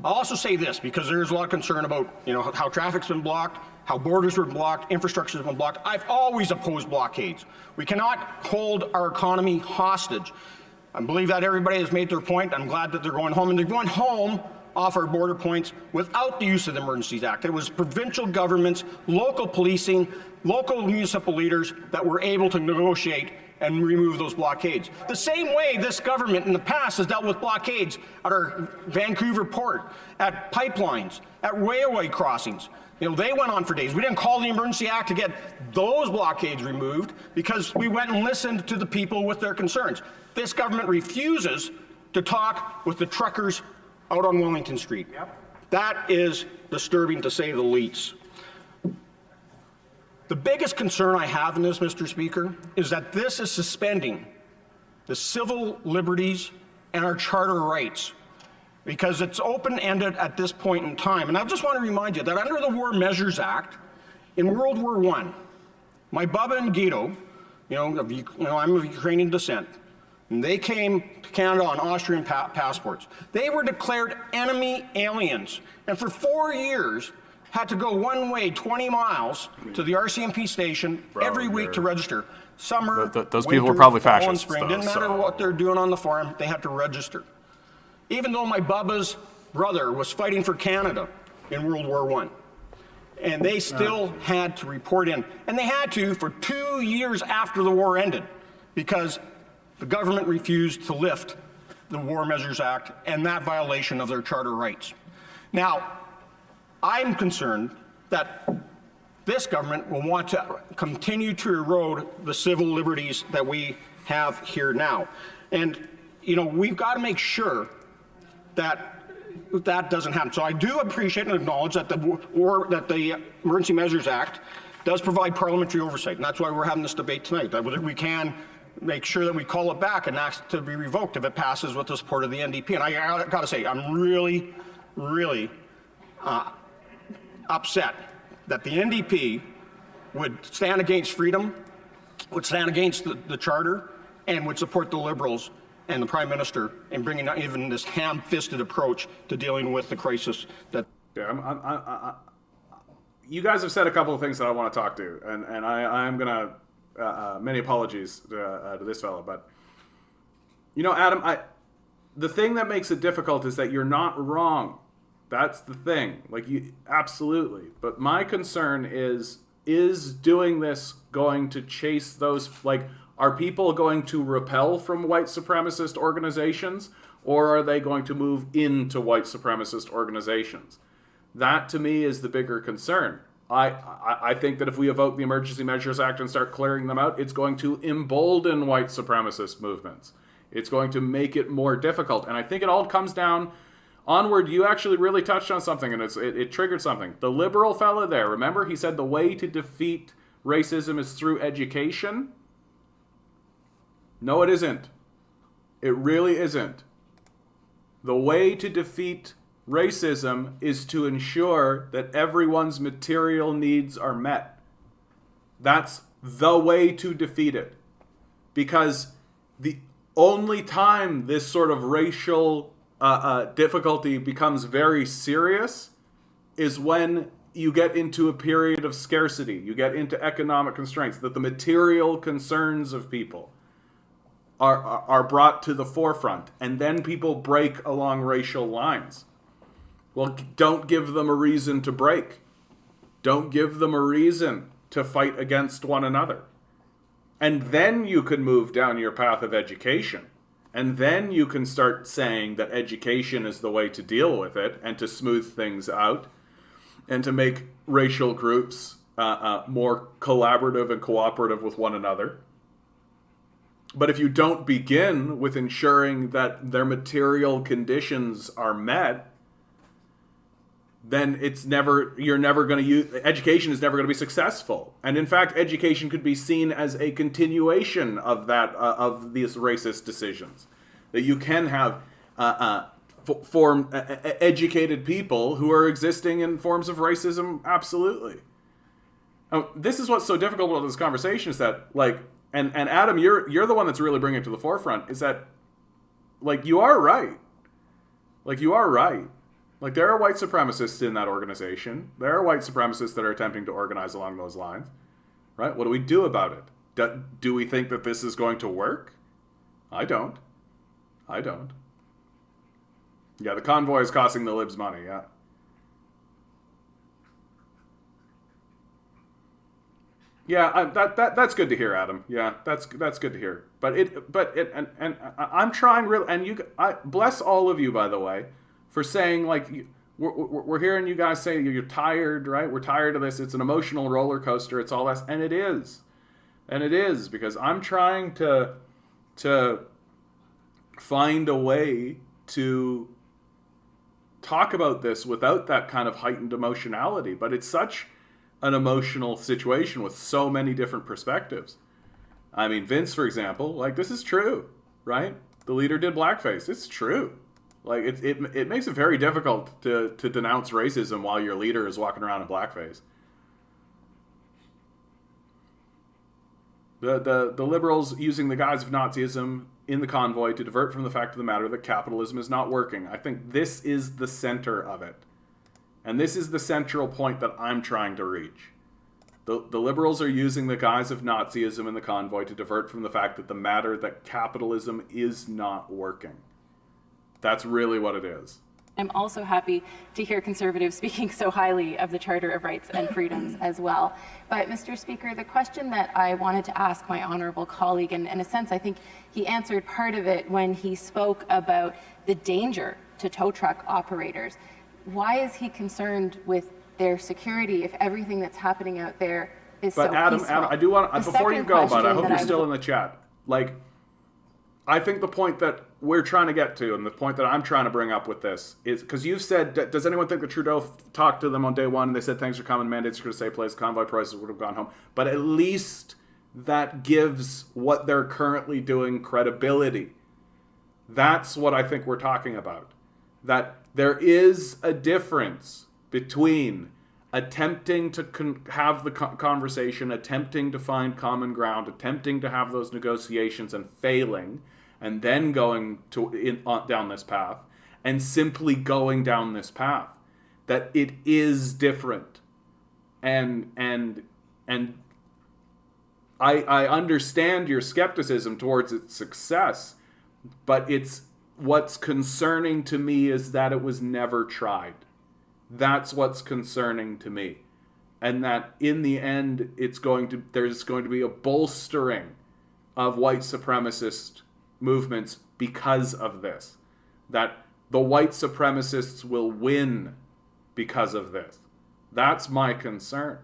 I'll also say this, because there's a lot of concern about how traffic's been blocked, how borders were blocked, infrastructure's been blocked. I've always opposed blockades. We cannot hold our economy hostage. I believe that everybody has made their point. I'm glad that they're going home, and they're going home off our border points without the use of the Emergencies Act. It was provincial governments, local policing, local municipal leaders that were able to negotiate and remove those blockades. The same way this government in the past has dealt with blockades at our Vancouver port, at pipelines, at railway crossings. They went on for days. We didn't call the Emergency Act to get those blockades removed because we went and listened to the people with their concerns. This government refuses to talk with the truckers out on Wellington Street. That is disturbing, to say the least. The biggest concern I have in this, Mr. Speaker, is that this is suspending the civil liberties and our charter rights, because it's open-ended at this point in time. And I just want to remind you that under the War Measures Act, in World War I, my Baba and Guido, I'm of Ukrainian descent, and they came to Canada on Austrian passports. They were declared enemy aliens, and for 4 years had to go one way 20 miles to the RCMP station every week to register. Summer, those winter, people were probably fall, and fascists, spring. though, Didn't matter what they're doing on the farm, they had to register. Even though my Baba's brother was fighting for Canada in World War I, and they still had to report in. And they had to for 2 years after the war ended, because the government refused to lift the War Measures Act and that violation of their charter rights. Now, I'm concerned that this government will want to continue to erode the civil liberties that we have here now. And, we've got to make sure that that doesn't happen. So I do appreciate and acknowledge that the Emergency Measures Act does provide parliamentary oversight, and that's why we're having this debate tonight. We can make sure that we call it back and ask to be revoked if it passes with the support of the NDP. And I got to say, I'm really, really upset that the NDP would stand against freedom, would stand against the Charter, and would support the Liberals and the Prime Minister in bringing even this ham-fisted approach to dealing with the crisis that... Yeah, you guys have said a couple of things that I want to talk to, and I'm going to... many apologies to this fellow, but... You know, Adam, the thing that makes it difficult is that you're not wrong. That's the thing. Like, you absolutely. But my concern is doing this going to chase those... Like, are people going to repel from white supremacist organizations, or are they going to move into white supremacist organizations? That, to me, is the bigger concern. I think that if we evoke the Emergency Measures Act and start clearing them out, it's going to embolden white supremacist movements. It's going to make it more difficult. And I think it all comes down... Onward, you actually really touched on something, and it triggered something. The liberal fella there, remember? He said the way to defeat racism is through education. No, it isn't. It really isn't. The way to defeat racism is to ensure that everyone's material needs are met. That's the way to defeat it. Because the only time this sort of racial difficulty becomes very serious is when you get into a period of scarcity. You get into economic constraints, that the material concerns of people are brought to the forefront, and then people break along racial lines. Well, don't give them a reason to break. Don't give them a reason to fight against one another. And then you can move down your path of education. And then you can start saying that education is the way to deal with it and to smooth things out and to make racial groups more collaborative and cooperative with one another. But if you don't begin with ensuring that their material conditions are met, then you're never going to use, education is never going to be successful. And in fact, education could be seen as a continuation of that, of these racist decisions. That you can have educated people who are existing in forms of racism, absolutely. This is what's so difficult about this conversation is that, like, and Adam, you're the one that's really bringing it to the forefront, is that, like, you are right. Like, you are right. Like, there are white supremacists in that organization. There are white supremacists that are attempting to organize along those lines. Right? What do we do about it? Do we think that this is going to work? I don't. Yeah, the convoy is costing the libs money, yeah. Yeah, that's good to hear, Adam. Yeah, that's good to hear. But I'm trying really, and I bless all of you, by the way, for saying, like, we're hearing you guys say you're tired, right? We're tired of this. It's an emotional roller coaster. It's all that, and it is because I'm trying to find a way to talk about this without that kind of heightened emotionality. But it's such an emotional situation with so many different perspectives. I mean, Vince, for example, like, this is true, right? The leader did blackface. It's true. Like, it makes it very difficult to denounce racism while your leader is walking around in blackface. The liberals using the guise of Nazism in the convoy to divert from the fact of the matter that capitalism is not working. I think this is the center of it. And this is the central point that I'm trying to reach. The liberals are using the guise of Nazism in the convoy to divert from the fact that the matter that capitalism is not working. That's really what it is. I'm also happy to hear Conservatives speaking so highly of the Charter of Rights and Freedoms as well. But, Mr. Speaker, the question that I wanted to ask my honourable colleague, and in a sense I think he answered part of it when he spoke about the danger to tow truck operators. Why is he concerned with their security if everything that's happening out there is so peaceful? Adam, I do want to, before you go, bud, I hope you're still in the chat. Like, I think the point that we're trying to get to, and the point that I'm trying to bring up with this, is because you've said, does anyone think that Trudeau talked to them on day one and they said, thanks for coming, mandates are going to stay place, convoy prices would have gone home. But at least that gives what they're currently doing credibility. That's what I think we're talking about. That there is a difference between attempting to have the conversation, attempting to find common ground, attempting to have those negotiations and failing, and then going down this path, and simply going down this path. That it is different. And I understand your skepticism towards its success, but what's concerning to me is that it was never tried. That's what's concerning to me. And that in the end, there's going to be a bolstering of white supremacist movements because of this. That the white supremacists will win because of this. That's my concern.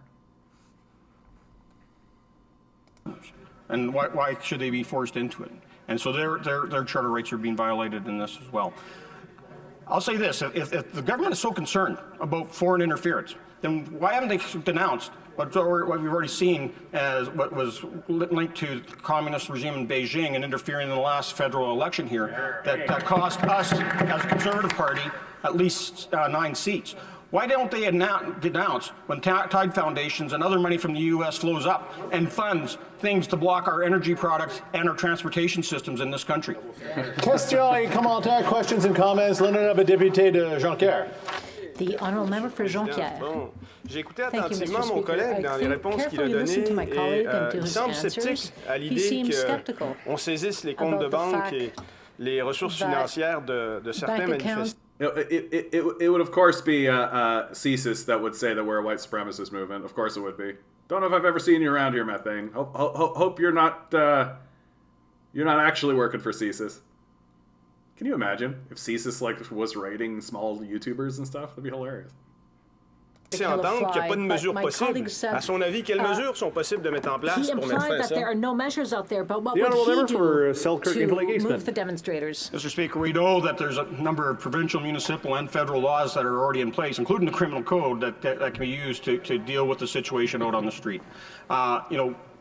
And why should they be forced into it? And so their charter rights are being violated in this as well. I'll say this, if the government is so concerned about foreign interference, then why haven't they denounced what we've already seen as what was linked to the communist regime in Beijing and interfering in the last federal election here that cost us, as a Conservative Party, at least 9 seats? Why don't they denounce when Tide Foundations and other money from the U.S. flows up and funds things to block our energy products and our transportation systems in this country? Questions et commentaires, questions and comments. L'honorable député de Jonquière. The honourable member for Jonquière. Bon, j'ai écouté attentivement mon collègue dans les réponses qu'il a données et il semble sceptique à l'idée qu'on saisisse les comptes de banque et les ressources financières de certains manifestants. It would of course be CSIS that would say that we're a white supremacist movement. Of course it would be. Don't know if I've ever seen you around here, Methane. Hope you're not actually working for CSIS. Can you imagine if CSIS was raiding small YouTubers and stuff? That'd be hilarious. C'est entendre qu'il n'y a pas de mesures possibles. À son avis, quelles mesures sont possibles de mettre en place pour mettre fin à ça? There are no measures out there, but what The would honourable he member for do Selkirk to Interlake Eastman. move the demonstrators? Mr. Speaker, we know that there's a number of provincial, municipal, and federal laws that are already in place, including the criminal code that can be used to deal with the situation out on the street.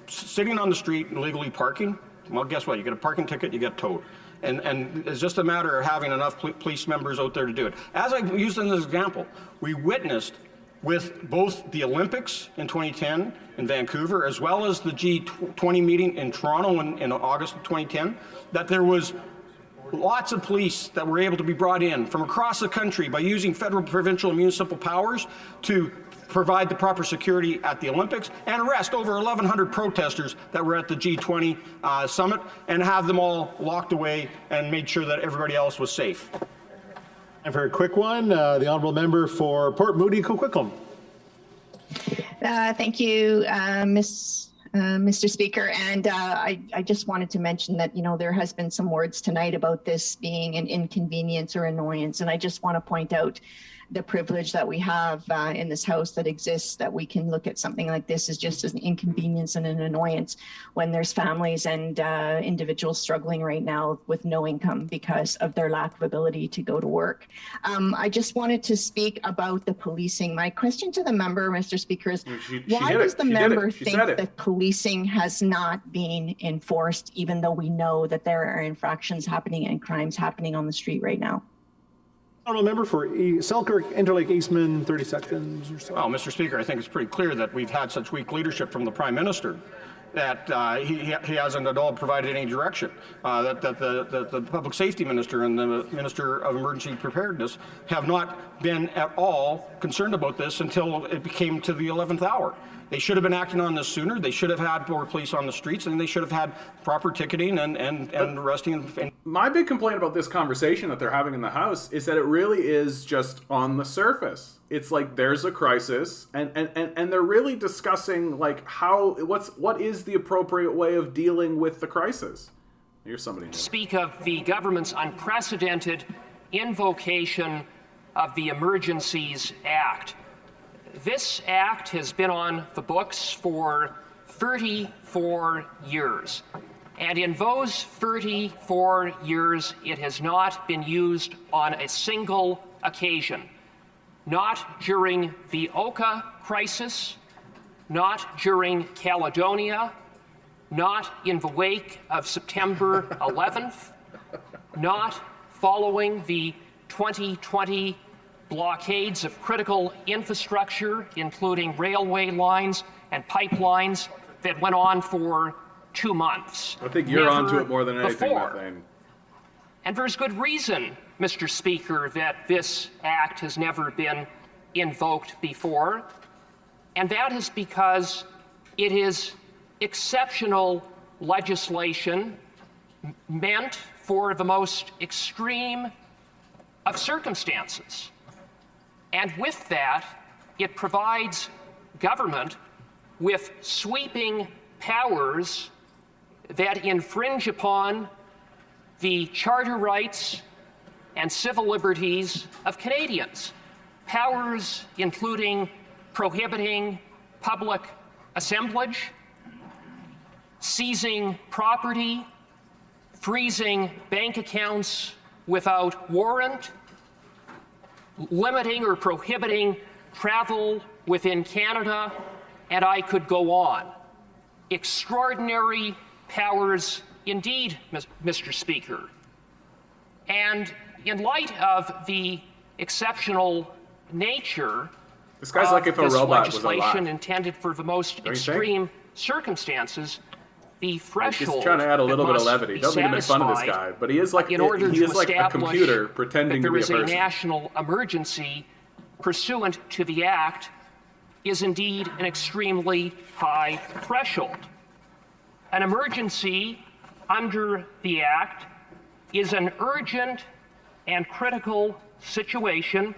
Sitting on the street and illegally parking, well, guess what? You get a parking ticket, you get towed. And it's just a matter of having enough police members out there to do it. As I used in this example, we witnessed with both the Olympics in 2010 in Vancouver, as well as the G20 meeting in Toronto in August of 2010, that there was lots of police that were able to be brought in from across the country by using federal, provincial, and municipal powers to provide the proper security at the Olympics and arrest over 1,100 protesters that were at the G20 summit and have them all locked away and made sure that everybody else was safe. And for a quick one, the honourable member for Port Moody Coquitlam. Thank you, Mr. Speaker. And I just wanted to mention that, there has been some words tonight about this being an inconvenience or annoyance. And I just want to point out the privilege that we have in this House that exists, that we can look at something like this as just as an inconvenience and an annoyance when there's families and individuals struggling right now with no income because of their lack of ability to go to work. I just wanted to speak about the policing. My question to the member, Mr. Speaker, is why does the member think that policing has not been enforced, even though we know that there are infractions happening and crimes happening on the street right now? Honourable member for Selkirk Interlake Eastman, 30 seconds or so. Well, Mr. Speaker, I think it's pretty clear that we've had such weak leadership from the Prime Minister that he hasn't at all provided any direction. That the Public Safety Minister and the Minister of Emergency Preparedness have not been at all concerned about this until it came to the 11th hour. They should have been acting on this sooner. They should have had more police on the streets, and they should have had proper ticketing and arresting. My big complaint about this conversation that they're having in the House is that it really is just on the surface. It's like there's a crisis, and they're really discussing like what is the appropriate way of dealing with the crisis. Here's somebody new. Speak of the government's unprecedented invocation of the Emergencies Act. This act has been on the books for 34 years. And in those 34 years, it has not been used on a single occasion. Not during the Oka crisis, not during Caledonia, not in the wake of September 11th, not following the 2020 blockades of critical infrastructure, including railway lines and pipelines that went on for 2 months. I think you're onto it more than anything, before. Methane. And there's good reason, Mr. Speaker, that this act has never been invoked before, and that is because it is exceptional legislation meant for the most extreme of circumstances. And with that, it provides government with sweeping powers that infringe upon the charter rights and civil liberties of Canadians. Powers including prohibiting public assemblage, seizing property, freezing bank accounts without warrant, limiting or prohibiting travel within Canada, and I could go on. Extraordinary powers indeed, Mr. Speaker. And in light of the exceptional nature This guy's like if a this robot was legislation alive. intended for the most extreme circumstances, the threshold Just trying to add a little that bit of must levity. be Don't mean to make fun of this satisfied guy, but he is like in order he to is like a establish computer pretending that to be a there is person. a national emergency pursuant to the Act is indeed an extremely high threshold. An emergency under the Act is an urgent and critical situation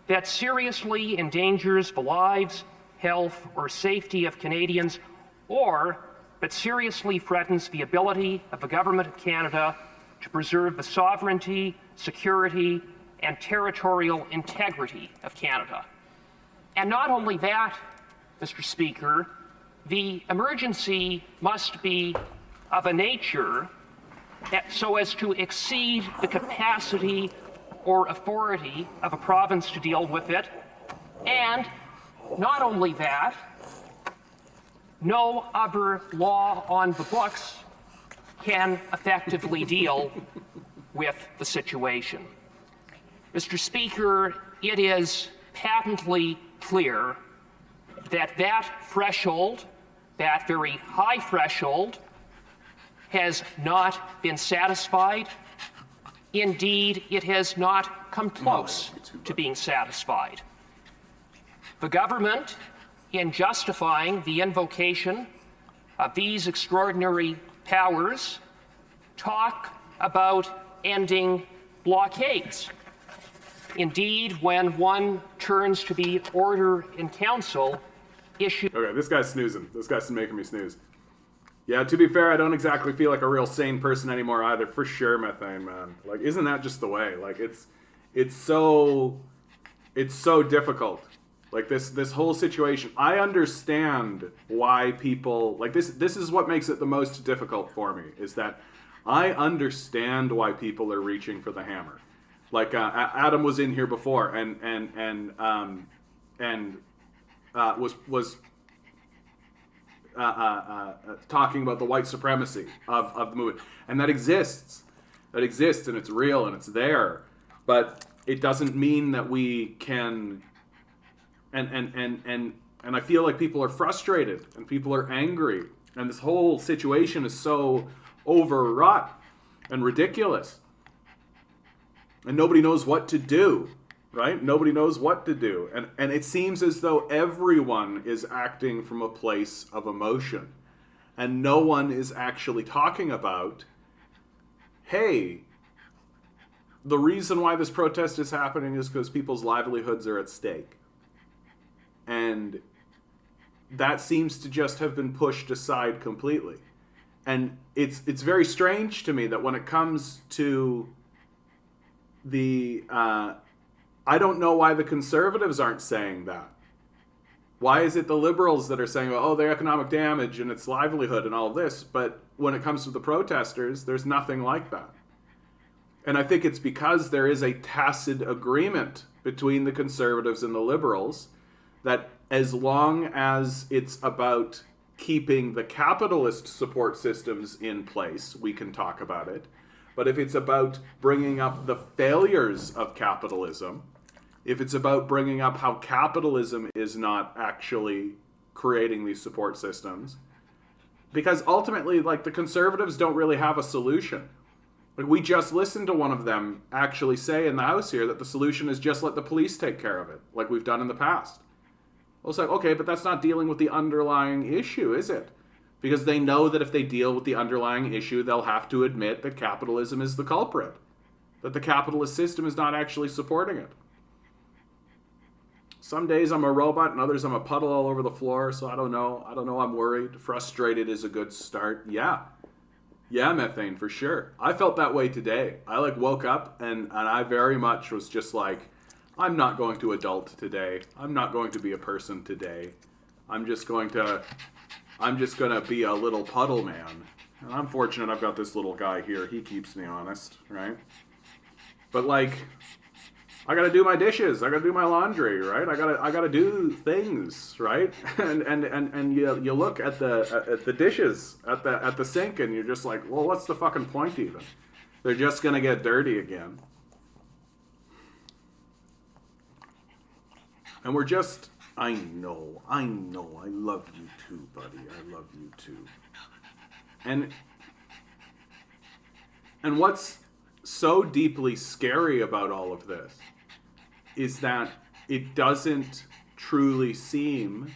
that seriously endangers the lives, health, or safety of Canadians, or that seriously threatens the ability of the Government of Canada to preserve the sovereignty, security, and territorial integrity of Canada. And not only that, Mr. Speaker, the emergency must be of a nature so as to exceed the capacity or authority of a province to deal with it. And not only that, no other law on the books can effectively deal with the situation. Mr. Speaker, it is patently clear that that threshold, that very high threshold, has not been satisfied. Indeed, it has not come close to being satisfied. The government, in justifying the invocation of these extraordinary powers, talk about ending blockades. Indeed, when one turns to the Order in Council issue... Okay, this guy's snoozing. This guy's making me snooze. Yeah, to be fair, I don't exactly feel like a real sane person anymore either. For sure, Methane, man. Like, isn't that just the way? Like, it's so difficult. Like, this whole situation. I understand why people, like, this is what makes it the most difficult for me, is that I understand why people are reaching for the hammer. Like, Adam was in here before and was talking about the white supremacy of the movement, and that exists, and it's real and it's there, but it doesn't mean that we can. And I feel like people are frustrated and people are angry, and this whole situation is so overwrought and ridiculous, and nobody knows what to do. Right? Nobody knows what to do. And it seems as though everyone is acting from a place of emotion. And no one is actually talking about, hey, the reason why this protest is happening is because people's livelihoods are at stake. And that seems to just have been pushed aside completely. And it's very strange to me that when it comes to the... I don't know why the Conservatives aren't saying that. Why is it the Liberals that are saying, oh, their economic damage and its livelihood and all this, but when it comes to the protesters, there's nothing like that. And I think it's because there is a tacit agreement between the Conservatives and the Liberals that as long as it's about keeping the capitalist support systems in place, we can talk about it. But if it's about bringing up the failures of capitalism, if it's about bringing up how capitalism is not actually creating these support systems, because ultimately, like, the Conservatives don't really have a solution. Like, we just listened to one of them actually say in the House here that the solution is just let the police take care of it, like we've done in the past. Well, it's like, okay, but that's not dealing with the underlying issue, is it? Because they know that if they deal with the underlying issue, they'll have to admit that capitalism is the culprit, that the capitalist system is not actually supporting it. Some days I'm a robot and others I'm a puddle all over the floor, so I don't know. I'm worried. Frustrated is a good start. Yeah, Methane, for sure. I felt that way today. I woke up and I very much was just like, I'm not going to adult today. I'm not going to be a person today. I'm just going to be a little puddle man. And I'm fortunate I've got this little guy here. He keeps me honest, right? But I gotta do my dishes. I gotta do my laundry, right? I gotta do things, right? And you look at the dishes at the sink, and you're just like, well, what's the fucking point even? They're just gonna get dirty again. And we're just, I know, I love you too, buddy. I love you too. And what's so deeply scary about all of this is that it doesn't truly seem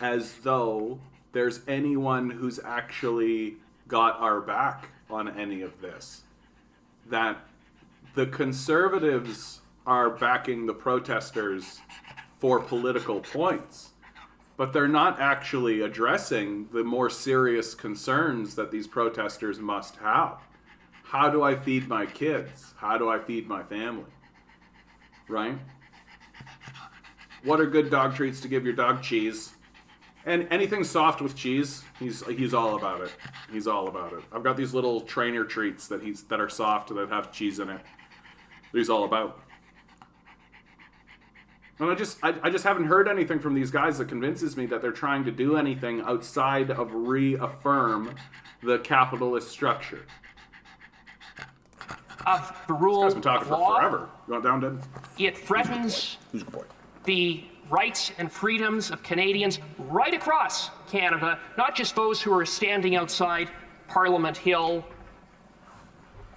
as though there's anyone who's actually got our back on any of this. That the Conservatives are backing the protesters for political points, but they're not actually addressing the more serious concerns that these protesters must have. How do I feed my kids? How do I feed my family? Right? What are good dog treats to give your dog? Cheese. And anything soft with cheese, he's all about it. He's all about it. I've got these little trainer treats that are soft that have cheese in it. He's all about. And I just haven't heard anything from these guys that convinces me that they're trying to do anything outside of reaffirm the capitalist structure. Of the rule this guy's been talking of law, for forever. You want down, Dad? It threatens the rights and freedoms of Canadians right across Canada, not just those who are standing outside Parliament Hill,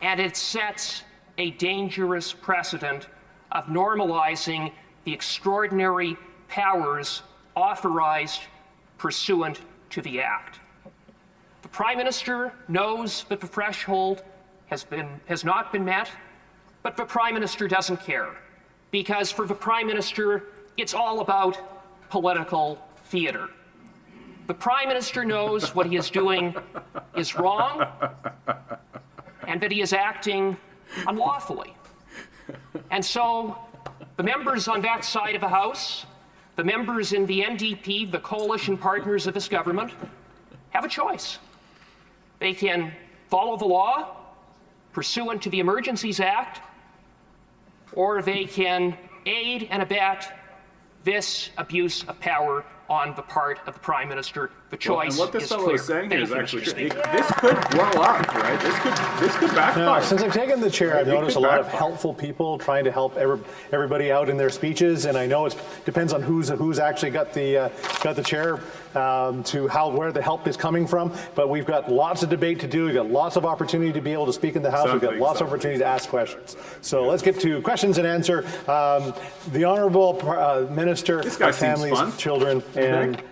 and it sets a dangerous precedent of normalizing the extraordinary powers authorized pursuant to the Act. The Prime Minister knows that the threshold has not been met, but the Prime Minister doesn't care, because for the Prime Minister, it's all about political theater. The Prime Minister knows what he is doing is wrong and that he is acting unlawfully. And so the members on that side of the House, the members in the NDP, the coalition partners of this government, have a choice. They can follow the law pursuant to the Emergencies Act, or they can aid and abet this abuse of power on the part of the Prime Minister. The choice and what this is fellow clear. is saying here is Thank actually you, Mr. this could blow up, right? This could backfire. Now, since I've taken the chair, I've noticed a lot of backfire. helpful people trying to help everybody out in their speeches, and I know it depends on who's actually got the chair to where the help is coming from. But we've got lots of debate to do. We've got lots of opportunity to be able to speak in the House. We've got lots of opportunity to ask questions. So let's get to questions and answer. The Honourable Minister of Families, Children, and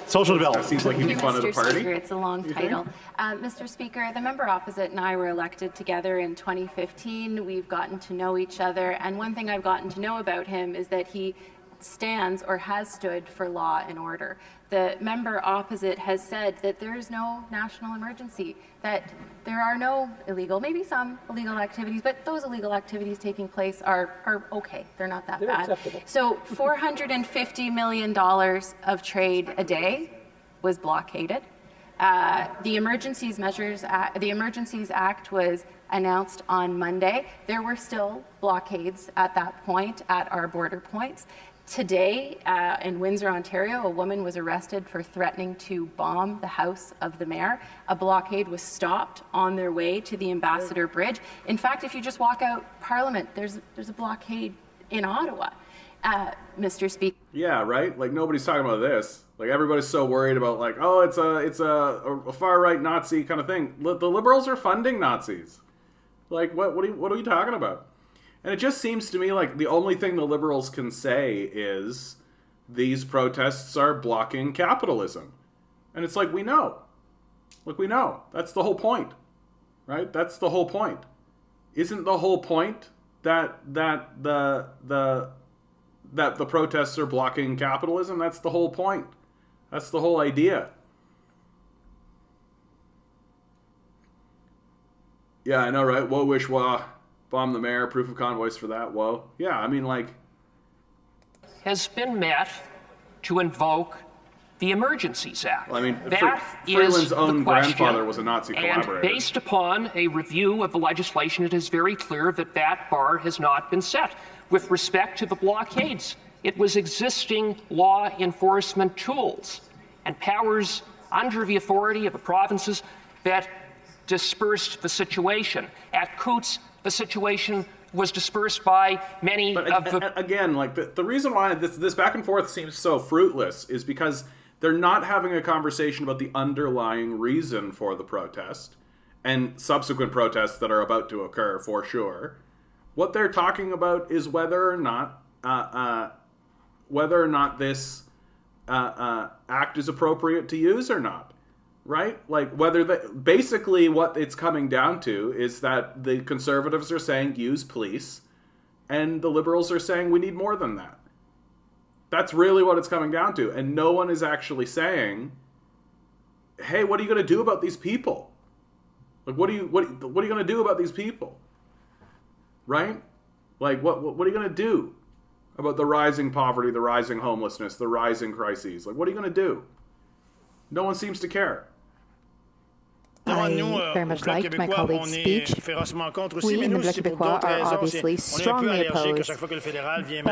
Social Development. Seems like you'd be fun at a party. Speaker, it's a long title. Mr. Speaker, the member opposite and I were elected together in 2015. We've gotten to know each other, and one thing I've gotten to know about him is that he stands or has stood for law and order. The member opposite has said that there is no national emergency, that there are no illegal, maybe some illegal activities, but those illegal activities taking place are okay. They're not that bad. Acceptable. So $450 million of trade a day was blockaded. The Emergencies Act was announced on Monday. There were still blockades at that point at our border points. Today, in Windsor, Ontario, a woman was arrested for threatening to bomb the house of the mayor. A blockade was stopped on their way to the Ambassador Bridge. In fact, if you just walk out Parliament, there's a blockade in Ottawa. Mr. Speaker. Yeah, right? Like, nobody's talking about this. Like, everybody's so worried about, like, oh, it's a far-right Nazi kind of thing. The Liberals are funding Nazis. Like, what are you talking about? And it just seems to me like the only thing the Liberals can say is these protests are blocking capitalism. And it's like, we know. Look, we know. That's the whole point. Right? That's the whole point. Isn't the whole point that the protests are blocking capitalism? That's the whole point. That's the whole idea. Yeah, I know, right? Whoa, wish, wah. Bomb the mayor, proof of convoys for that, whoa. Yeah, I mean, like... has been met to invoke the Emergencies Act. Well, I mean, that Freeland's is own the grandfather was a Nazi and collaborator. Based upon a review of the legislation, it is very clear that that bar has not been set. With respect to the blockades, it was existing law enforcement tools and powers under the authority of the provinces that dispersed the situation. At Coots, the situation was dispersed by many of the... Again, like, the reason why this back and forth seems so fruitless is because they're not having a conversation about the underlying reason for the protest and subsequent protests that are about to occur, for sure. What they're talking about is whether or not this act is appropriate to use or not. Right? Like, basically what it's coming down to is that the Conservatives are saying use police, and the Liberals are saying we need more than that. That's really what it's coming down to. And no one is actually saying, hey, what are you going to do about these people? Like, what are you going to do about these people? Right? Like, what are you going to do about the rising poverty, the rising homelessness, the rising crises? Like, what are you going to do? No one seems to care. I very much liked my colleague's speech. We in the Bloc Québécois are obviously strongly opposed, but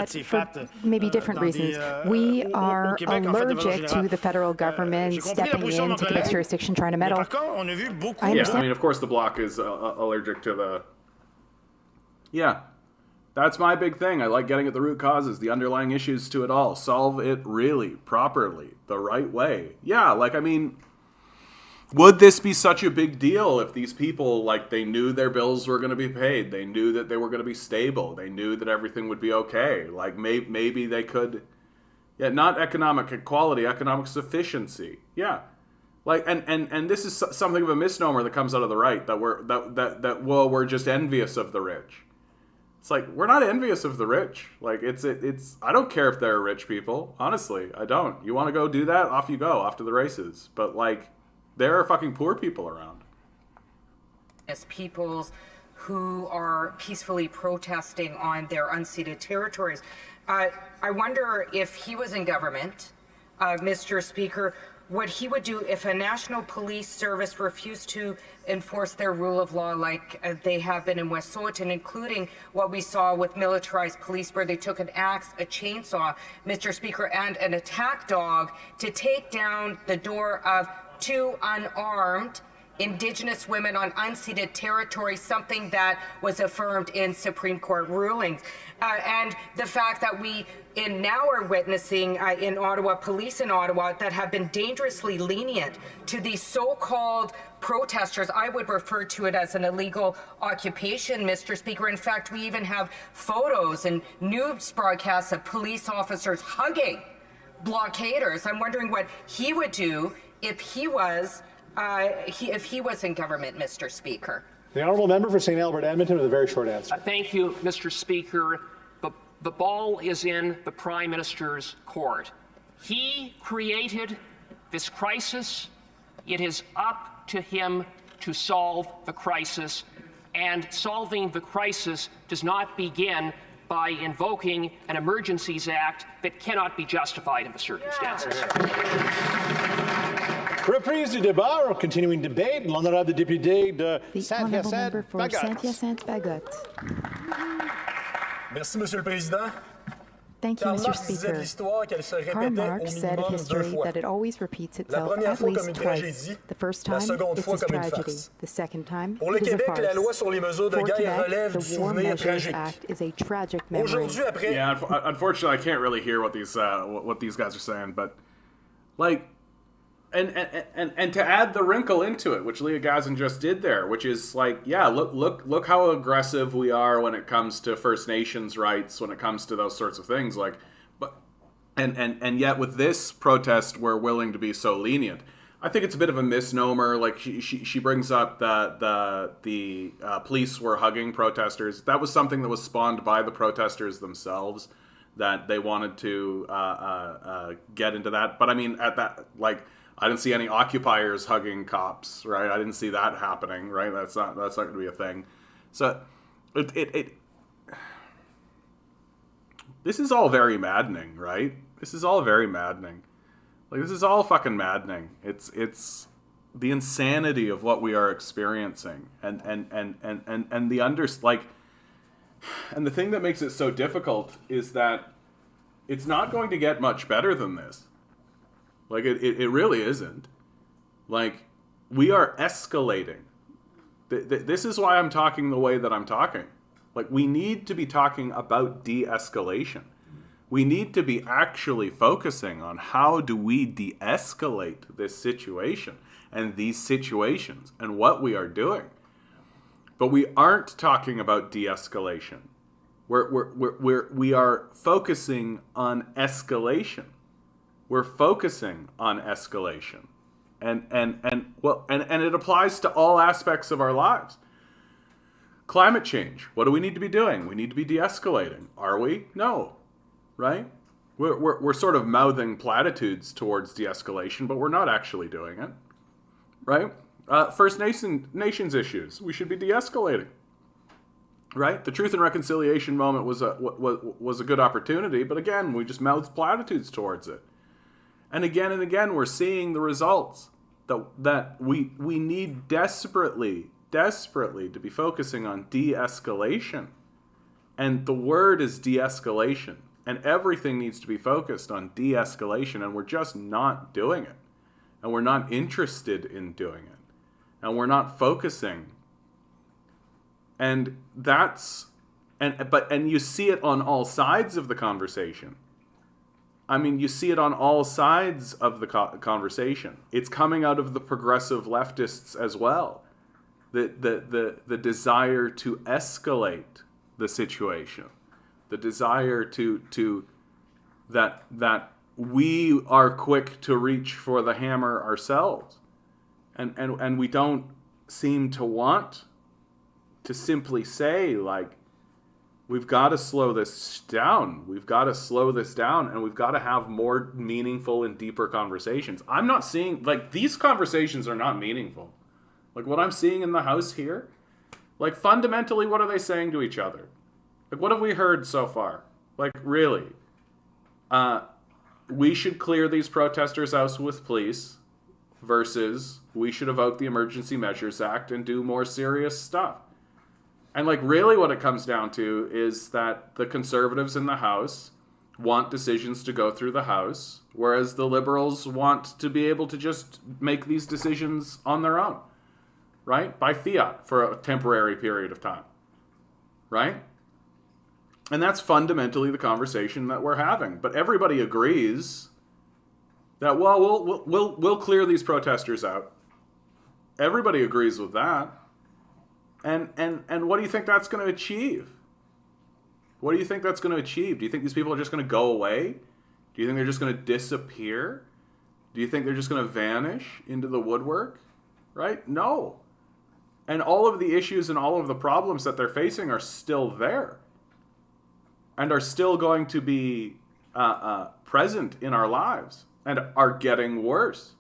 for maybe different reasons. We are allergic to the federal government stepping in, taking its jurisdiction, trying to meddle. I understand. I mean, of course the Bloc is allergic to the... Yeah, that's my big thing. I like getting at the root causes, the underlying issues to it all. Solve it really, properly, the right way. Yeah, like, I mean... Would this be such a big deal if these people, like, they knew their bills were going to be paid, they knew that they were going to be stable, they knew that everything would be okay? Like, maybe they could, yeah, not economic equality, economic sufficiency, yeah. Like, and this is something of a misnomer that comes out of the right, that we're just envious of the rich. It's like, we're not envious of the rich. Like, it's I don't care if they're rich people, honestly, I don't. You want to go do that? Off you go, off to the races. But, like, there are fucking poor people around. As peoples who are peacefully protesting on their unceded territories. I wonder if he was in government, Mr. Speaker, what he would do if a national police service refused to enforce their rule of law like they have been in Wet'suwet'en, including what we saw with militarized police where they took an axe, a chainsaw, Mr. Speaker, and an attack dog to take down the door of 2 unarmed Indigenous women on unceded territory, something that was affirmed in Supreme Court rulings. And the fact that we now are witnessing in Ottawa, police in Ottawa that have been dangerously lenient to these so-called protesters. I would refer to it as an illegal occupation, Mr. Speaker. In fact, we even have photos and news broadcasts of police officers hugging blockaders. I'm wondering what he would do if he was in government, Mr. Speaker. The honourable member for St. Albert Edmonton with a very short answer. Thank you, Mr. Speaker. The ball is in the Prime Minister's court. He created this crisis. It is up to him to solve the crisis, and solving the crisis does not begin by invoking an Emergencies Act that cannot be justified in the circumstances. Reprise du débat, continuing debate. L'honorable député de Saint-Hyacinthe-Bagotte. Merci, Monsieur le Président. Thank you, Mr. Speaker. Karl Marx said of history that it always repeats itself at least twice. The first time, it's a tragedy. The second time, it is a farce. For Quebec, the War Measures Act is a tragic memory. Yeah, unfortunately, I can't really hear what these guys are saying, but like, and to add the wrinkle into it, which Leah Gazin just did there, which is like, yeah, look how aggressive we are when it comes to First Nations rights, when it comes to those sorts of things, like, but and yet with this protest, we're willing to be so lenient. I think it's a bit of a misnomer. Like she brings up the police were hugging protesters. That was something that was spawned by the protesters themselves, that they wanted to get into that. But I mean, at that, like, I didn't see any occupiers hugging cops, right? I didn't see that happening, right? That's not going to be a thing. So this is all very maddening, right? This is all very maddening. Like, this is all fucking maddening. It's the insanity of what we are experiencing, and the and the thing that makes it so difficult is that it's not going to get much better than this. Like, it really isn't. Like, we are escalating. This is why I'm talking the way that I'm talking. Like, we need to be talking about de-escalation. We need to be actually focusing on how do we de-escalate this situation and these situations and what we are doing. But we aren't talking about de-escalation. We are focusing on escalation. We're focusing on escalation. And it applies to all aspects of our lives. Climate change. What do we need to be doing? We need to be de-escalating. Are we? No. Right? We're sort of mouthing platitudes towards de-escalation, but we're not actually doing it. Right? First Nations issues. We should be de-escalating. Right? The Truth and Reconciliation moment was a good opportunity, but again, we just mouthed platitudes towards it. And again, we're seeing the results that we need desperately to be focusing on de-escalation. And the word is de-escalation. And everything needs to be focused on de-escalation, and we're just not doing it. And we're not interested in doing it. And we're not focusing. And you see it on all sides of the conversation. I mean, you see it on all sides of the conversation. It's coming out of the progressive leftists as well. The desire to escalate the situation. The desire that we are quick to reach for the hammer ourselves. And we don't seem to want to simply say, like, we've got to slow this down. We've got to slow this down, and we've got to have more meaningful and deeper conversations. I'm not seeing, like, these conversations are not meaningful. Like, what I'm seeing in the House here, like, fundamentally, what are they saying to each other? Like, what have we heard so far? Like, really? We should clear these protesters out with police versus we should evoke the Emergency Measures Act and do more serious stuff. And, like, really what it comes down to is that the Conservatives in the House want decisions to go through the House, whereas the Liberals want to be able to just make these decisions on their own, right? By fiat for a temporary period of time, right? And that's fundamentally the conversation that we're having. But everybody agrees that, well, we'll clear these protesters out. Everybody agrees with that. And what do you think that's going to achieve? What do you think that's going to achieve? Do you think these people are just going to go away? Do you think they're just going to disappear? Do you think they're just going to vanish into the woodwork? Right? No. And all of the issues and all of the problems that they're facing are still there. And are still going to be present in our lives. And are getting worse.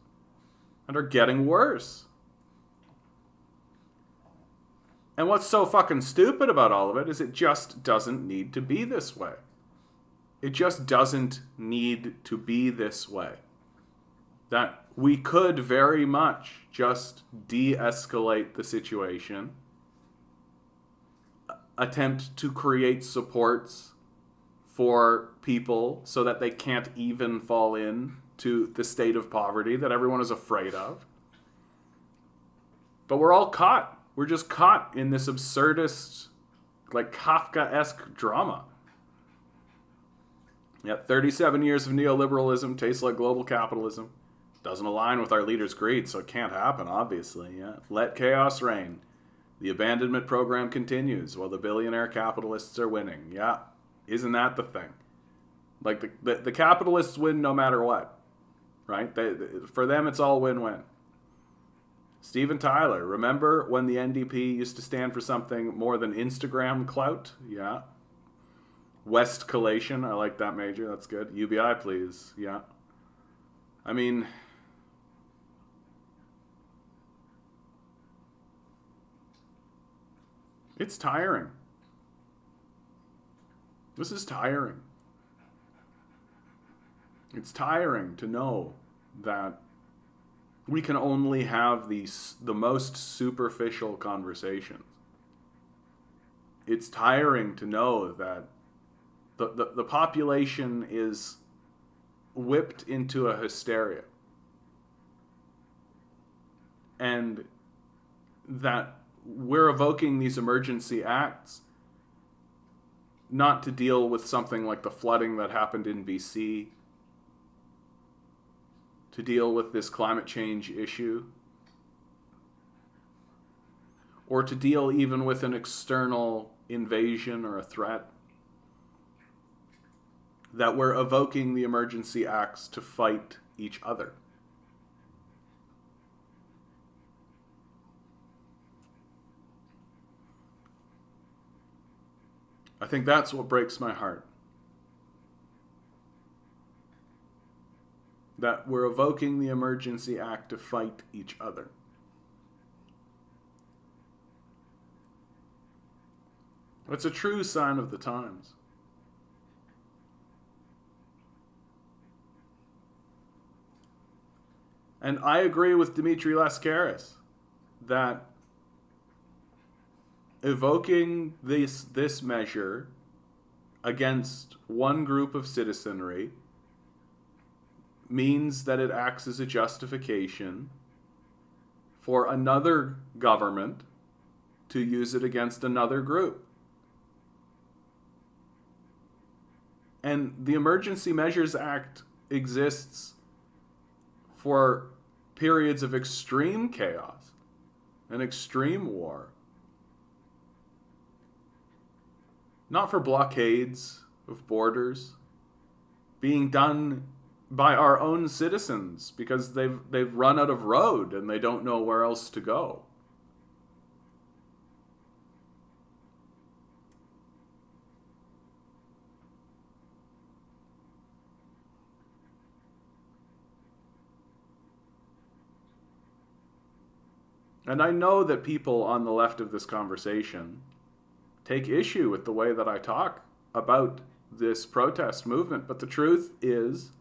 And are getting worse. And what's so fucking stupid about all of it is it just doesn't need to be this way. It just doesn't need to be this way. That we could very much just de-escalate the situation, attempt to create supports for people so that they can't even fall into the state of poverty that everyone is afraid of. But we're all caught. We're just caught in this absurdist, like Kafka-esque drama. Yeah, 37 years of neoliberalism tastes like global capitalism. Doesn't align with our leaders' greed, so it can't happen, obviously. Yeah. Let chaos reign. The abandonment program continues while the billionaire capitalists are winning. Yeah, isn't that the thing? Like, the capitalists win no matter what, right? For them, it's all win-win. Steven Tyler, remember when the NDP used to stand for something more than Instagram clout? Yeah. West collation, I like that major, that's good. UBI, please, yeah. I mean, it's tiring. This is tiring. It's tiring to know that we can only have the most superficial conversations. It's tiring to know that the population is whipped into a hysteria. And that we're evoking these emergency acts not to deal with something like the flooding that happened in BC, to deal with this climate change issue, or to deal even with an external invasion or a threat. That we're evoking the emergency acts to fight each other. I think that's what breaks my heart. That we're evoking the emergency act to fight each other. It's a true sign of the times. And I agree with Dimitri Lascaris that evoking this measure against one group of citizenry means that it acts as a justification for another government to use it against another group. And the Emergency Measures Act exists for periods of extreme chaos and extreme war. Not for blockades of borders being done by our own citizens because they've run out of road and they don't know where else to go. And I know that people on the left of this conversation take issue with the way that I talk about this protest movement, but the truth is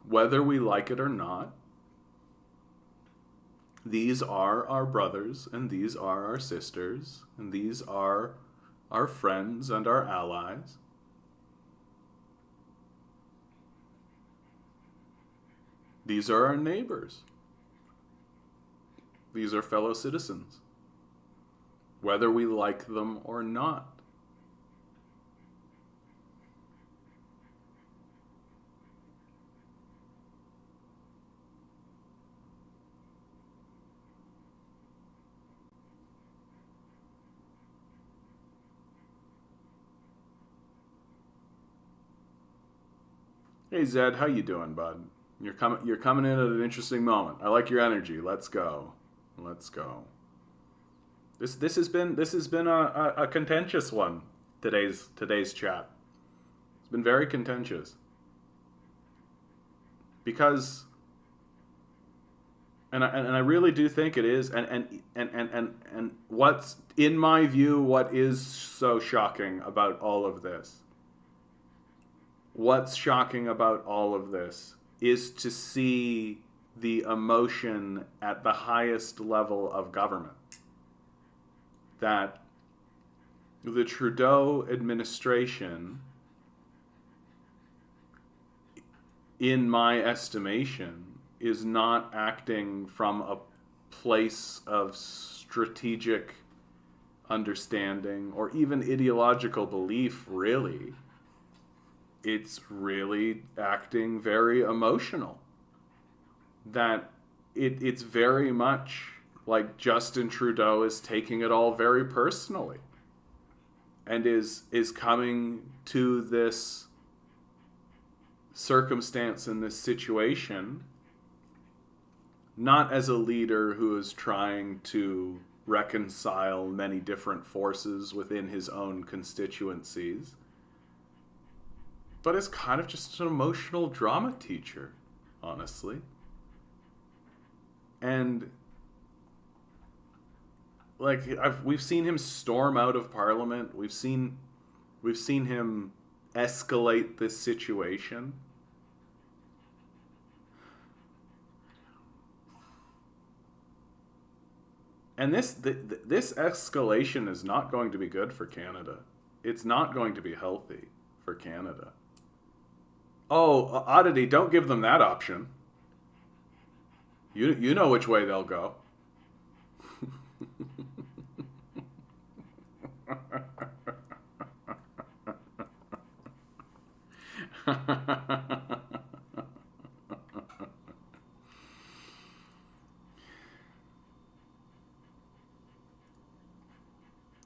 whether we like it or not, these are our brothers and these are our sisters and these are our friends and our allies. These are our neighbors. These are fellow citizens, whether we like them or not. Hey Zed, how you doing, bud? You're coming in at an interesting moment. I like your energy. Let's go. Let's go. This has been a contentious one. Today's chat. It's been very contentious. Because and I really do think it is, and what's in my view what is so shocking about all of this. What's shocking about all of this is to see the emotion at the highest level of government. that the Trudeau administration, in my estimation, is not acting from a place of strategic understanding or even ideological belief, really. It's really acting very emotional. That it's very much like Justin Trudeau is taking it all very personally and is coming to this circumstance and this situation not as a leader who is trying to reconcile many different forces within his own constituencies, but as kind of just an emotional drama teacher, honestly. And like we've seen him storm out of Parliament. We've seen him escalate this situation. And this escalation is not going to be good for Canada. It's not going to be healthy for Canada. Oh, oddity, don't give them that option. You know which way they'll go.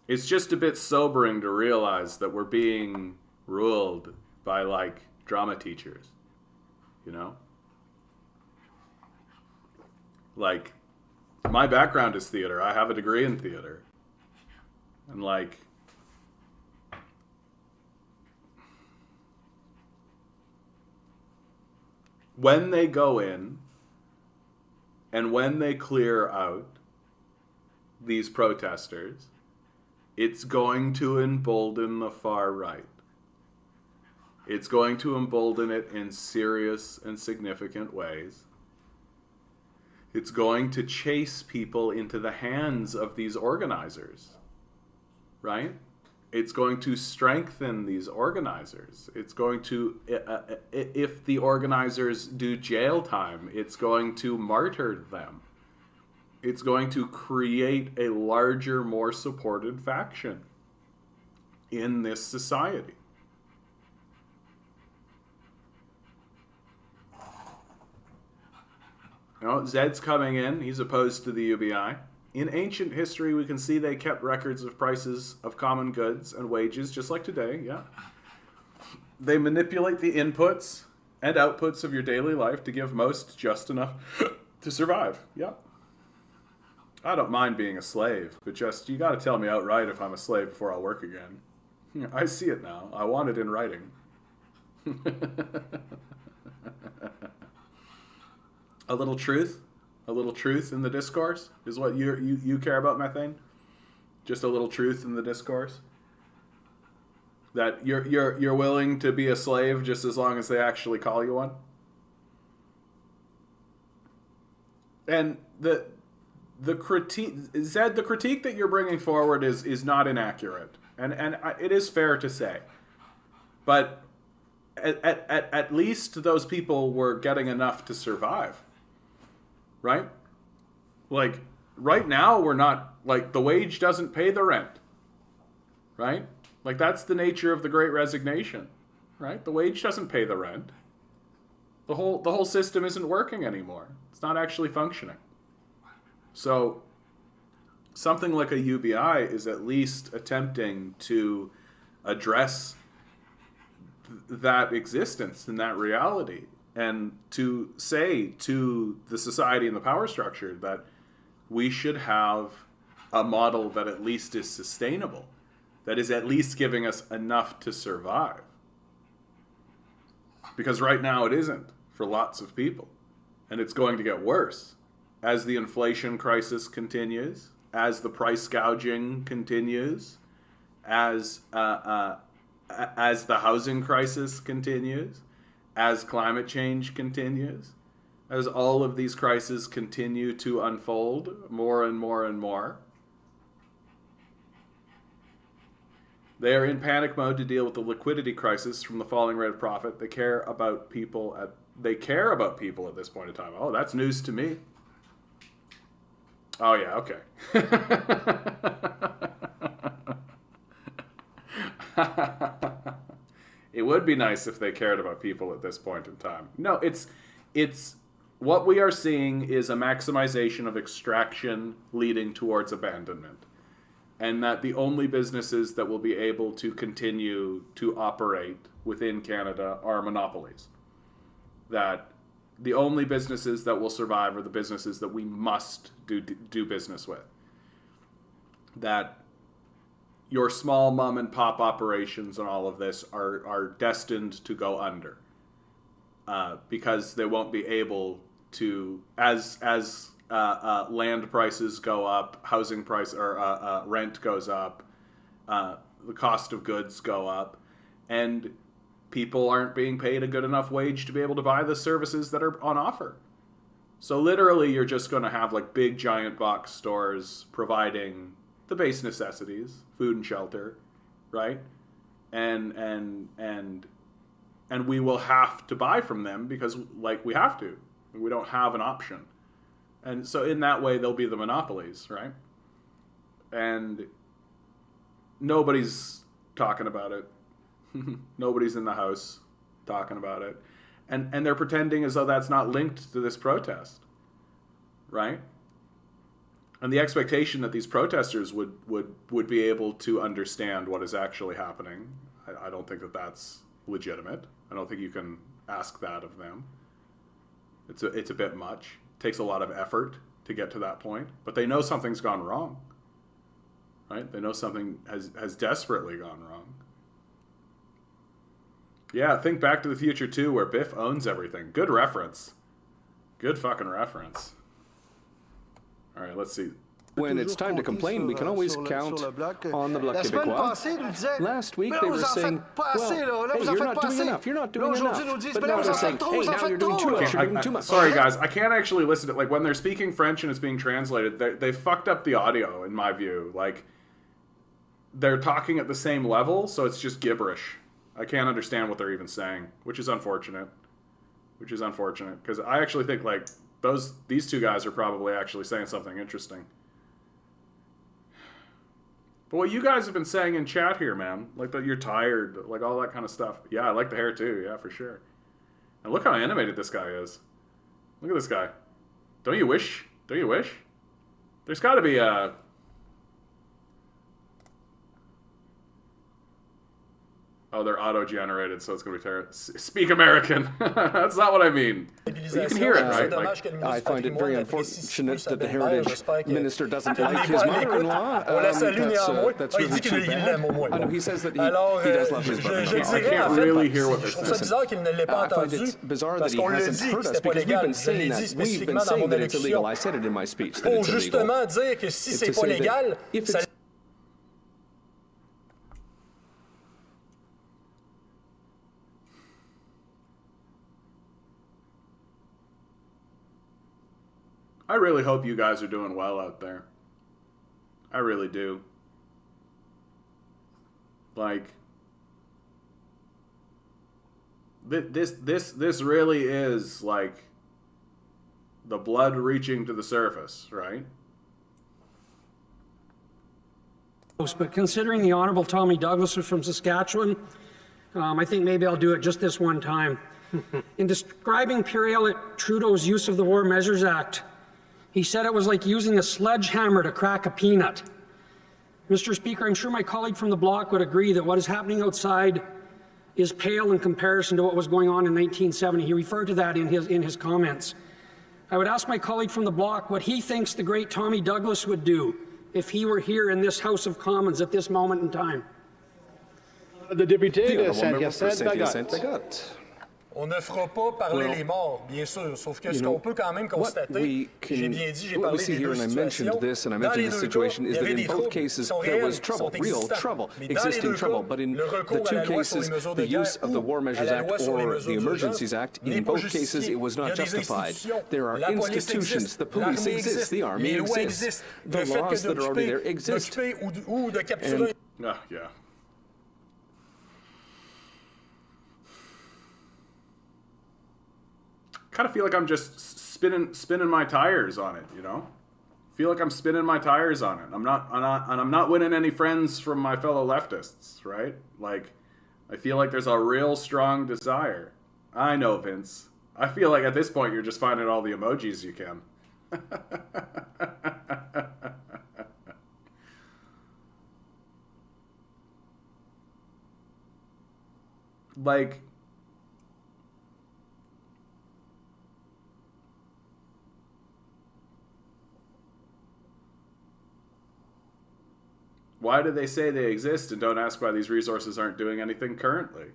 It's just a bit sobering to realize that we're being ruled by, like, drama teachers, you know? Like, my background is theater. I have a degree in theater. And, like, when they go in and when they clear out these protesters, it's going to embolden the far right. It's going to embolden it in serious and significant ways. It's going to chase people into the hands of these organizers, right? It's going to strengthen these organizers. It's going to, if the organizers do jail time, it's going to martyr them. It's going to create a larger, more supported faction in this society. You know, Zed's coming in. He's opposed to the UBI. In ancient history, we can see they kept records of prices of common goods and wages, just like today, yeah. They manipulate the inputs and outputs of your daily life to give most just enough to survive, yeah. I don't mind being a slave, but just, you gotta tell me outright if I'm a slave before I'll work again. I see it now. I want it in writing. A little truth in the discourse is what you care about, Methane? Just a little truth in the discourse? That you're willing to be a slave just as long as they actually call you one? And the critique, Zed, the critique that you're bringing forward is not inaccurate, and it is fair to say, but at least those people were getting enough to survive, right? Like right now we're not, like, the wage doesn't pay the rent, right? Like that's the nature of the Great Resignation, right? The wage doesn't pay the rent. The whole system isn't working anymore. It's not actually functioning. So something like a UBI is at least attempting to address that existence and that reality, and to say to the society and the power structure that we should have a model that at least is sustainable, that is at least giving us enough to survive. Because right now it isn't for lots of people, and it's going to get worse. As the inflation crisis continues, as the price gouging continues, as the housing crisis continues, as climate change continues, as all of these crises continue to unfold more and more and more, They are in panic mode to deal with the liquidity crisis from the falling rate of profit. They care about people at this point in time. Oh, that's news to me. Oh yeah, okay. It would be nice if they cared about people at this point in time. No, it's what we are seeing is a maximization of extraction leading towards abandonment. And that the only businesses that will be able to continue to operate within Canada are monopolies. That the only businesses that will survive are the businesses that we must do business with. That your small mom and pop operations and all of this are destined to go under. Because they won't be able to, as land prices go up, housing price or rent goes up, the cost of goods go up, and people aren't being paid a good enough wage to be able to buy the services that are on offer. So literally, you're just going to have like big giant box stores providing the base necessities, food and shelter, right? And we will have to buy from them because like we have to. We don't have an option. And so in that way, they'll be the monopolies, right? And nobody's talking about it. Nobody's in the House talking about it. And they're pretending as though that's not linked to this protest, right? And the expectation that these protesters would be able to understand what is actually happening, I don't think that that's legitimate. I don't think you can ask that of them. It's a bit much. Takes a lot of effort to get to that point, but they know something's gone wrong, right? They know something has desperately gone wrong. Yeah, think Back to the Future 2 where Biff owns everything. Good reference. Good fucking reference. All right, let's see. When it's time to complain, we can always count on the Bloc Québécois. Last week they were saying, well, hey, you're not doing enough, you're not doing enough. But now they're saying, hey, now you're doing too much, you're doing too much. Sorry, guys, I can't actually listen to it. Like, when they're speaking French and it's being translated, they fucked up the audio, in my view. Like, they're talking at the same level, so it's just gibberish. I can't understand what they're even saying, which is unfortunate. Because I actually think, like, these two guys are probably actually saying something interesting. But what you guys have been saying in chat here, man, like that you're tired, like all that kind of stuff. Yeah, I like the hair too. Yeah, for sure. And look how animated this guy is. Look at this guy. Don't you wish? There's got to be a... Oh, they're auto-generated, so it's going to be terrible. Speak American. That's not what I mean. You can hear it, right? Like, I find it very unfortunate that the heritage minister doesn't like his mother-in-law. That's really too bad. I know he says that he does love his mother-in-law. I can't really hear what they're saying. I find it bizarre that he hasn't heard us because we've been saying that. We've been saying that it's illegal. I said it in my speech that it's illegal. To say that if it's I really hope you guys are doing well out there. I really do. Like, this really is like the blood reaching to the surface, right? But considering the Honourable Tommy Douglas is from Saskatchewan, I think maybe I'll do it just this one time. In describing Pierre-Elliott Trudeau's use of the War Measures Act, he said it was like using a sledgehammer to crack a peanut. Mr. Speaker, I'm sure my colleague from the Bloc would agree that what is happening outside is pale in comparison to what was going on in 1970. He referred to that in his comments. I would ask my colleague from the Bloc what he thinks the great Tommy Douglas would do if he were here in this House of Commons at this moment in time. The député de Saint-Hyacinthe-Bagotte. On ne fera pas parler les morts, bien sûr, sauf que ce qu'on peut quand même constater, j'ai bien dit, j'ai parlé des deux situations, dans les deux cas, il y avait des troubles qui sont réels, qui sont existants, mais dans les deux cas, le recours à la loi sur les mesures de guerre ou à la loi sur les mesures d'urgence n'est pas justifié. Il y a des institutions, la police existe, l'armée existe, les lois existent, le fait que d'occuper ou de capturer... kind of feel like I'm just spinning my tires on it, you know? Feel like I'm spinning my tires on it. I'm not winning any friends from my fellow leftists, right? Like, I feel like there's a real strong desire. I know, Vince. I feel like at this point you're just finding all the emojis you can. Like, why do they say they exist and don't ask why these resources aren't doing anything currently?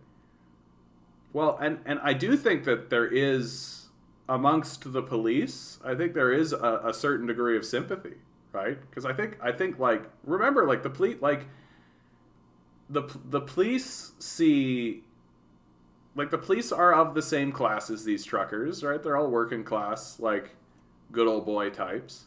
Well, and I do think that there is, amongst the police, I think there is a certain degree of sympathy, right? Because I think like, remember, like, the police see, like, the police are of the same class as these truckers, right? They're all working class, like, good old boy types,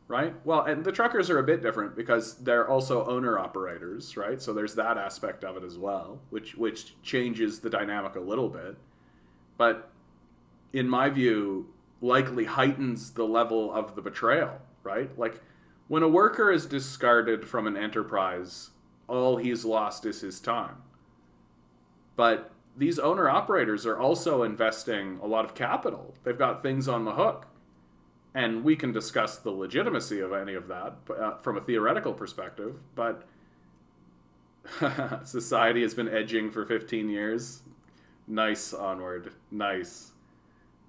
right? Well, and the truckers are a bit different because they're also owner-operators, right? So there's that aspect of it as well, which changes the dynamic a little bit. But in my view, likely heightens the level of the betrayal, right? Like, when a worker is discarded from an enterprise, all he's lost is his time. But these owner-operators are also investing a lot of capital. They've got things on the hook. And we can discuss the legitimacy of any of that from a theoretical perspective, but society has been edging for 15 years. Nice, Onward. Nice.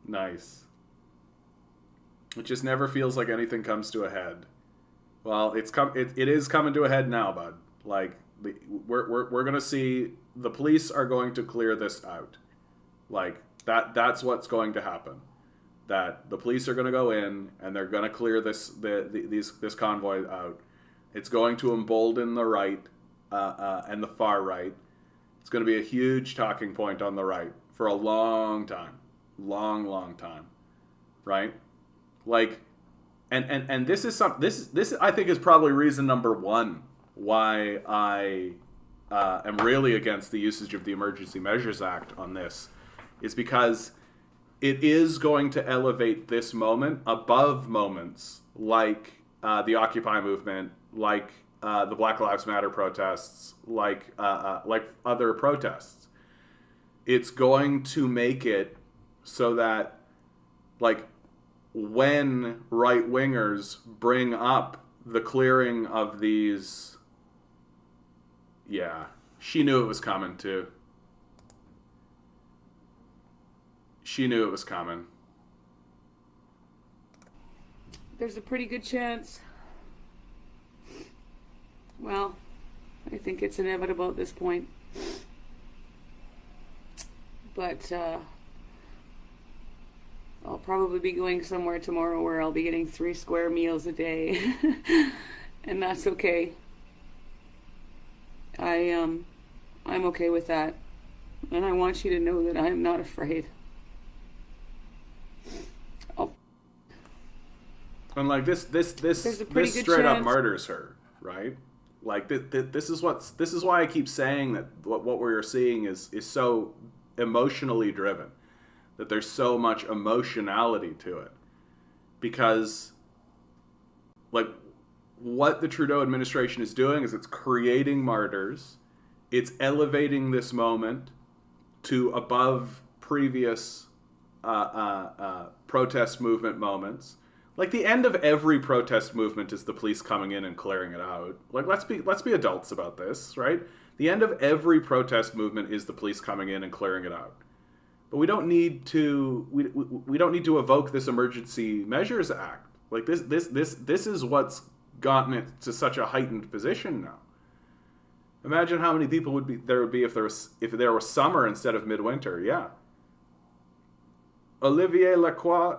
Nice. It just never feels like anything comes to a head. Well, it is coming to a head now, bud. Like, we're going to see, the police are going to clear this out. Like, that's what's going to happen. That the police are going to go in and they're going to clear this convoy out. It's going to embolden the right and the far right. It's going to be a huge talking point on the right for a long time, long time, right? Like, and this is this I think is probably reason number one why I am really against the usage of the Emergency Measures Act on this, is because it is going to elevate this moment above moments like the Occupy movement, like the Black Lives Matter protests, like other protests. It's going to make it so that, like, when right-wingers bring up the clearing of these... Yeah, she knew it was coming, too. She knew it was coming. There's a pretty good chance. Well, I think it's inevitable at this point. But I'll probably be going somewhere tomorrow where I'll be getting 3 square meals a day. And that's okay. I'm okay with that. And I want you to know that I am not afraid. And like this straight up murders her, right? Like this is why I keep saying that what we're seeing is so emotionally driven, that there's so much emotionality to it, because like what the Trudeau administration is doing is it's creating martyrs, it's elevating this moment to above previous protest movement moments. Like, the end of every protest movement is the police coming in and clearing it out. Like, let's be adults about this, right? The end of every protest movement is the police coming in and clearing it out. But we don't need to we don't need to evoke this Emergency Measures Act. Like, this is what's gotten it to such a heightened position now. Imagine how many people there would be if there was summer instead of midwinter. Yeah. Olivier Lacroix,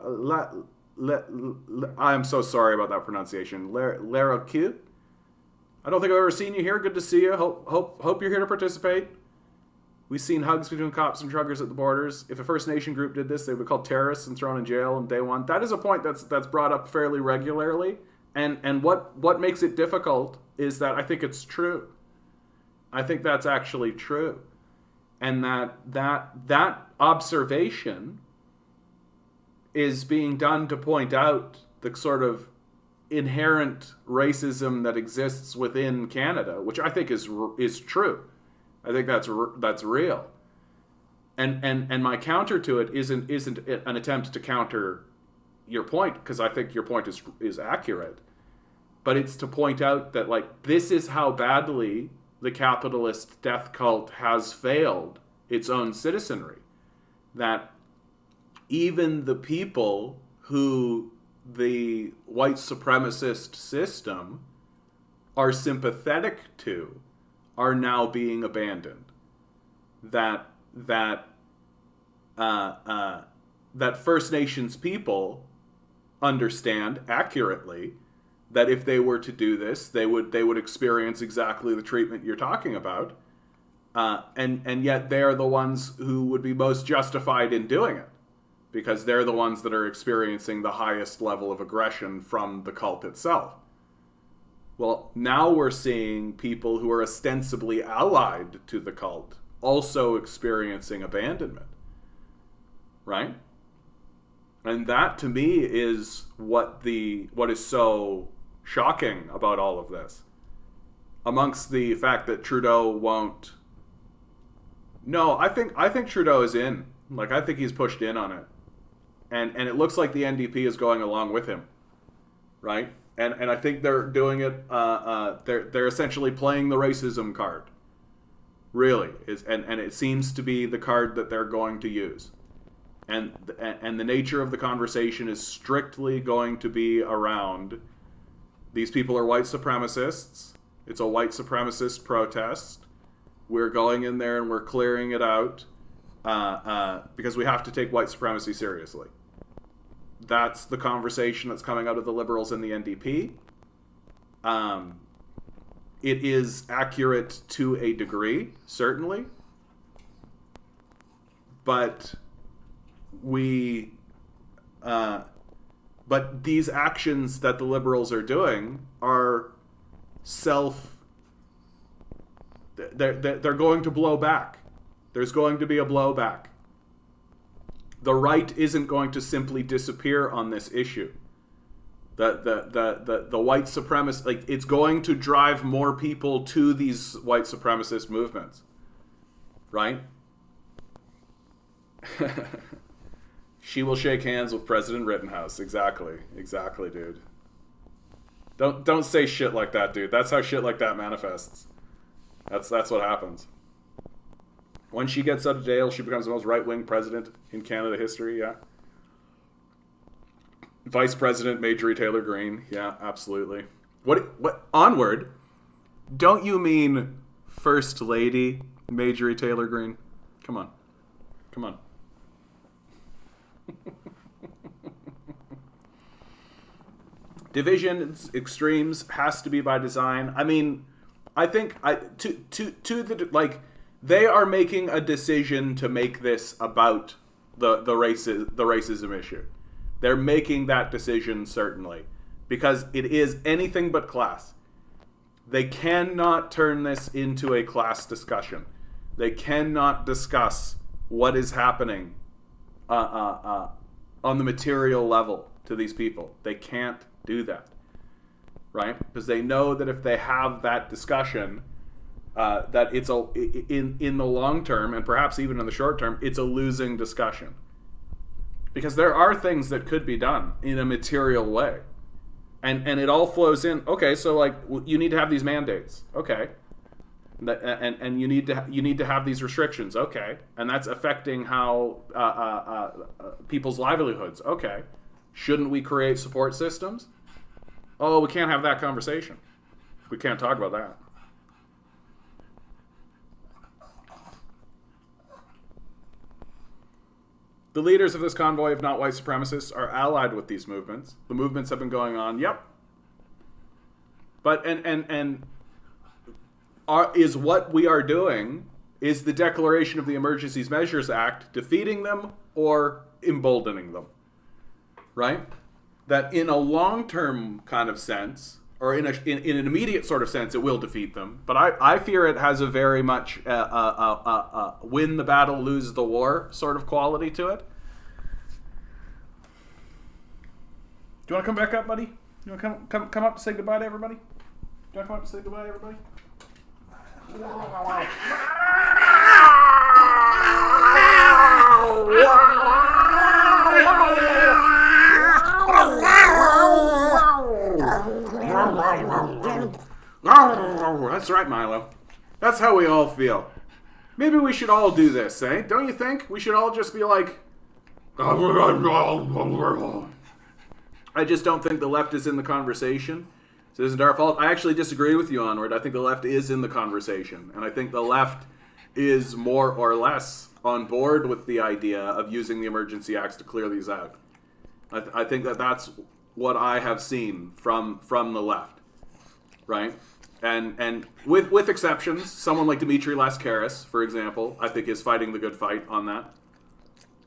I'm so sorry about that pronunciation. Lerocque? I don't think I've ever seen you here. Good to see you. Hope you're here to participate. We've seen hugs between cops and truckers at the borders. If a First Nation group did this, they would be called terrorists and thrown in jail on day one. That is a point that's brought up fairly regularly. And what makes it difficult is that I think it's true. I think that's actually true. And that observation is being done to point out the sort of inherent racism that exists within Canada, which I think is true. I think that's real. And my counter to it isn't an attempt to counter your point, because I think your point is accurate, but it's to point out that, like, this is how badly the capitalist death cult has failed its own citizenry. That even the people who the white supremacist system are sympathetic to are now being abandoned. That First Nations people understand accurately that if they were to do this, they would experience exactly the treatment you're talking about, and yet they're the ones who would be most justified in doing it, because they're the ones that are experiencing the highest level of aggression from the cult itself. Well, now we're seeing people who are ostensibly allied to the cult also experiencing abandonment, right? And that, to me, is what is so shocking about all of this. Amongst the fact that Trudeau won't... No, I think Trudeau is in. Like, I think he's pushed in on it. And it looks like the NDP is going along with him, right? And I think they're doing it, they're essentially playing the racism card. Really. And it seems to be the card that they're going to use. And the nature of the conversation is strictly going to be around, these people are white supremacists. It's a white supremacist protest. We're going in there and we're clearing it out because we have to take white supremacy seriously. That's the conversation that's coming out of the Liberals and the NDP. It is accurate to a degree, certainly. But but these actions that the Liberals are doing are they're going to blow back. There's going to be a blowback. The right isn't going to simply disappear on this issue. The white supremacist, like, it's going to drive more people to these white supremacist movements, right? She will shake hands with President Rittenhouse. Exactly, dude. Don't say shit like that, dude. That's how shit like that manifests. That's what happens. When she gets out of jail, she becomes the most right-wing president in Canada history. Yeah. Vice President Marjorie Taylor Greene. Yeah, absolutely. What? Onward? Don't you mean First Lady Marjorie Taylor Greene? Come on. Divisions, extremes, has to be by design. I mean, I think they are making a decision to make this about the racism issue. They're making that decision, certainly, because it is anything but class. They cannot turn this into a class discussion. They cannot discuss what is happening on the material level to these people. They can't do that, right? Because they know that if they have that discussion, that it's in the long term, and perhaps even in the short term, it's a losing discussion. Because there are things that could be done in a material way, and it all flows in. Okay, so, like, you need to have these mandates. Okay, and you need to have these restrictions. Okay, and that's affecting how people's livelihoods. Okay, shouldn't we create support systems? Oh, we can't have that conversation. We can't talk about that. The leaders of this convoy of not white supremacists are allied with these movements. The movements have been going on. Yep. But is what we are doing, is the declaration of the Emergencies Measures Act defeating them or emboldening them? Right? That in a long-term kind of sense, or in an immediate sort of sense, it will defeat them. But I fear it has a very much win the battle, lose the war sort of quality to it. you want to come back up, buddy? You want to come up to say goodbye to everybody? Do you want to come up to say goodbye to everybody? That's right, Milo. That's how we all feel. Maybe we should all do this, eh? Don't you think? We should all just be like... I just don't think the left is in the conversation. So it isn't our fault. I actually disagree with you, Onward. I think the left is in the conversation. And I think the left is more or less on board with the idea of using the emergency acts to clear these out. I think that that's what I have seen from the left, right? And with exceptions, someone like Dimitri Lascaris, for example, I think is fighting the good fight on that,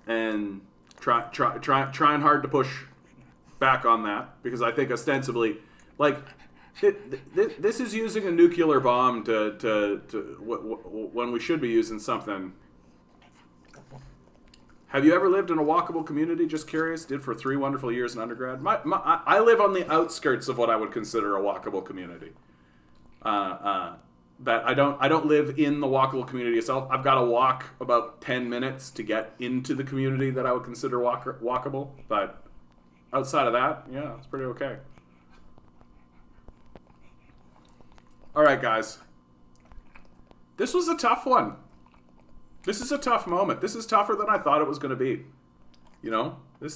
and trying hard to push back on that, because I think ostensibly, like, this is using a nuclear bomb to when we should be using something. Have you ever lived in a walkable community? Just curious. Did for 3 wonderful years in undergrad. I live on the outskirts of what I would consider a walkable community. That I don't live in the walkable community itself. I've got to walk about 10 minutes to get into the community that I would consider walkable. But outside of that, yeah, it's pretty okay. All right, guys. This was a tough one. This is a tough moment. This is tougher than I thought it was going to be. You know, this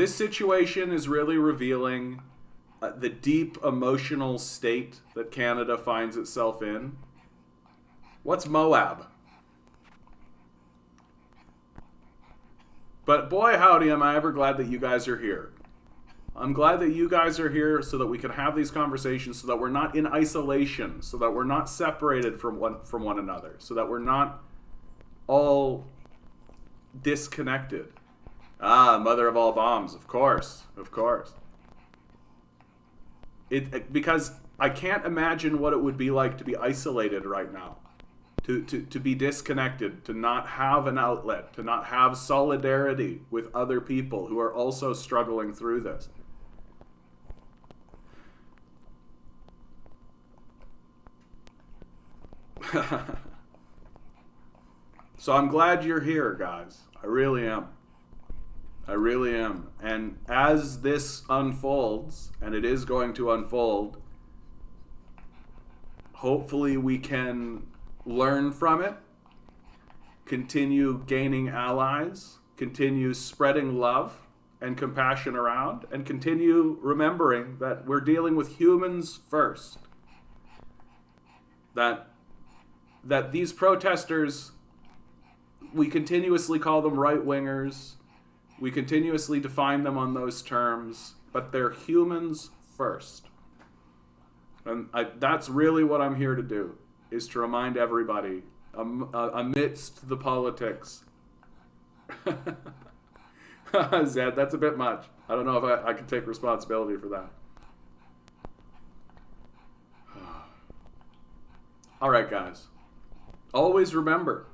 situation is really revealing the deep emotional state that Canada finds itself in. What's Moab? But boy, howdy, am I ever glad that you guys are here. I'm glad that you guys are here so that we can have these conversations, so that we're not in isolation, so that we're not separated from one another, so that we're not all disconnected. Ah, mother of all bombs, of course, of course. Because I can't imagine what it would be like to be isolated right now, to be disconnected, to not have an outlet, to not have solidarity with other people who are also struggling through this. So I'm glad you're here, guys. I really am. I really am. And as this unfolds, and it is going to unfold, hopefully we can learn from it, continue gaining allies, continue spreading love and compassion around, and continue remembering that we're dealing with humans first. That these protesters, we continuously call them right-wingers, we continuously define them on those terms, but they're humans first. And that's really what I'm here to do, is to remind everybody, amidst the politics. Zed, that's a bit much. I don't know if I can take responsibility for that. All right, guys. Always remember,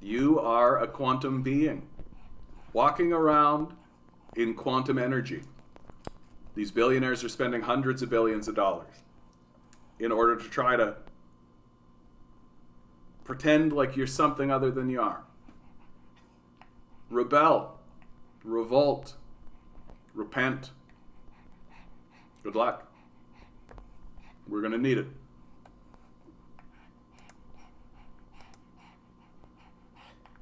you are a quantum being, walking around in quantum energy. These billionaires are spending hundreds of billions of dollars in order to try to pretend like you're something other than you are. Rebel, revolt, repent. Good luck. We're going to need it.